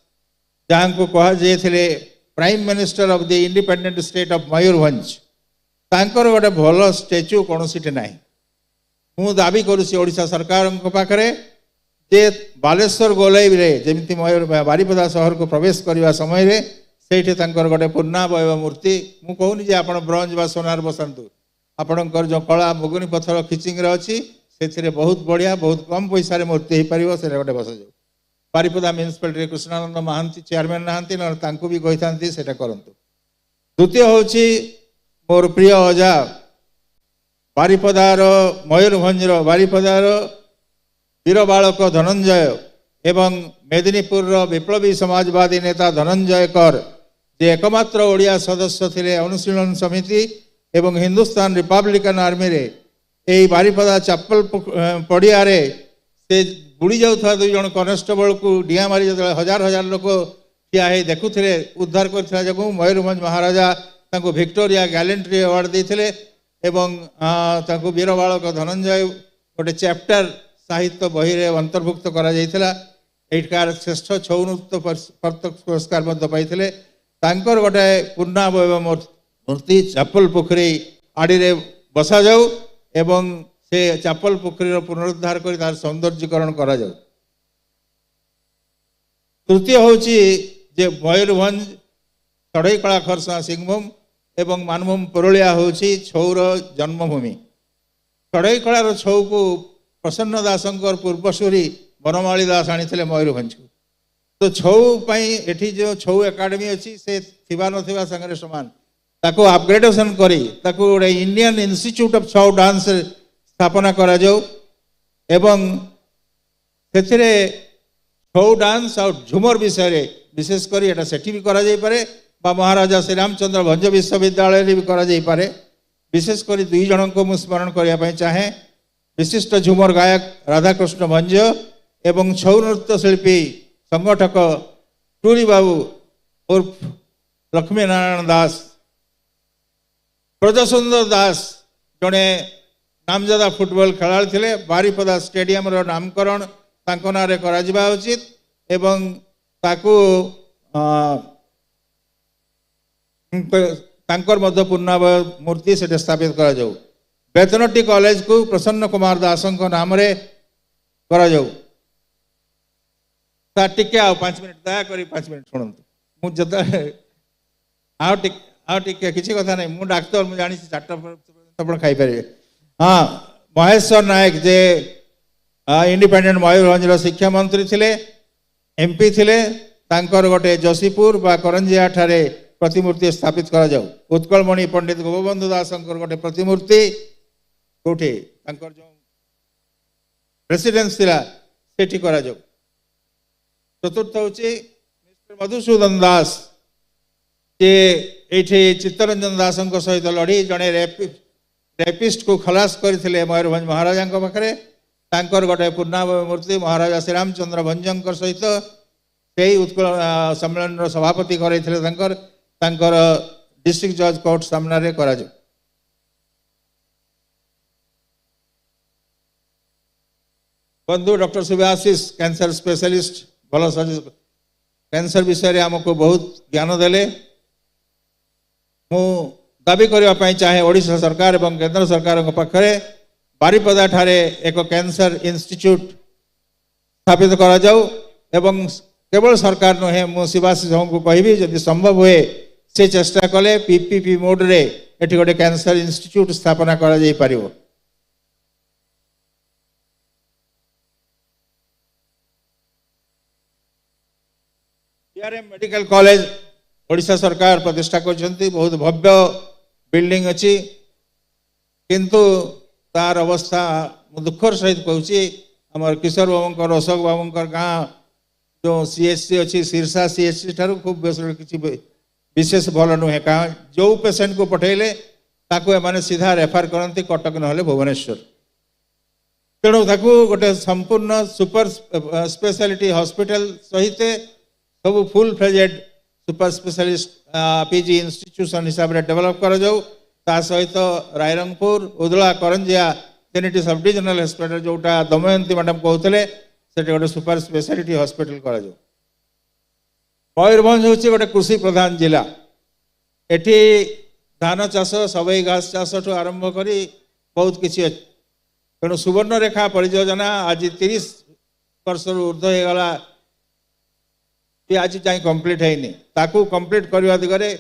जहाँ को कहुए prime minister of the independent state of Mayurbhanj तांकर गोटे भल स्टैच्यू कौन ना। मु दाबी करुँच ओडिशा सरकार पाखे जे बालेश्वर गोलाई जमी मयूर बारिपदा सहर को प्रवेश करने समय रे से गोटे पूर्णावय मूर्ति मु कहूनी जे आपण ब्रंज बा सोनार बसातु आपणकर जो कला मुगुनी पत्थर खिचिंग अच्छी से बहुत बढ़िया बहुत कम पैसा मूर्ति हो पार से गोटे बस जाऊ। बारिपदा म्यूनिसिपालिटी कृष्णानंद महांती चेयरमैन नहांती ना भी कही था से करंतु। द्वितीय हूँ मोर प्रिय अजा बारिपदार मयूरभंजर बारिपदार वीर बालक धनंजय एवं मेदिनीपुर विप्लवी समाजवादी नेता धनंजय कर जे एकमात्र ओडिया सदस्य थे अनुशीलन समिति एवं हिंदुस्तान रिपब्लिकन आर्मी रे यही बारिपदा चप्पल पड़िया से बुड़ी जाऊा 2 जन कनेस्टेबल को डिया मारी जो हजार हजार लोक ठिया देखुले उद्धार कर जो मयूरभंज महाराजा विक्टोरिया गैलेंट्री अवार्ड देते एवं वीर बालक धनंजय गोटे चैप्टर साहित्य बही रे अंतर्भुक्त कर श्रेष्ठ छौ नृत्य पुरस्कार पाई गोटे पूर्णावय मूर्ति चप्पल पोखरी आड़ी बसा जाऊ एवं से चप्पल पोखरी पुनरुद्धार कर तार सौंदर्यीकरण करा जाऊ। तृतीय हूँ जे मयूरभंज चढ़ईकला खरसा सिंहभूम एवं मानभूम पुरुलिया हूँ छौर जन्मभूमि। चढ़ई कलार छौ को प्रसन्न दासंकर पूर्वसूरी बनमाली दास आनी मयूरभंज को तो छौ एठी जो छौ एकाडेमी अच्छी से थिबा नथिबा संगे समान ताको अपग्रेडेशन करी ताको गोटे इंडियन इंस्टीट्यूट ऑफ छौ डांस स्थापना करा जाऊ एवं सेथिरे छौ डांस और झुमर विषय रे विशेष करी एटा सेठी भी करा जाई पारे बा महाराजा श्री रामचंद्र भंज विश्वविद्यालय रे भी करा जाई पारे विशेष करी दुई जन को मु स्मरण करिया पई चाहे विशिष्ट झुमर गायक राधाकृष्ण भंज एवं छौ नृत्य शिल्पी संगठक टूरी बाबू उर्फ लक्ष्मी नारायण दास ब्रजसुंदर दास जड़े नामजादा फुटबॉल खेला थे बारिपदा स्टेडियम रो नामकरण तांको नारे करा जिबा उचित एवं ताकू तांकर मध्य पूर्णावय मूर्ति से स्थापित करा जाऊ बेतनटी कॉलेज को प्रसन्न कुमार दासंक नाम रे करा जाऊ टिके आ 5 मिनट दया करी 5 मिनट शुणु मु जता टिके किसी कथा नहीं मु डाक्टर मु जानी 4टा अपन खाई पारे हाँ महेश्वर नायक जे इंडिपेंडेंट मयूरभंज शिक्षा मंत्री थिले एमपी थिले तांकर गोटे जोशीपुर बा करंजिया ठारे प्रतिमूर्ति स्थापित करा जाऊ उत्कलमणि पंडित गोपबंधु दासंकर गोटे प्रतिमूर्ति कोठे तांकर जो रेसिडेंस थिला सेठी करा जाऊ चतुर्थ हूँ मिस्टर मधुसूदन दास जे ये चित्तरंजन दास सहित लड़ी जड़े रेपिस्ट को खलास करते मयूरभंज महाराजा पाखे तांकर गोटे पूर्णावय मूर्ति महाराजा श्रीरामचंद्र भंजंकर सहित से उत्कल सम्मेलन सभापति कर डिस्ट्रिक्ट जज कोर्ट सामने करा जाऊ बंधु डॉक्टर सुभाषिष कैंसर स्पेशलिस्ट भल कैंसर विषय रे हमको बहुत ज्ञान देले मु दाबी करने चाहे ओडिशा सरकार एवं केंद्र सरकार पाखे बारिपदा ठारे एक कैंसर इंस्टीट्यूट स्थापित करा जाऊ एवं केवल सरकार नुहे मु शिवाशिष को कहबी जदि संभव हुए से चेष्टा कले पीपीपी मोड रे एठी गोटे कैंसर इंस्टीट्यूट स्थापना करा जाई पारिबो मेडिकल कॉलेज ओडिशा सरकार प्रतिष्ठा करछंती बहुत भव्य बिल्डिंग अच्छी किंतु तार अवस्था दुखर सहित कहूँ आमर किशोर बाबूंकर अशोक बाबूंकर गाँ जो सीएचसी अच्छी शीर्षा सीएचसी ठारू खूब किसी विशेष भल नुहे कहाँ जो पेसेंट को पठेले ताकू एमाने सीधा रेफर करती कटक नहले भुवनेश्वर तेणु ताकू गोटे संपूर्ण सुपर स्पेशलिटी हॉस्पिटल सहित सब full fledged super specialist PG institution हिसाब से डेवलप कर जाऊ ता सहित रायरंगपुर उदला करंजिया तीन सब डिविजनल हॉस्पिटल जोटा दमयंती मैडम कहते से गोटे सुपर स्पेशलिटी हॉस्पिटल कर जाऊ मयूरभंज हूँ गोटे कृषि प्रधान जिला एठी धान चाष सबई घास चाष ठू आरंभ कर बहुत किसी तेणु सुवर्णरेखा परियोजना आज 30 वर्ष ऊर्ध होगा आज जाए कंप्लीट है ताकू कंप्लीट करने दिगरे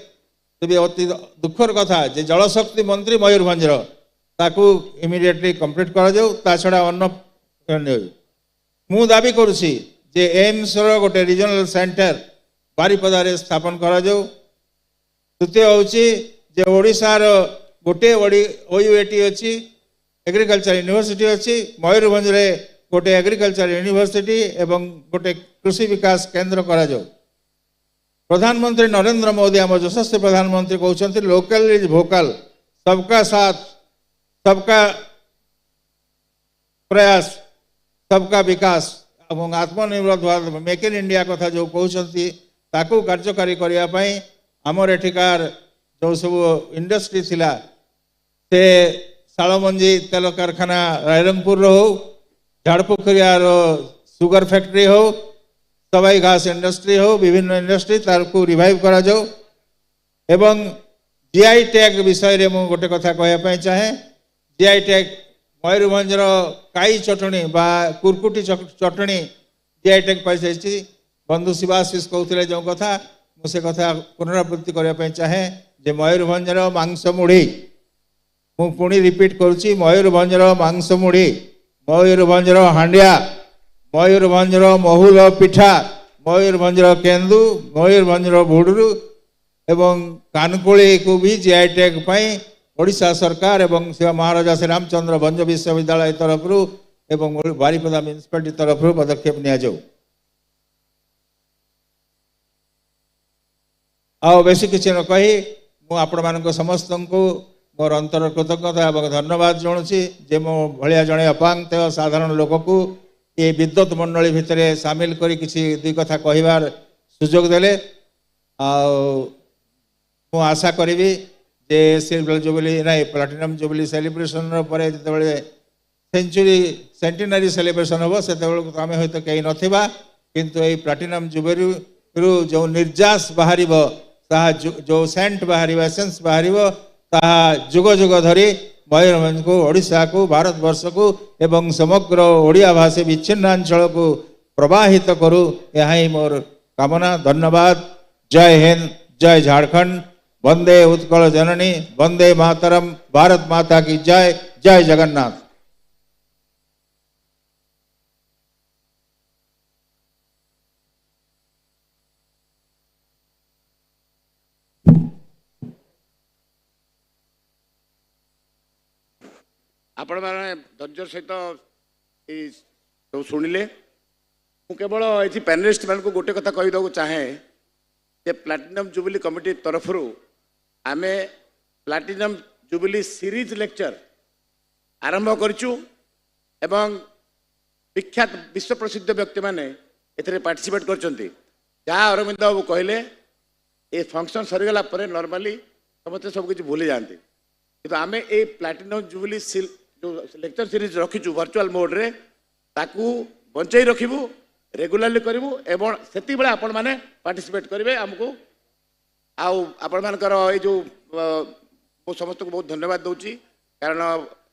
तेज अति दुखर कथा जे जलशक्ति मंत्री मयूरभंजर ताकू इमिडिएटली कंप्लीट कर जाऊ ता छड़ा अन्न मु दाबी करुछि जे एम्स रो गोटे रीजनल सेंटर बारिपदा रे स्थापन करा जाऊ द्वितीय होछि जे ओडिशार गोटे ओयूएटी अच्छी एग्रीकल्चर यूनिवर्सिटी अच्छी मयूरभंज रे गोटे एग्रीकल्चर यूनिवर्सिटी एवं गोटे कृषि विकास केंद्र करा जाऊ प्रधानमंत्री नरेंद्र मोदी आम यशस्वी प्रधानमंत्री कहते लोकल इज भोकल सबका साथ सबका प्रयास सबका विकास और आत्मनिर्भर भारत मेक इन इंडिया कथा जो कहते ताकू कार्यकारी करने आमर एठिकार जो सब इंडस्ट्री थिला से शालमंजी तेल कारखाना रायरंगपुर हो झाड़पोखरियार सुगर फैक्ट्री हो सवाई घास इंडस्ट्री हो विभिन्न इंडस्ट्री तारको रिवाइव करा जाऊ एवं जीआई टैग विषय रे मु गोटे कथा कहया चाहे जीआई टैग मयूरभंजर काई चटणी बा कुरकुटी चटणी जीआई टैग पाई जाइछि बंधु शिवाशिष कहते जो कथा मुझे कथा पुनरावृत्ति करने चाहे जे मयूरभंजर मांस मुढ़ी ମୁଁ ପୁଣି ରିପିଟ୍ କରୁଛି, ମୟୂରଭଞ୍ଜର ମାଂସ ମୁଢ଼ି, ମୟୂରଭଞ୍ଜର ହାଣ୍ଡିଆ, ମୟୂରଭଞ୍ଜର ମହୁଲ ପିଠା, ମୟୂରଭଞ୍ଜର କେନ୍ଦୁ, ମୟୂରଭଞ୍ଜର ଭୁଡୁରୁ ଏବଂ କାନକୁଳିକୁ ବି GI ଟ୍ୟାଗ ପାଇଁ ଓଡ଼ିଶା ସରକାର ଏବଂ ମହାରାଜା ଶ୍ରୀରାମଚନ୍ଦ୍ର ଭଞ୍ଜ ବିଶ୍ୱବିଦ୍ୟାଳୟ ତରଫରୁ ଏବଂ ବାରିପଦା ମ୍ୟୁନିସିପାଲିଟି ତରଫରୁ ପଦକ୍ଷେପ ନିଆଯାଉ। ଆଉ ବେଶୀ କିଛି ନ କହି ମୁଁ ଆପଣମାନଙ୍କ ସମସ୍ତଙ୍କୁ ମୋର ଅନ୍ତର କୃତଜ୍ଞତା ଏବଂ ଧନ୍ୟବାଦ ଜଣାଉଛି ଯେ ମୋ ଭଳିଆ ଜଣେ ଅପାଙ୍ଗ ସାଧାରଣ ଲୋକକୁ ଏ ବିଦ୍ୟୁତ ମଣ୍ଡଳୀ ଭିତରେ ସାମିଲ କରି କିଛି ଦୁଇ କଥା କହିବାର ସୁଯୋଗ ଦେଲେ। ଆଉ ମୁଁ ଆଶା କରିବି ଯେ ସିଲଭର ଜୁବଲି ନାଇଁ ପ୍ଲାଟିନମ୍ ଜୁବଲି ସେଲିବ୍ରେସନର ପରେ ଯେତେବେଳେ ସେଣ୍ଟିନାରୀ ସେଲିବ୍ରେସନ ହେବ ସେତେବେଳକୁ ଆମେ ହୁଏତ କେହି ନଥିବା, କିନ୍ତୁ ଏଇ ପ୍ଲାଟିନମ୍ ଜୁବଲିରୁ ଯେଉଁ ନିର୍ଯାସ ବାହାରିବ, ତାହା ଯେଉଁ ସେଣ୍ଟ ବାହାରିବ, ଏସେନ୍ସ ବାହାରିବ, ତାହା ଯୁଗ ଯୁଗ ଧରି ମୟୂରଭଞ୍ଜକୁ, ଓଡ଼ିଶାକୁ, ଭାରତବର୍ଷକୁ ଏବଂ ସମଗ୍ର ଓଡ଼ିଆ ଭାଷୀ ବିଚ୍ଛିନ୍ନାଞ୍ଚଳକୁ ପ୍ରବାହିତ କରୁ, ଏହା ହିଁ ମୋର କାମନା। ଧନ୍ୟବାଦ। ଜୟ ହିନ୍ଦ, ଜୟ ଝାଡ଼ଖଣ୍ଡ, ବନ୍ଦେ ଉତ୍କଳ ଜନନୀ, ବନ୍ଦେ ମାତରମ୍, ଭାରତ ମାତା की जय, जय जगन्नाथ। आपण मैंने धैर्य सहित सब शुणिले। मु केवल ये पैनलिस्ट मान को गोटे कथा कहीदेक चाहे जे प्लाटिनम जुबिली कमिटी तरफ आम प्लाटिनम जुबिली सीरीज लेक्चर आरंभ करूँ एवं विख्यात विश्व प्रसिद्ध व्यक्ति मैंने ए पार्टिसिपेट कर जहाँ अरविंद बाबू कहले ये फंक्शन सरीगला नॉर्मली समस्ते सब किसी भूली जाती, कि आम ये प्लाटिनम जुबिली जो लेक्चर सीरीज रखीचु वर्चुअल मोड रे ताकू बंचाई रखिबू, रेगुलरली करूँ एवं से आपण मैंने पार्टिसिपेट करेंगे आमको आपण मानकर ये जो मु समस्त को बहुत धन्यवाद दूची, कारण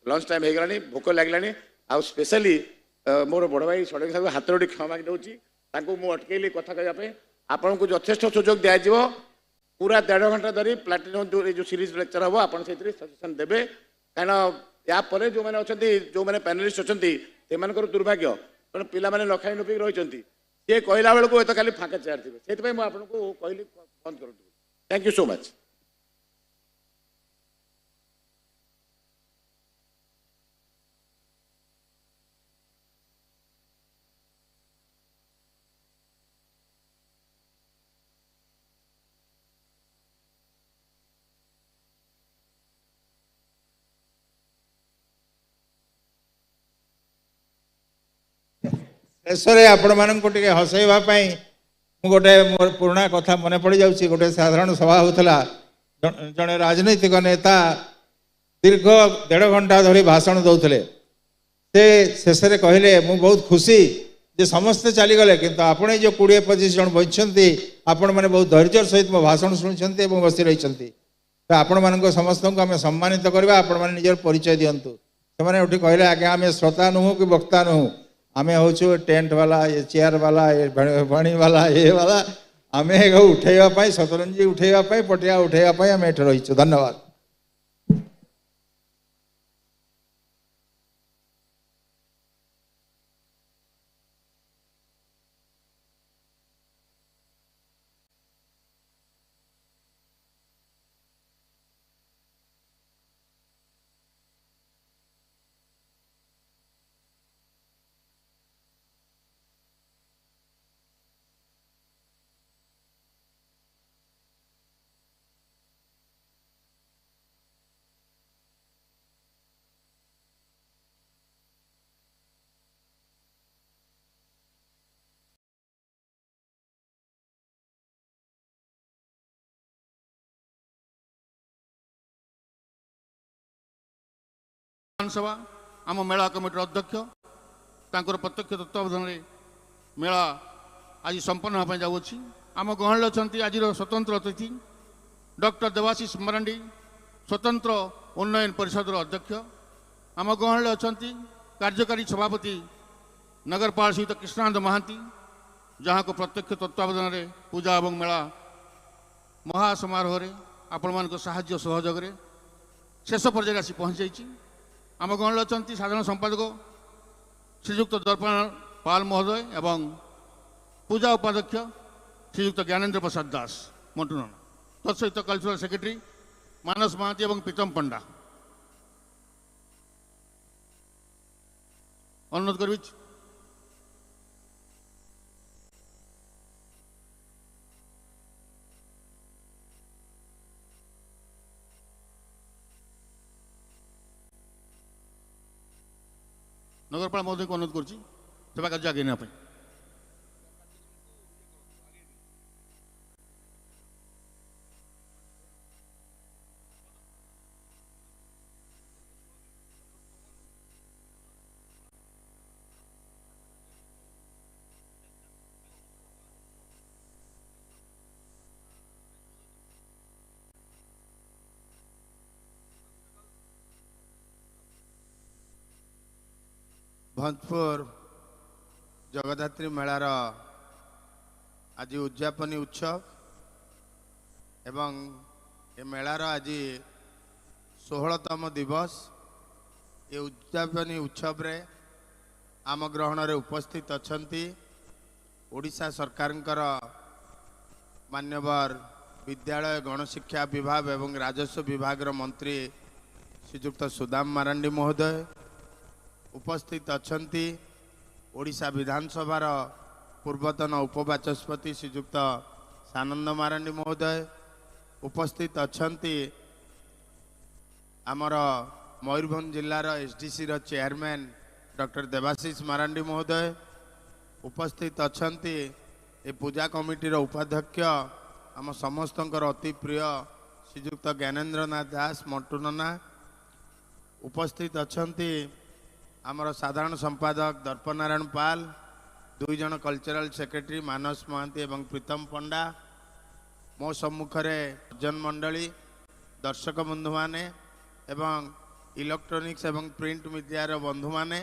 लंच टाइम हो गलानी, भोक लगलानी। आउ स्पेशली मोर बड़ भाई सड़क साहब हाथ जोड़ी क्षमा मागी दूची, मुझे अटकैली कथा कहवाई। आपन को यथेष्ट सुजोग दिज्व पूरा 1.5 घंटा धरी प्लाटिनम जो सीरीज लेक्चर हम आप सजेसन देवे, कहीं यापर जो मैंने अच्छा जो मैंने पैनलिस्ट अच्छा से दुर्भाग्य कारण पिला मैंने न खाई नुपिक रही सी कहला बेलू ये खाली फाँका चेयर थे, से आपको कहली बंद कर। Thank you so much. शेष में आपण मान हसैवाई गोटे मोर पुराणा कथा मन पड़ जाऊँगी। गोटे साधारण सभा होता, जड़े राजनैतिक नेता दीर्घ 1.5 घंटा धरी भाषण दौले। से शेष में कहले मु बहुत खुशी जे समस्ते चलीगले, किंतु आपणे जो 20-25 जन बचती आपण मैंने बहुत धैर्य सहित मो भाषण शुणुंट बसी रही। तो आपण मान समस्त को आम सम्मानित करवा, आपण मैंने निजर परिचय दिंतु। से उठी कहले आगे आम श्रोता नुह कि वक्ता नुह, आम हूँ टेंट वाला, ये चेयर वाला, ये भणी वाला, ये वाला आम उठेवाई, सतरंजी उठेवाई, पटिया उठेवाई आम एठ रही। धन्यवाद। विधानसभा आम मेला कमिटर अध्यक्ष तांकर प्रत्यक्ष तत्वावधान मेला आज संपन्न होगा जाऊँगी। आम गहल अच्छा आज स्वतंत्र अतिथि डॉक्टर देवाशीष मरांडी, स्वतंत्र उन्नयन परिषद अध्यक्ष। आम गहल अच्छा कार्यकारी सभापति नगरपाल सहित कृष्णानंद महांती, जहाँ को प्रत्यक्ष तत्वावधान पूजा और मेला महासमारोह आपण मान साहाय्य सहयोग शेष पर्यायर आसी पहुँची जाइए। आम गहल अच्छा साधारण संपादक श्रीजुक्त दर्पण पाल महोदय एवं पूजा उपाध्यक्ष श्रीजुक्त ज्ञानेन्द्र प्रसाद दास मंटूनन तत्सहित कल्चरल सेक्रेटरी मानस महांती एवं प्रीतम पंडा अनुरोध करी। नगरपाल महोदय को अनुरोध करुच्ची सेवा कार्य आगे ना। भंजपुर जगदात्री मेलार आज उद्यापनी उत्सव एवं ए मेलार आज 16तम दिवस ये उद्यापनी उत्सव रे आम ग्रहण रे उपस्थित अछंती ओडिशा सरकारंकर मान्यवर विद्यालय गणशिक्षा विभाग एवं राजस्व विभाग मंत्री श्रीजुक्त सुदाम मारांडी महोदय उपस्थित अछंती ओडिशा विधानसभा पूर्वतन उपबाचस्पति श्रीजुक्त सानंद मारांडी महोदय उपस्थित अछंती आमर मयूरभंज जिलार SDC chairman doctor Debashish Marandi महोदय उपस्थित अछंती ए पूजा कमिटी उपाध्यक्ष आम समस्तंकर अति प्रिय श्रीजुक्त ज्ञानेन्द्र नाथ दास मंटूनना उपस्थित अछंती आमर साधारण संपादक दर्पण नारायण पाल 2 जन कल्चरल सेक्रेटरी मानस महांती एवं प्रीतम पंडा मो सम्मुखरे जनमंडली दर्शक बंधु माने एवं इलेक्ट्रोनिक्स एवं प्रिंट मीडिया बंधु माने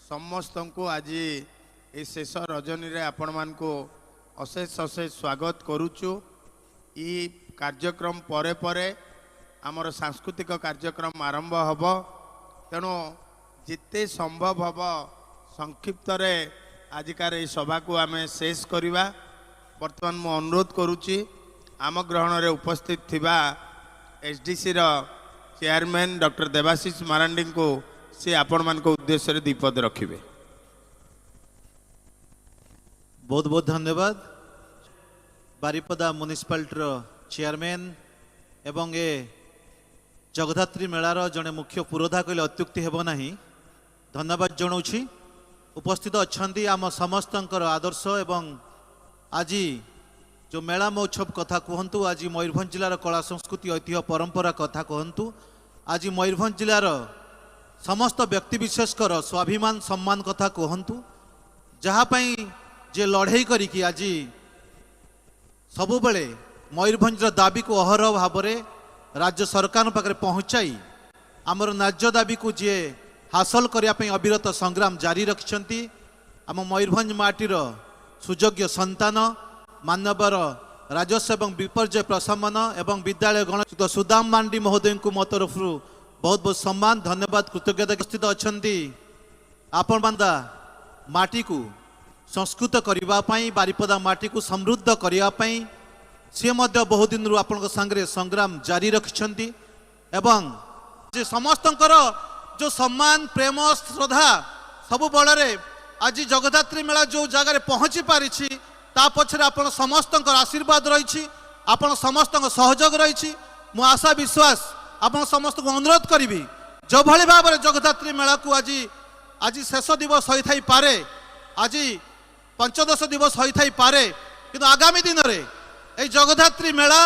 समस्त को आज ये शेष रजनी रे आपण मान को अशेष अशेष स्वागत करुचु। ई कार्यक्रम परे परे आमर सांस्कृतिक कार्यक्रम आरंभ हब तेणु जिते संभव हम संक्षिप्त रे आजिकार ये सभा को आम शेष करवा। बर्तमान मु अनुरोध करुच्ची आम ग्रहण रे उपस्थित थिबा SDC chairman doctor Debashish Marandi को सी आपण मान को उद्देश्य रे दीपद रखिबे। बहुत बहुत धन्यवाद। बारिपदा म्युनिसिपालिटी चेयरमैन एवं ए जगदात्री मेलार जड़े मुख्य पुरोधा कहले अत्युक्ति हेब नाही। धन्यवाद जनाऊँगी उपस्थित अच्छा आम समस्तंकर आदर्श एवं आज जो मेला महोत्सव कथा कहतु आज मयूरभंज जिलार कला संस्कृति ऐतिह्य परंपरा कथा कहतु आज मयूरभंज जिलार समस्त व्यक्तिविशेषकर स्वाभिमान सम्मान कथा कहतु जहाँपाई जे लड़ाई करी आज सबुबले मयूरभंजर दाबी को अहरह भाव में राज्य सरकार पाखे पहुँचाई आमर न्याय्य दाबी को जी हासिल करने अविरत संग्राम जारी रखिंट आम मयूरभंज माटीर सुयोग्य संतान मानवर राजस्व एवं विपर्यय प्रशमन एवं विद्यालय गणशिक्षक सुदाम मांडी महोदय को मो तरफ बहुत बहुत सम्मान धन्यवाद कृतज्ञता उपस्थित अच्छा आपण बांदा माटी को संस्कृत करने बारिपदा माटी को समृद्ध करने सी बहुत दिन रू आपण सांगे संग्राम जारी रखिंट एवं समस्तंकर जो सम्मान प्रेम श्रद्धा सबु बड़े आज जगदात्री मेला जो जगार पहुँची पारी ता पछरे आपण समस्त आशीर्वाद रही आपण समस्त सहयोग रही मु आशा विश्वास आपण समस्त को अनुरोध करी जो भली भाव में जगदात्री मेला को आज आज शेष दिवस होई पारे आज पंचदश दिवस होई पारे किंतु आगामी दिन में ये जगदात्री मेला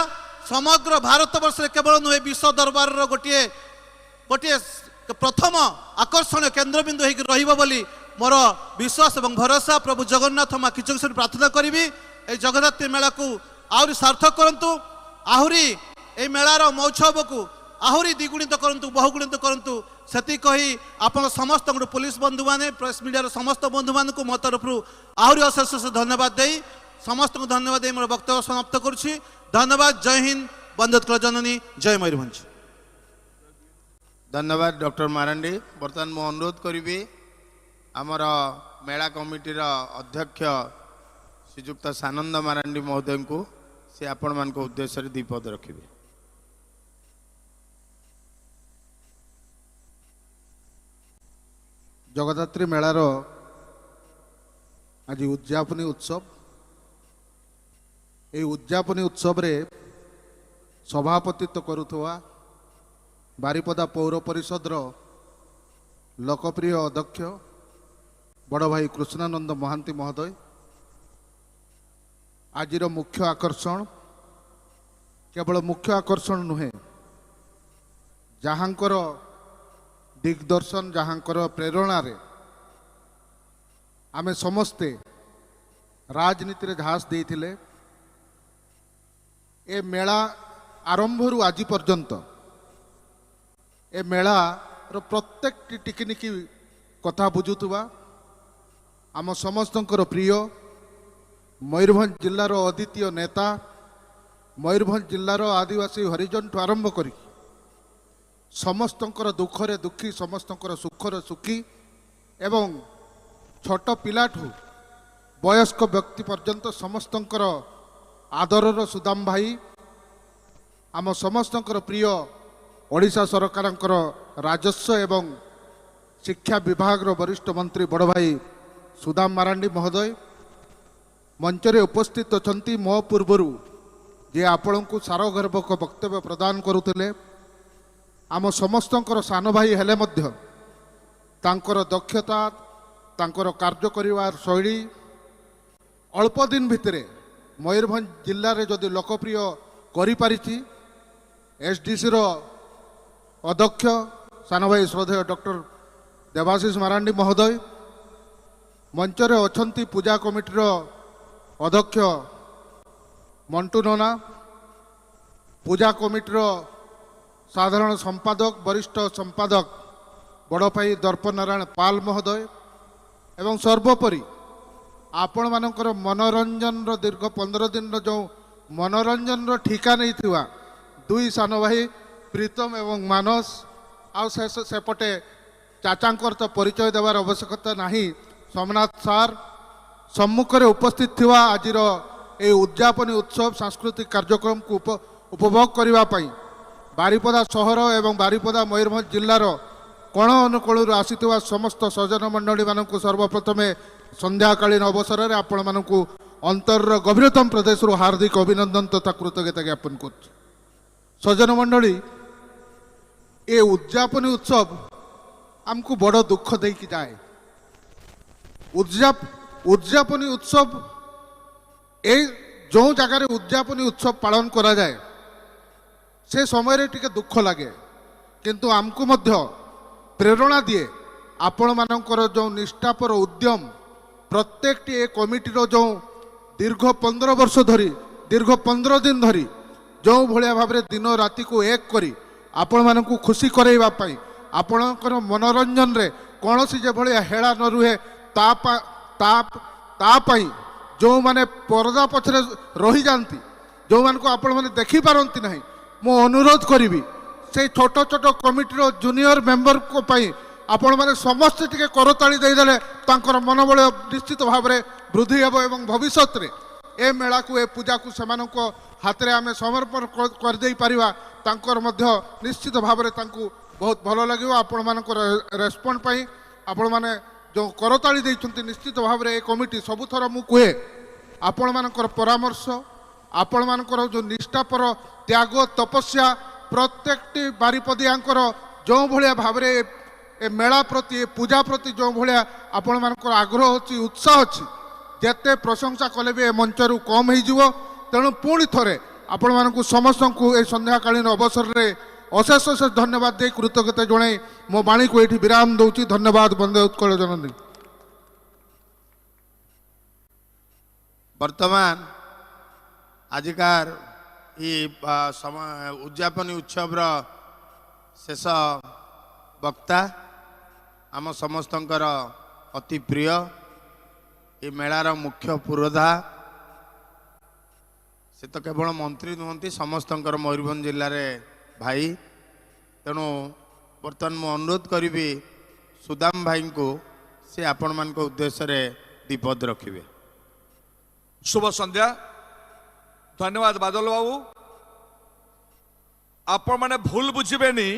समग्र भारत वर्ष केवल नुहे विश्व दरबार गोटे गोटे प्रथम आकर्षण केन्द्रबिंदु हो बोली मोर विश्वास और भरोसा प्रभु जगन्नाथ माँ किचकेश्वरी प्रार्थना करी ए जगदात्री मेला को आहरी सार्थक करंतु आहरी ए मेलार महोत्सव को आहरी द्विगुणित करंतु बहुगुणित करंतु सेति कही आपण समस्त पुलिस बंधु माने प्रेस मीडिया समस्त बंधु मान को मो तरफ आहरी अशेष धन्यवाद दे समस्त को धन्यवाद दे मोर वक्तव्य समाप्त करुछि। धन्यवाद। जय हिंद। वंदे जननी। जय मयूरभंज। धन्यवाद डॉक्टर मारांडी। बर्तमान मु अनुरोध करी आमर मेला कमिटीर अध्यक्ष श्रीजुक्त सानंद मारांडी महोदय को से आपण मान उद्देश्य रे दीपद रखिबे। जगदात्री मेलार आज उद्यापनी उत्सव। ये उद्यापनी उत्सव रे सभापतित्व करुवा बारिपदा पौर परिषद लोकप्रिय अध्यक्ष बड़ भाई कृष्णानंद महांती महोदय। आज मुख्य आकर्षण केवल मुख्य आकर्षण नुहे, जहाँकर दिग्दर्शन जहाँकर प्रेरणा रे आमे समस्ते राजनीति रे झास देइथिले। ए मेला आरंभ रु आज पर्यंत ए मेला रो प्रत्येक टिकिनिकी कथा बुझुतुवा आम समस्तंकर प्रिय मयूरभंज जिल्लार अद्वितीय नेता, मयूरभंज जिल्लार आदिवासी हरिजन ठू आरंभ करी समस्तंकर दुखरे दुखी, समस्तंकर सुखरे सुखी एवं छोट पिलाठू वयस्क व्यक्ति पर्यंत समस्तंकर आदरर सुदाम भाई, आम समस्तंकर प्रिय ओडिशा सरकारंकर राजस्व एवं शिक्षा विभाग वरिष्ठ मंत्री बड़ भाई सुदाम मारांडी महोदय मंचरे उपस्थित अछंती। मो पूर्वरु जे आपण को सारगर्भक वक्तव्य प्रदान करुथिले आम समस्तंकर सान भाई हेले मध्य तांकर दक्षता, तांकर कार्य करिवार शैली अल्प दिन भितरे मयूरभंज जिल्ला रे जदि लोकप्रिय करि पारिछि। एसडीसी रो अध्यक्ष सान भाई श्रद्धेय डॉक्टर देवाशीष मारांडी महोदय, मंचरे अछंती पूजा कमिटीर अध्यक्ष मंटू नना, पूजा कमिटीर साधारण संपादक वरिष्ठ संपादक बड़ भाई दर्पण नारायण पाल महोदय एवं सर्वोपरि आपण मानकर मनोरंजन दीर्घ 15 दिन जो मनोरंजन ठिका नहीं थिवा दुई सान भाई प्रीतम एवं मानस आउ सेपटे चाचांकर तो परिचय देवार आवश्यकता नहीं। सोमनाथ सार सम्मुखरे उपस्थित थिवा आज ए उद्यापनी उत्सव सांस्कृतिक कार्यक्रम को उपभोग करने बारिपदा सहर एवं बारिपदा मयूरभंज जिल्लार कोण अनुकूल आसीथिवा समस्त सज्जन मंडली मानक सर्वप्रथमे संध्याकालीन अवसर में आपण मानक अंतर गभीरतम प्रदेश हार्दिक अभिनंदन तथा कृतज्ञता ज्ञापन कर। सज्जन मंडली ए उद्यापनी उत्सव आमको बड़ दुख देकी जाए। उद्यापनी उत्सव ए जो जगार उद्यापनी उत्सव पालन करा जाए से समय टिके दुख लगे, किंतु आमको मध्य प्रेरणा दिए आपण मानकर जो निष्ठापर उद्यम प्रत्येक ए कमिटी जो दीर्घ 15 वर्ष धरी दीर्घ 15 दिन धरी जो भाया भाव दिन राति को एक करी आपण मानक खुशी करैबा पई आपणकर मनोरंजन रे कौन सी जे भाया हेला न रुहे तापाई जो माने पर्दा पछरे रही जाती जो मान को आपण माने देखि पारंती नहीं, मो अनुरोध करी से छोट छोट कमिटीर जूनियर मेंबर को पाई आपण माने समस्त टिके करताली देदेले तांकर मनोबल निश्चित भाव में वृद्धि हेब एवं भविष्य में ए मेला को ए पूजा को सेमानक हाथ में आम समर्पण कर दे पारिबा तांकर मध्य निश्चित भाव में तांको बहुत भल लगे। आपण मानकर रेस्पॉन्ड पाई आपण माने जो करताली देइछंती निश्चित भाव में ए कमिटी सबुथर मु कहे आपण मानकर परामर्श आपण मानकर जो निष्ठापर त्याग तपस्या प्रत्येकटी बारिपदियांकर जो भाया भाव में ए मेला प्रति पूजा प्रति जो भाया आपण मानकर आग्रह अच्छी उत्साह अच्छी जेते प्रशंसा कले भी ए मंचरू कम हो तेणु पुणी थे आपण मानक समस्त को ए संध्याकालीन अवसर में अशेष अशेष धन्यवाद दे कृतज्ञता जनाई मो बाणी को ये विराम दूची। धन्यवाद। वंदे उत्कल जननी। वर्तमान आजिकार उद्यापनी उत्सव शेष वक्ता आम समस्तंकर अति प्रिय ये मेलार मुख्य पुरोधा से तो केवल मंत्री नुहति समस्तंकर मयूरभंज जिले में भाई तेणु बर्तमान मु अनुरोध करी सुदाम भाई को से आपण मान उद्देश्य रे दीपद रखिए। शुभ संध्या। धन्यवाद बादल बाबू। आपण माने भूल बुझिबेनी,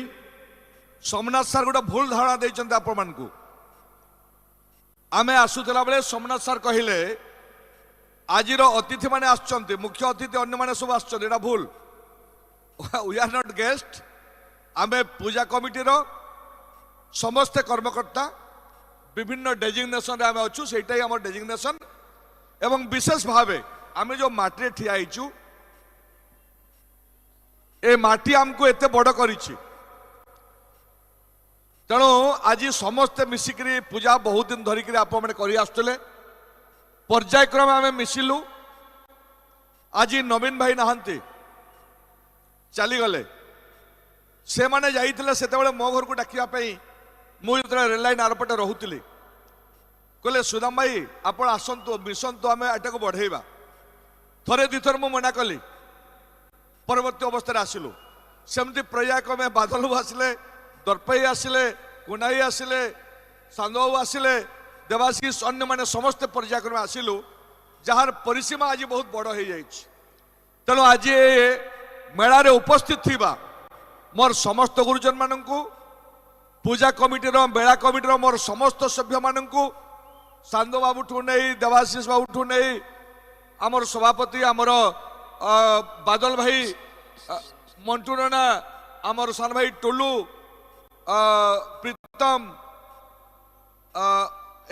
सोमनाथ सर गोटे भूल धारणा देइचंते आपण मान को। आमे आसुतला बेले सोमनाथ सर कहिले आजिर अतिथि माने आछंते, मुख्य अतिथि अन्य माने सब आछंते, एटा भूल। We are not guest. आमे पूजा कमिटी रो समस्त कर्मकर्ता विभिन्न डेजिग्नेशन रे आमे अछु, सेटाई हमर डेजिग्नेशन। एवं विशेष भावे आमे जो माटी ठिया आइचु, ए माटी हमको एते बड़ करिछि, तेणु आज समस्ते मिसिकरी पूजा बहुत दिन धरिक आप करी आसुले। पर्यायक्रम आम मिसिलु। आज नवीन भाई नहांती, चलीगले। से माने जाइथिले सेतेबेले मो घर को डाकिया मुझे रेल लाइन आरपटे रोली। कहले सुदाम भाई आप आसतु मिशंतु आम एटा को बढ़ेबा। थरे दिथर मु मना कली, परवर्ती अवस्था आसिलु। सेमती पर्यायक्रमे बादल आसिले, दर्पई आसिले, कुनाई आसिले, सांदबाबू आसिले, देवाशीष अन्य माने समस्त पर्यायक्रमे आसिलु, जार परिसीमा आज बहुत बड़ हो जाइए। तेणु आज मेला रे उपस्थित थिबा मोर समस्त गुरुजन माननकु, पूजा कमिटी रो मेला कमिटी रो मोर समस्त सभ्य माननकु, सांदबाबू ठू नहीं, देवाशीष बाबू ठू नहीं, आमर सभापति आमर बादल भाई, मंटू राणा, आमर सान भाई टोलू, प्रीतम,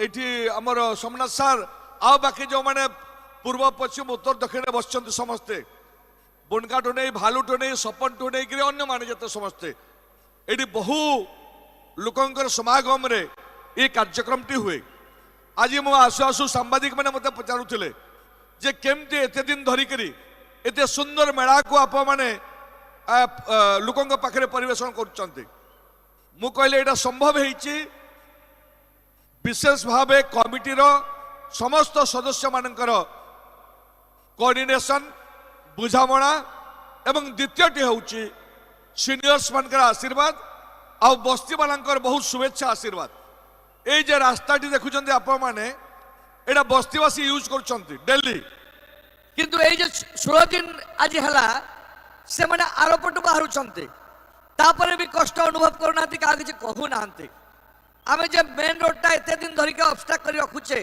एठी आमर सोमनाथ सर, आ बाकी जो माने पूर्व पश्चिम उत्तर दक्षिण बसचंती समस्ते, बुनका ठू नहीं, भालू ठू नहीं, सपन ठू नहीं कि अन्य माने जते समस्ते एठी बहु लोकंकर समागम रे ये कार्यक्रमटी हुए। आज मु आसु आसु सांबादिक मैंने मत पचारुले जे केमती एते दिन धरिकरी एते सुंदर मेला को आप माने लोकंक पाखरे परिवेशन करुचंती। मु कहले एटा संभव हेछि विशेष भावे कमिटी रो समस्त सदस्य मानकर कोऑर्डिनेशन, बुझामणा एवं द्वितीयटी होछि सीनियर्स मानकर आशीर्वाद आ बस्ती मानकर बहुत शुभेच्छा आशीर्वाद। ए जे रास्ताटी देखुचंती आप माने एटा बस्तीवासी यूज करुचंती डेली, किंतु ए जे 16 दिन आज हला से माने आरोपट बाहरुचंती, तापर भी कष्ट अनुभव करूना का किसी कहू ना। आम जे मेन रोडटा एते दिन धरिक ऑब्स्ट्रक्ट कर रखुचे,